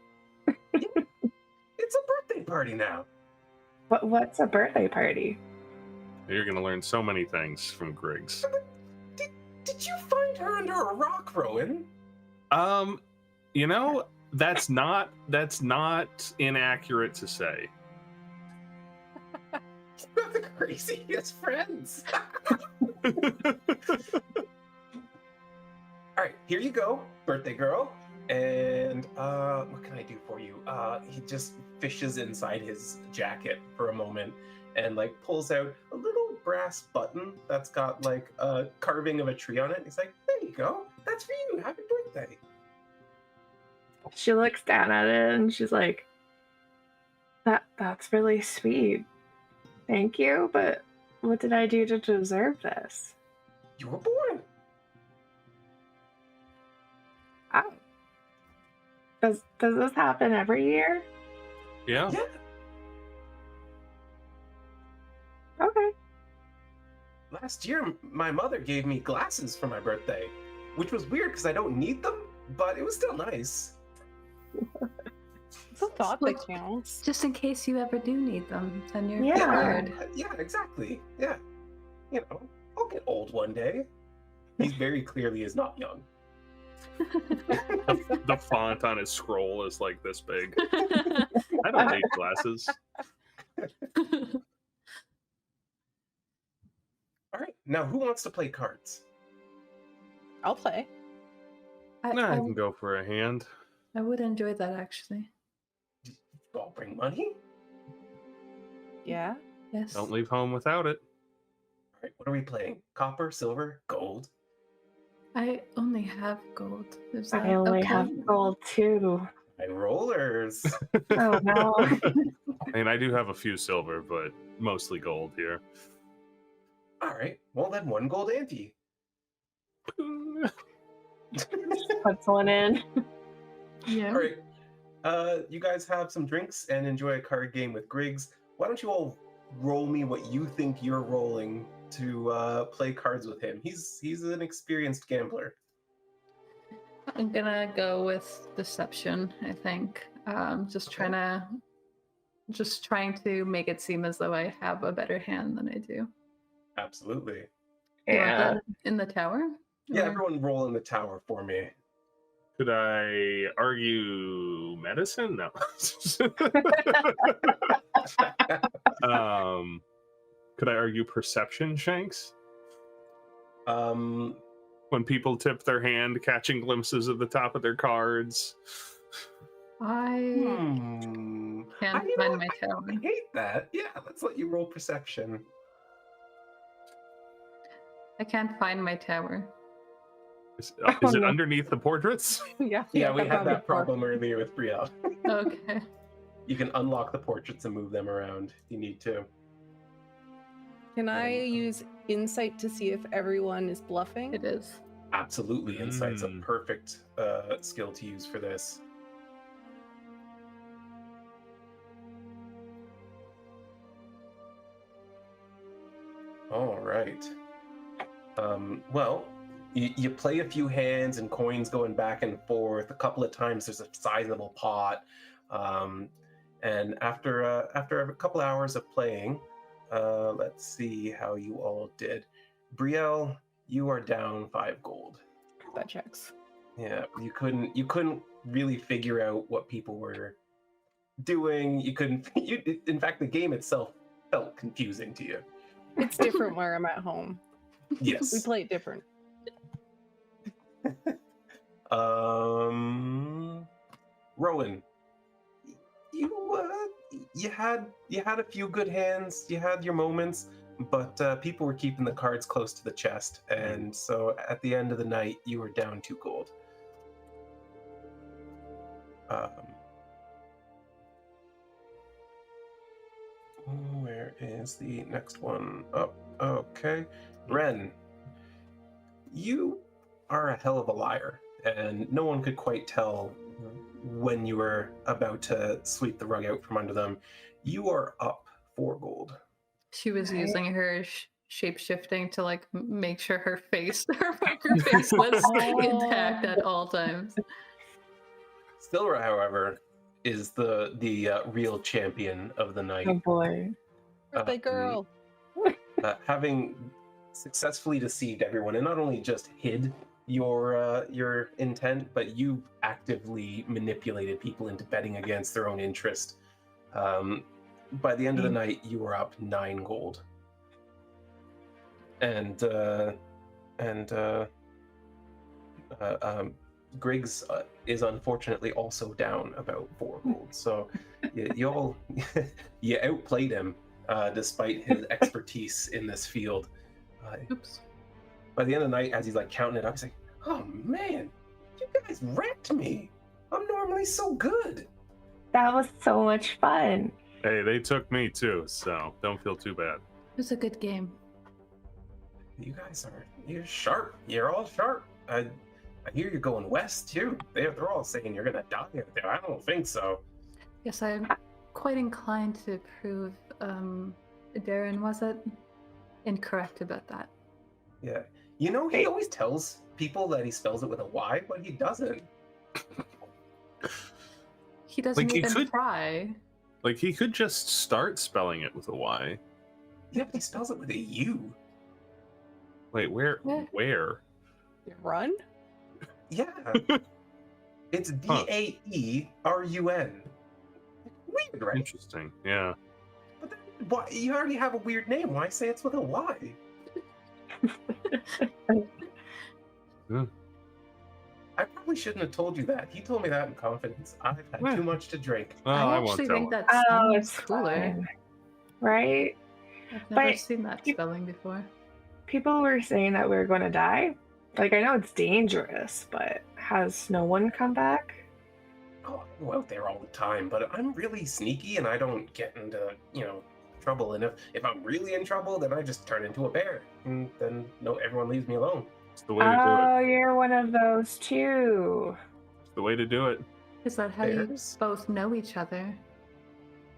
It's a birthday party now. What's a birthday party? You're going to learn so many things from Griggs. Did you find her under a rock, Rhowan? That's not inaccurate to say. You're the craziest friends. All right, here you go, birthday girl. And what can I do for you? He just fishes inside his jacket for a moment and like pulls out a little brass button that's got like a carving of a tree on it. He's like, there you go. That's for you. Happy birthday. She looks down at it and she's like, that's really sweet. Thank you, but what did I do to deserve this? You were born. Oh. Does this happen every year? Yeah. Yeah. Okay. Last year, my mother gave me glasses for my birthday, which was weird because I don't need them, but it was still nice. It's a thought that counts. Just in case you ever do need them, then you're Yeah. prepared. Yeah, exactly. Yeah. You know, I'll get old one day. He very clearly is not young. The font on his scroll is like this big. I don't need glasses. All right, now who wants to play cards? I'll play. I can go for a hand. I would enjoy that actually. You all bring money? Yeah. Yes. Don't leave home without it. All right, what are we playing? Copper, silver, gold? I only have gold. Is that I only okay? have gold too. My rollers. Oh no. I mean, I do have a few silver, but mostly gold here. All right, well then one gold ante. Puts one in. Yeah. All right, you guys have some drinks and enjoy a card game with Griggs. Why don't you all roll me what you think you're rolling to play cards with him? He's an experienced gambler. I'm gonna go with deception, I think. Just trying to make it seem as though I have a better hand than I do. Absolutely. You want Yeah. that in the tower? Yeah, Or- everyone roll in the tower for me. Could I argue medicine? No. Could I argue perception, Shanks? When people tip their hand, catching glimpses of the top of their cards. I can't You know find what? my tower. I hate that. Yeah, let's let you roll perception. I can't find my tower. Is Oh, it no. underneath the portraits? Yeah. Yeah, we had that before. problem earlier with Brielle. Okay. You can unlock the portraits and move them around if you need to. Can I use insight to see if everyone is bluffing? It is. Absolutely, insight's a Mm. perfect skill to use for this. All right. Well, you play a few hands and coins going back and forth. A couple of times there's a sizable pot. And after a couple hours of playing, let's see how you all did. Brielle, you are down 5 gold. That checks. Yeah, you couldn't really figure out what people were doing. In fact, the game itself felt confusing to you. It's different where I'm at home. Yes. We play it different. Rhowan, you had a few good hands. You had your moments, but people were keeping the cards close to the chest, and so at the end of the night, you were down 2 gold. Where is the next one? Oh, okay. Wren, you are a hell of a liar, and no one could quite tell when you were about to sweep the rug out from under them. You are up 4 gold. She was using her shape shifting to like make sure her face, her poker face, was intact at all times. Sylra, however, is the real champion of the night. Oh boy. Birthday girl. Having successfully deceived everyone, and not only just hid your intent, but you actively manipulated people into betting against their own interest. By the end of the night, you were up 9 gold, and Griggs is unfortunately also down about 4 gold. So you all you outplayed him despite his expertise in this field. Oops. By the end of the night, as he's like counting it up, he's like, "Oh man, you guys wrecked me. I'm normally so good." That was so much fun. Hey, they took me too, so don't feel too bad. It was a good game. You guys you're sharp. You're all sharp. I hear you're going west too. They're all saying you're gonna die out there. I don't think so. Yes, I'm quite inclined to prove Darren was it incorrect about that. Yeah. You know, he always tells people that he spells it with a Y, but he doesn't. He doesn't Like, he even could- try. Like, he could just start spelling it with a Y. Yeah, but he spells it with a U. Wait, where? Yeah. Where? Run? Yeah. It's DAERUN. Weird, right? Interesting. Yeah. But then, why, you already have a weird name. Why say it's with a Y? Yeah. I probably shouldn't have told you that. He told me that in confidence. I've had Yeah. too much to drink. Oh, I I won't actually tell think him. that Oh, sounds it's cooler. fine. Right? I've never But seen that you- spelling before. People were saying that we were going to die. Like, I know it's dangerous, but has no one come back? Oh, I go out there all the time, but I'm really sneaky and I don't get into, trouble. And if I'm really in trouble, then I just turn into a bear. And then everyone leaves me alone. It's the way to do it. Oh, you're one of those too. It's the way to do it. Is that how Bears? you both know each other?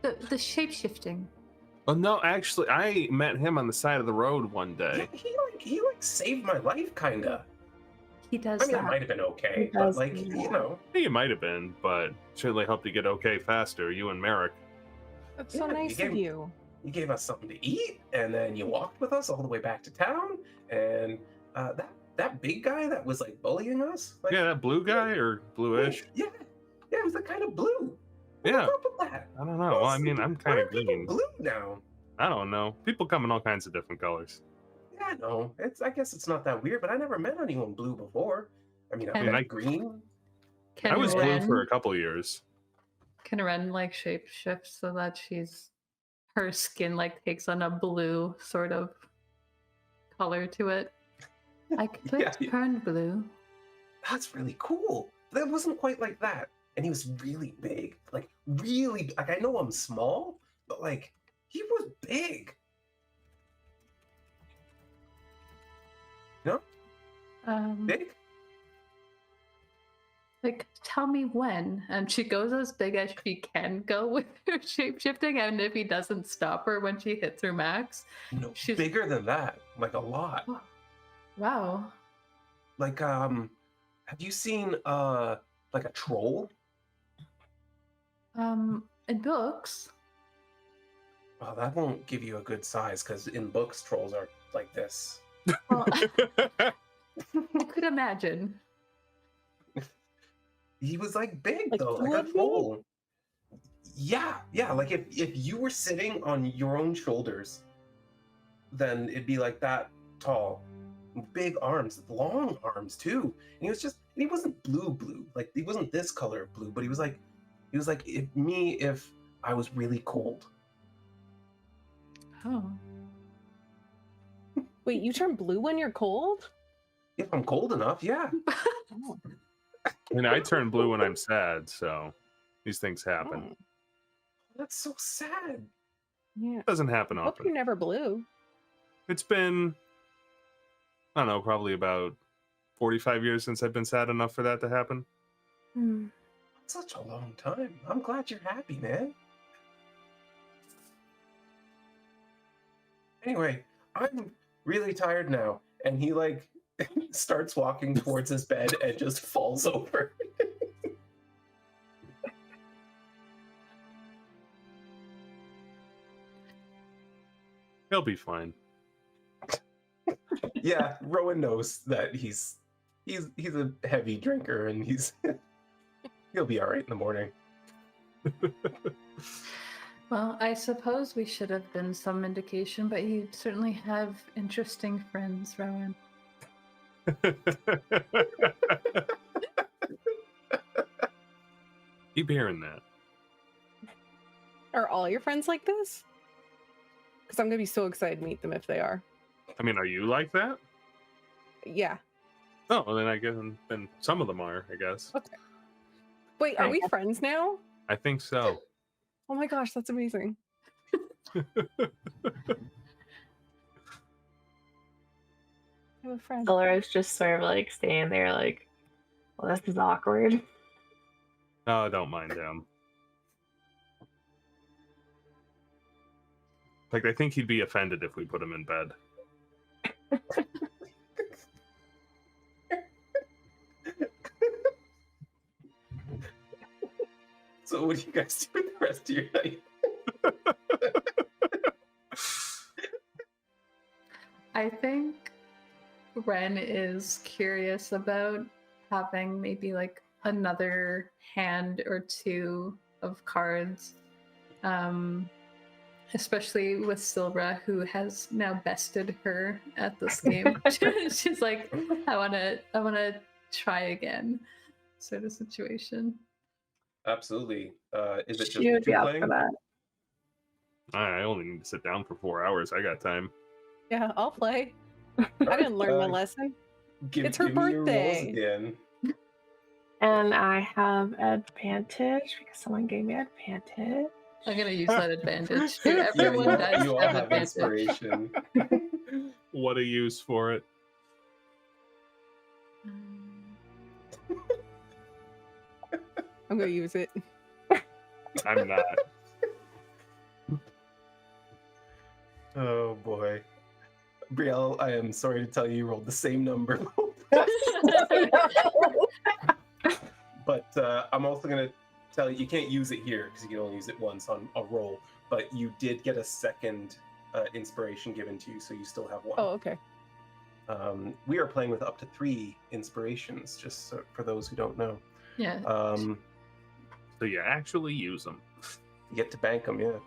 The shape shifting. Oh no, actually, I met him on the side of the road one Yeah, day. he saved my life, kinda. He does I mean, it that. might have been okay, He but does like, do you that. know. He might have been, but certainly helped you get okay faster. You and Merrick. That's so Yeah, nice you of gave- you. You gave us something to eat, and then you walked with us all the way back to town. And that big guy that was like bullying us, like, Yeah, that blue guy or bluish. yeah, it was the kind of blue. Yeah, What's up with that? I don't know. Well, I mean, I'm kind Why of are people green. blue now. I don't know. People come in all kinds of different colors. Yeah, I know. I guess it's not that weird, but I never met anyone blue before. I mean, And- I'm green. Can I was blue Wren, for a couple years. Can Wren like shape shift so that her skin like takes on a blue sort of color to it? I could Yeah. turn blue. That's really cool. That wasn't quite like that. And he was really big. Like, really, like, I know I'm small, but like, he was big. Big? Like, tell me when. And she goes as big as she can go with her shape shifting, and if he doesn't stop her when she hits her max. No, She's- bigger than that. Like, a lot. Wow. Like, have you seen, like a troll? In books. Well, that won't give you a good size, because in books, trolls are like this. Well, I could imagine. He was like big Like though, like a fluffy? troll. Yeah. If you were sitting on your own shoulders, then it'd be like that tall. Big arms, long arms too. And he wasn't blue. Like, he wasn't this color of blue, but he was like if I was really cold. Oh. Wait, you turn blue when you're cold? If I'm cold enough, yeah. Oh. And I turn blue when I'm sad, so these things happen. Oh. That's so sad. Yeah. It doesn't happen I hope often. you're never blue. It's been, I don't know, probably about 45 years since I've been sad enough for that to happen. Such a long time. I'm glad you're happy, man. Anyway, I'm really tired now. And he like starts walking towards his bed and just falls over. He'll be fine. Yeah, Rowan knows that he's a heavy drinker and he'll be all right in the morning. Well, I suppose we should have been some indication, but you certainly have interesting friends, Rowan. Keep hearing that. Are all your friends like this? Because I'm gonna be so excited to meet them if they are. I mean, are you like that? Yeah. Oh, well, then I guess then some of them are, I guess. Okay. Wait, are we friends now? I think so. Oh my gosh, that's amazing. I have a friend. Sylra's just sort of like staying there, like, well, this is awkward. No, don't mind him. Like, I think he'd be offended if we put him in bed. So what do you guys do the rest of your night? I think Wren is curious about having maybe like another hand or two of cards. Especially with Sylra, who has now bested her at this game. She's like, I wanna try again, sort of situation. Absolutely. Is it just She you would two be up playing? for that. I only need to sit down for 4 hours. I got time. Yeah, I'll play. I didn't learn my lesson. It's her Give me your rolls birthday. again. And I have advantage because someone gave me advantage. I'm gonna use that advantage. Everyone you, does you all have have advantage. inspiration. What a use for it. I'm gonna use it. I'm not. Oh boy. Brielle, I am sorry to tell you rolled the same number. But I'm also going to tell you can't use it here because you can only use it once on a roll. But you did get a second inspiration given to you, so you still have one. Oh, okay. We are playing with up to 3 inspirations, just so, for those who don't know. Yeah. So you actually use them. You get to bank them, yeah.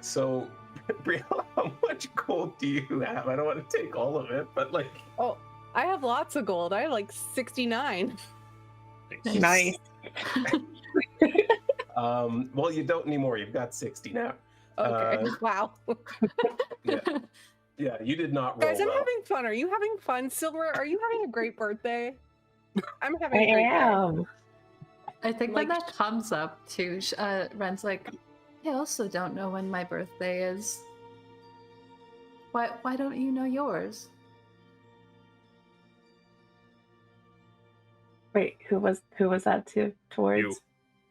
So, Brielle, how much gold do you have? I don't want to take all of it, but like... Oh, I have lots of gold. I have like 69. Nice. Well, you don't anymore. You've got 60 now. Okay. Wow. Yeah, you did not roll Guys, I'm well. having fun. Are you having fun? Sylra, are you having a great birthday? I'm having I a great day. am. I think when Like- that comes up too, Ren's like, I also don't know when my birthday is. Why don't you know yours? Wait, who was that towards? You.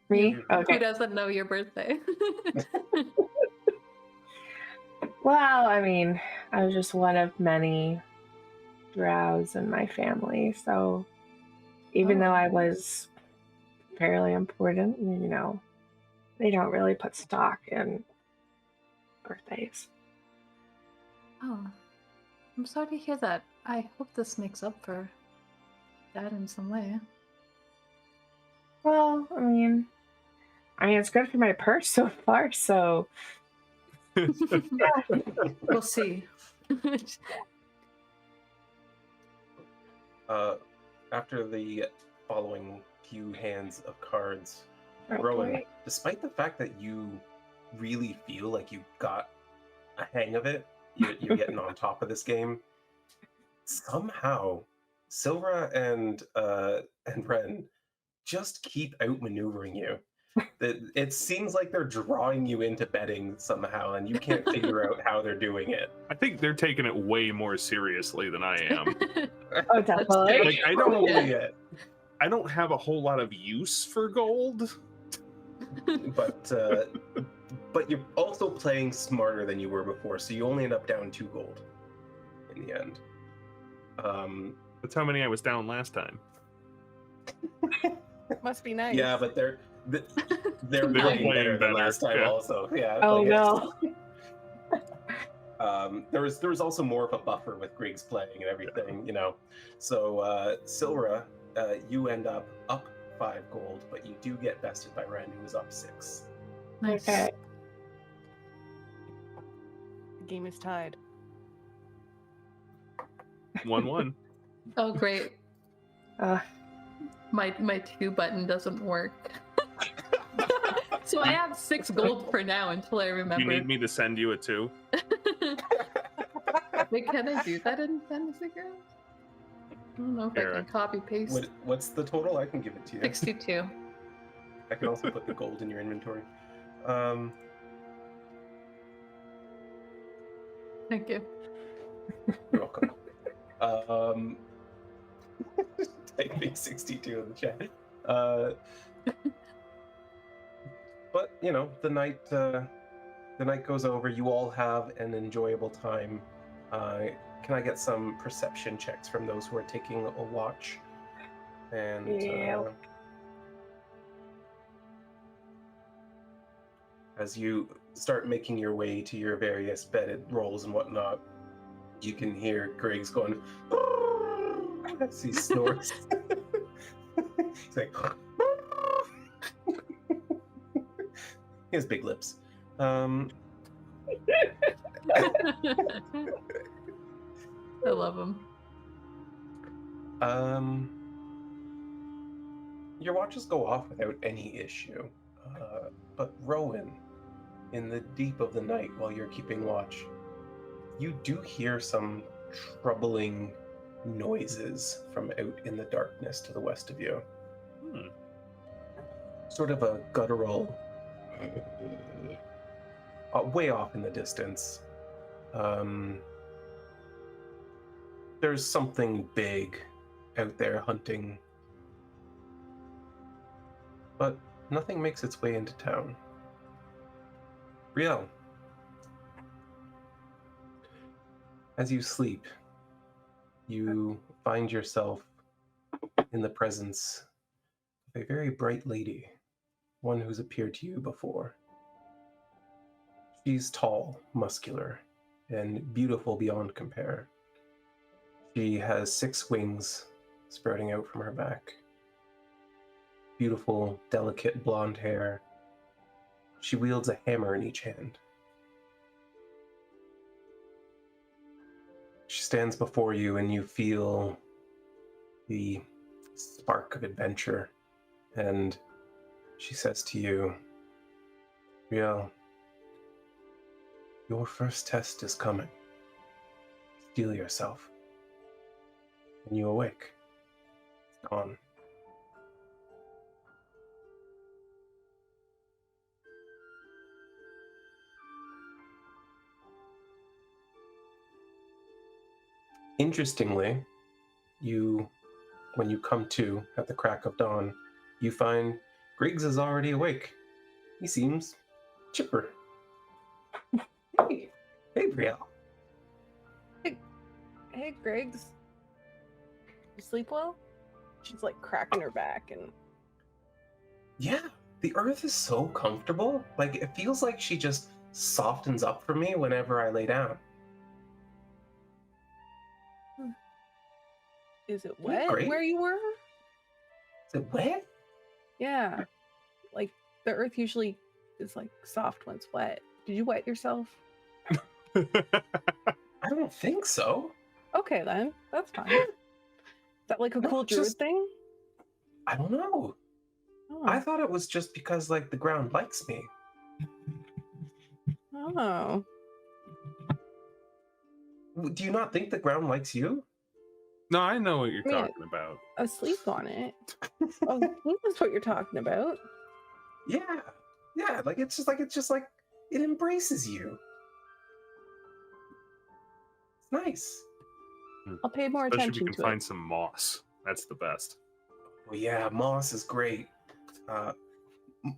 Me? You. Who Okay. doesn't know your birthday? Well, I mean, I was just one of many drows in my family, so even though I was fairly important, you know, they don't really put stock in birthdays. Oh, I'm sorry to hear that. I hope this makes up for that in some way. Well, I mean, it's good for my purse so far, so We'll see. After the following few hands of cards, oh Rhowan, boy. despite the fact that you really feel like you got a hang of it, you're getting on top of this game, somehow Sylra and Wren just keep outmaneuvering you. It seems like they're drawing you into betting somehow, and you can't figure out how they're doing it. I think they're taking it way more seriously than I am. Oh, definitely. Like, I don't Probably I don't have a whole lot of use for gold. but you're also playing smarter than you were before, so you only end up down 2 gold in the end. That's how many I was down last time. Must be nice. Yeah, but they're They're playing better than better, last time. yeah. Also, yeah. Oh like, no. There was also more of a buffer with Griggs playing and everything, you know. So Sylra, you end up 5 gold, but you do get bested by Wren, who is up 6. Nice. Okay. The game is tied. 1-1. Oh, great. My 2 button doesn't work. So I have 6 gold for now until I remember. You need me to send you a 2? Wait, can I do that in Fantasy Grounds? I don't know if I can copy paste. What's the total? I can give it to you. 62. I can also put the gold in your inventory. Thank you. You're welcome. Typing 62 in the chat. But you know, the night goes over. You all have an enjoyable time. Can I get some perception checks from those who are taking a watch? And as you start making your way to your various bedded rolls and whatnot, you can hear Griggs going as he snores. He's like, he has big lips. I love him. Your watches go off without any issue. But Rhowan, in the deep of the night while you're keeping watch, you do hear some troubling noises from out in the darkness to the west of you. Sort of a guttural, way off in the distance. There's something big out there hunting, but nothing makes its way into town. Brielle, as you sleep, you find yourself in the presence of a very bright lady, one who's appeared to you before. She's tall, muscular, and beautiful beyond compare. She has 6 wings sprouting out from her back. Beautiful, delicate blonde hair. She wields a hammer in each hand. She stands before you and you feel the spark of adventure. And she says to you, Brielle, your first test is coming. Steel yourself. And you awake. It's dawn. Interestingly, when you come to at the crack of dawn, you find Griggs is already awake. He seems chipper. Hey, Brielle. Hey, Griggs. You sleep well? She's like cracking her back and. Yeah, the earth is so comfortable. Like, it feels like she just softens up for me whenever I lay down. Is it wet Great. where you were? Is it wet? Yeah. Like, the earth usually is like soft when it's wet. Did you wet yourself? I don't think so. Okay, then. That's fine. Is that like a cool druid thing? I don't know. Oh. I thought it was just because, like, the ground likes me. Oh. Do you not think the ground likes you? No, I know what you're talking about. Asleep on it. Oh, that's what you're talking about. Yeah. Like it's just like it embraces you. It's nice. I'll pay more Especially attention if we can to find it. some moss. That's the best. Well, yeah, moss is great.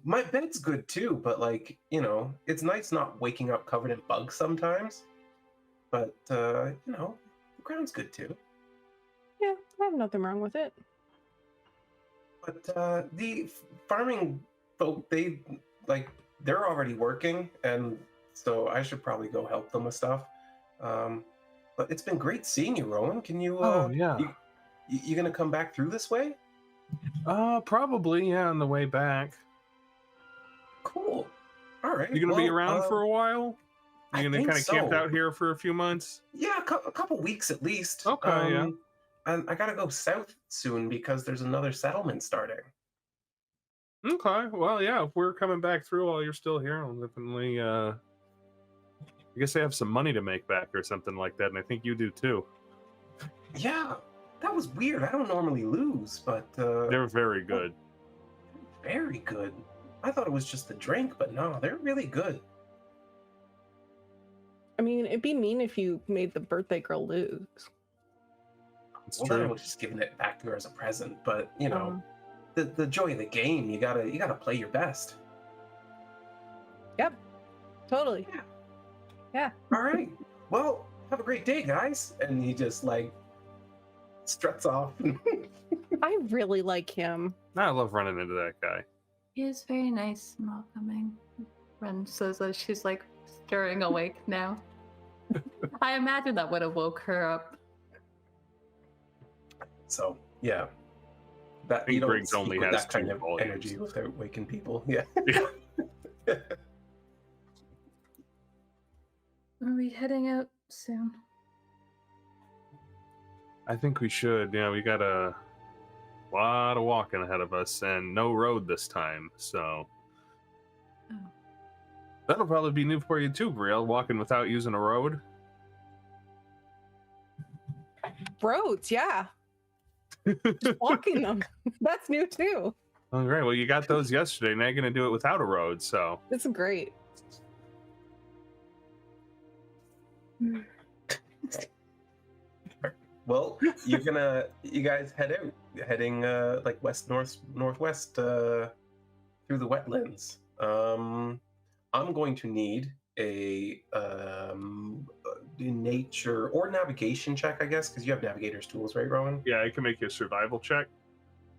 My bed's good too, but like, you know, it's nice not waking up covered in bugs sometimes. But you know, the ground's good too. Yeah, I have nothing wrong with it. But the farming folk, they're already working, and so I should probably go help them with stuff. But it's been great seeing you, Rhowan. Can you? Yeah. You gonna come back through this way? Probably, yeah, on the way back. Cool. All right. You gonna be around for a while? You gonna kind of camp out here for a few months? Yeah, a couple weeks at least. Okay, yeah. I gotta go south soon because there's another settlement starting. Okay, well, yeah, if we're coming back through while you're still here, I'll definitely, I guess I have some money to make back or something like that, and I think you do too. Yeah, that was weird. I don't normally lose, but They're very good. very good. I thought it was just the drink, but no, they're really good. I mean, it'd be mean if you made the birthday girl lose. It's Well, then I true. was just giving it back to her as a present, but you know, Um, the joy of the game, you gotta play your best. Yep, totally. All right. Well, have a great day, guys. And he just like struts off. I really like him. I love running into that guy. He is very nice and welcoming. Wren says as she's like stirring awake now. I imagine that would have woke her up. So yeah, that think you don't Briggs speak only with has that kind 2 of volumes. energy without waking people. Yeah. Yeah. Are we heading out soon? I think we should. Yeah, we got a lot of walking ahead of us and no road this time, so. Oh. That'll probably be new for you too, Brielle, walking without using a road. Roads, yeah. Just walking them. That's new too. All right, well, you got those yesterday. Now you're going to do it without a road, so. It's great. Well, you guys head out, heading like northwest through the wetlands. I'm going to need a nature or navigation check, I guess, because you have navigator's tools, right, Rhowan? Yeah, I can make you a survival check.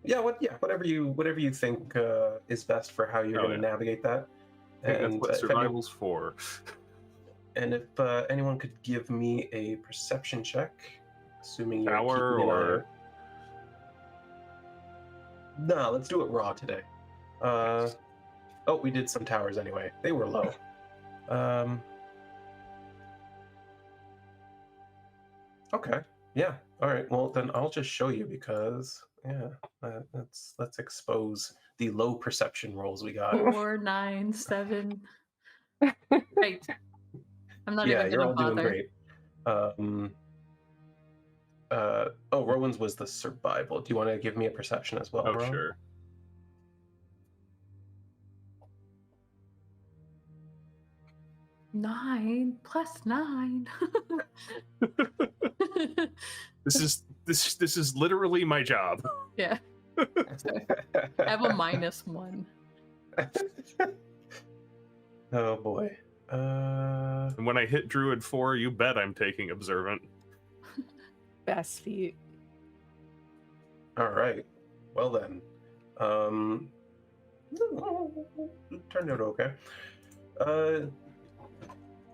Yeah, whatever you think is best for how you're Oh, going to yeah. navigate that. I think that's what if any- survival's for. and if anyone could give me a perception check, assuming you're Power keeping an eye or- out. No, let's do it raw today. Oh, we did some towers anyway. They were low. Okay. Yeah. All right. Well, then I'll just show you because let's expose the low perception rolls we got. 4, 9, 7. Right. I'm not Yeah, even you're gonna all doing bother. great. Rowan's was the survival. Do you want to give me a perception as well, Oh, Rowan? sure. Nine plus 9. This is literally my job. Yeah. I have a -1. Oh boy. And when I hit Druid 4, you bet I'm taking Observant. Best feat. All right. Well then. It turned out okay.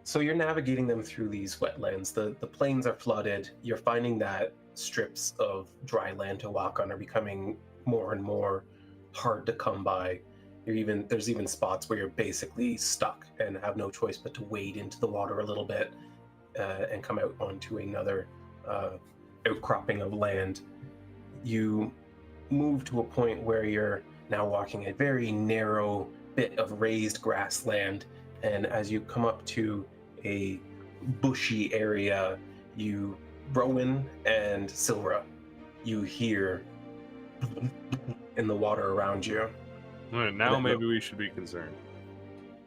So you're navigating them through these wetlands. The plains are flooded. You're finding that strips of dry land to walk on are becoming more and more hard to come by. There's even spots where you're basically stuck and have no choice but to wade into the water a little bit and come out onto another outcropping of land. You move to a point where you're now walking a very narrow bit of raised grassland, and as you come up to a bushy area, Rhowan and Sylra, you hear in the water around you. All right, now maybe we should be concerned.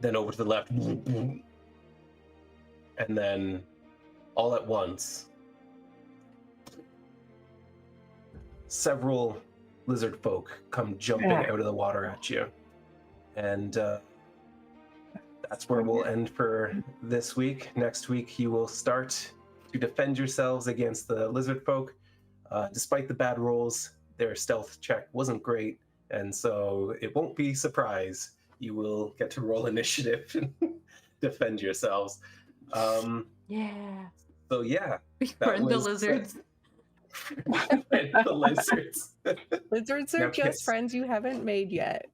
Then over to the left, and then all at once, several lizard folk come jumping out of the water at you. And that's where we'll end for this week. Next week, you will start to defend yourselves against the lizard folk. Despite the bad rolls, their stealth check wasn't great, and so it won't be a surprise. You will get to roll initiative and defend yourselves. Yeah. So yeah, We that burned the was- lizards. the lizards. Lizards Now are just kiss. friends you haven't made yet.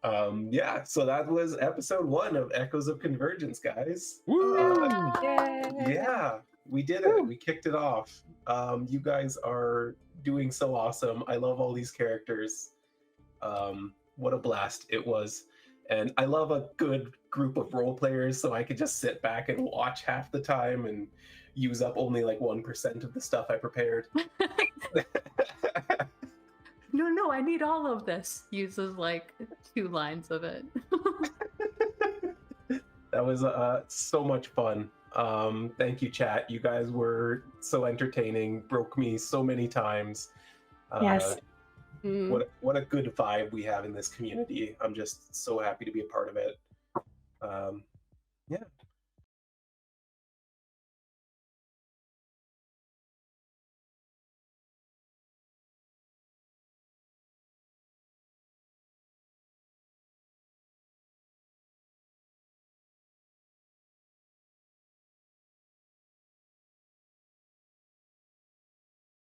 Yeah, so that was episode 1 of Echoes of Convergence, guys. Yeah, we did it. We kicked it off. You guys are doing so awesome. I love all these characters. What a blast it was. And I love a good group of role players, so I could just sit back and watch half the time and use up only like 1% of the stuff I prepared. No, I need all of this. Uses like 2 lines of it. That was so much fun. Thank you, chat. You guys were so entertaining, broke me so many times. Yes. What a good vibe we have in this community. I'm just so happy to be a part of it. Yeah.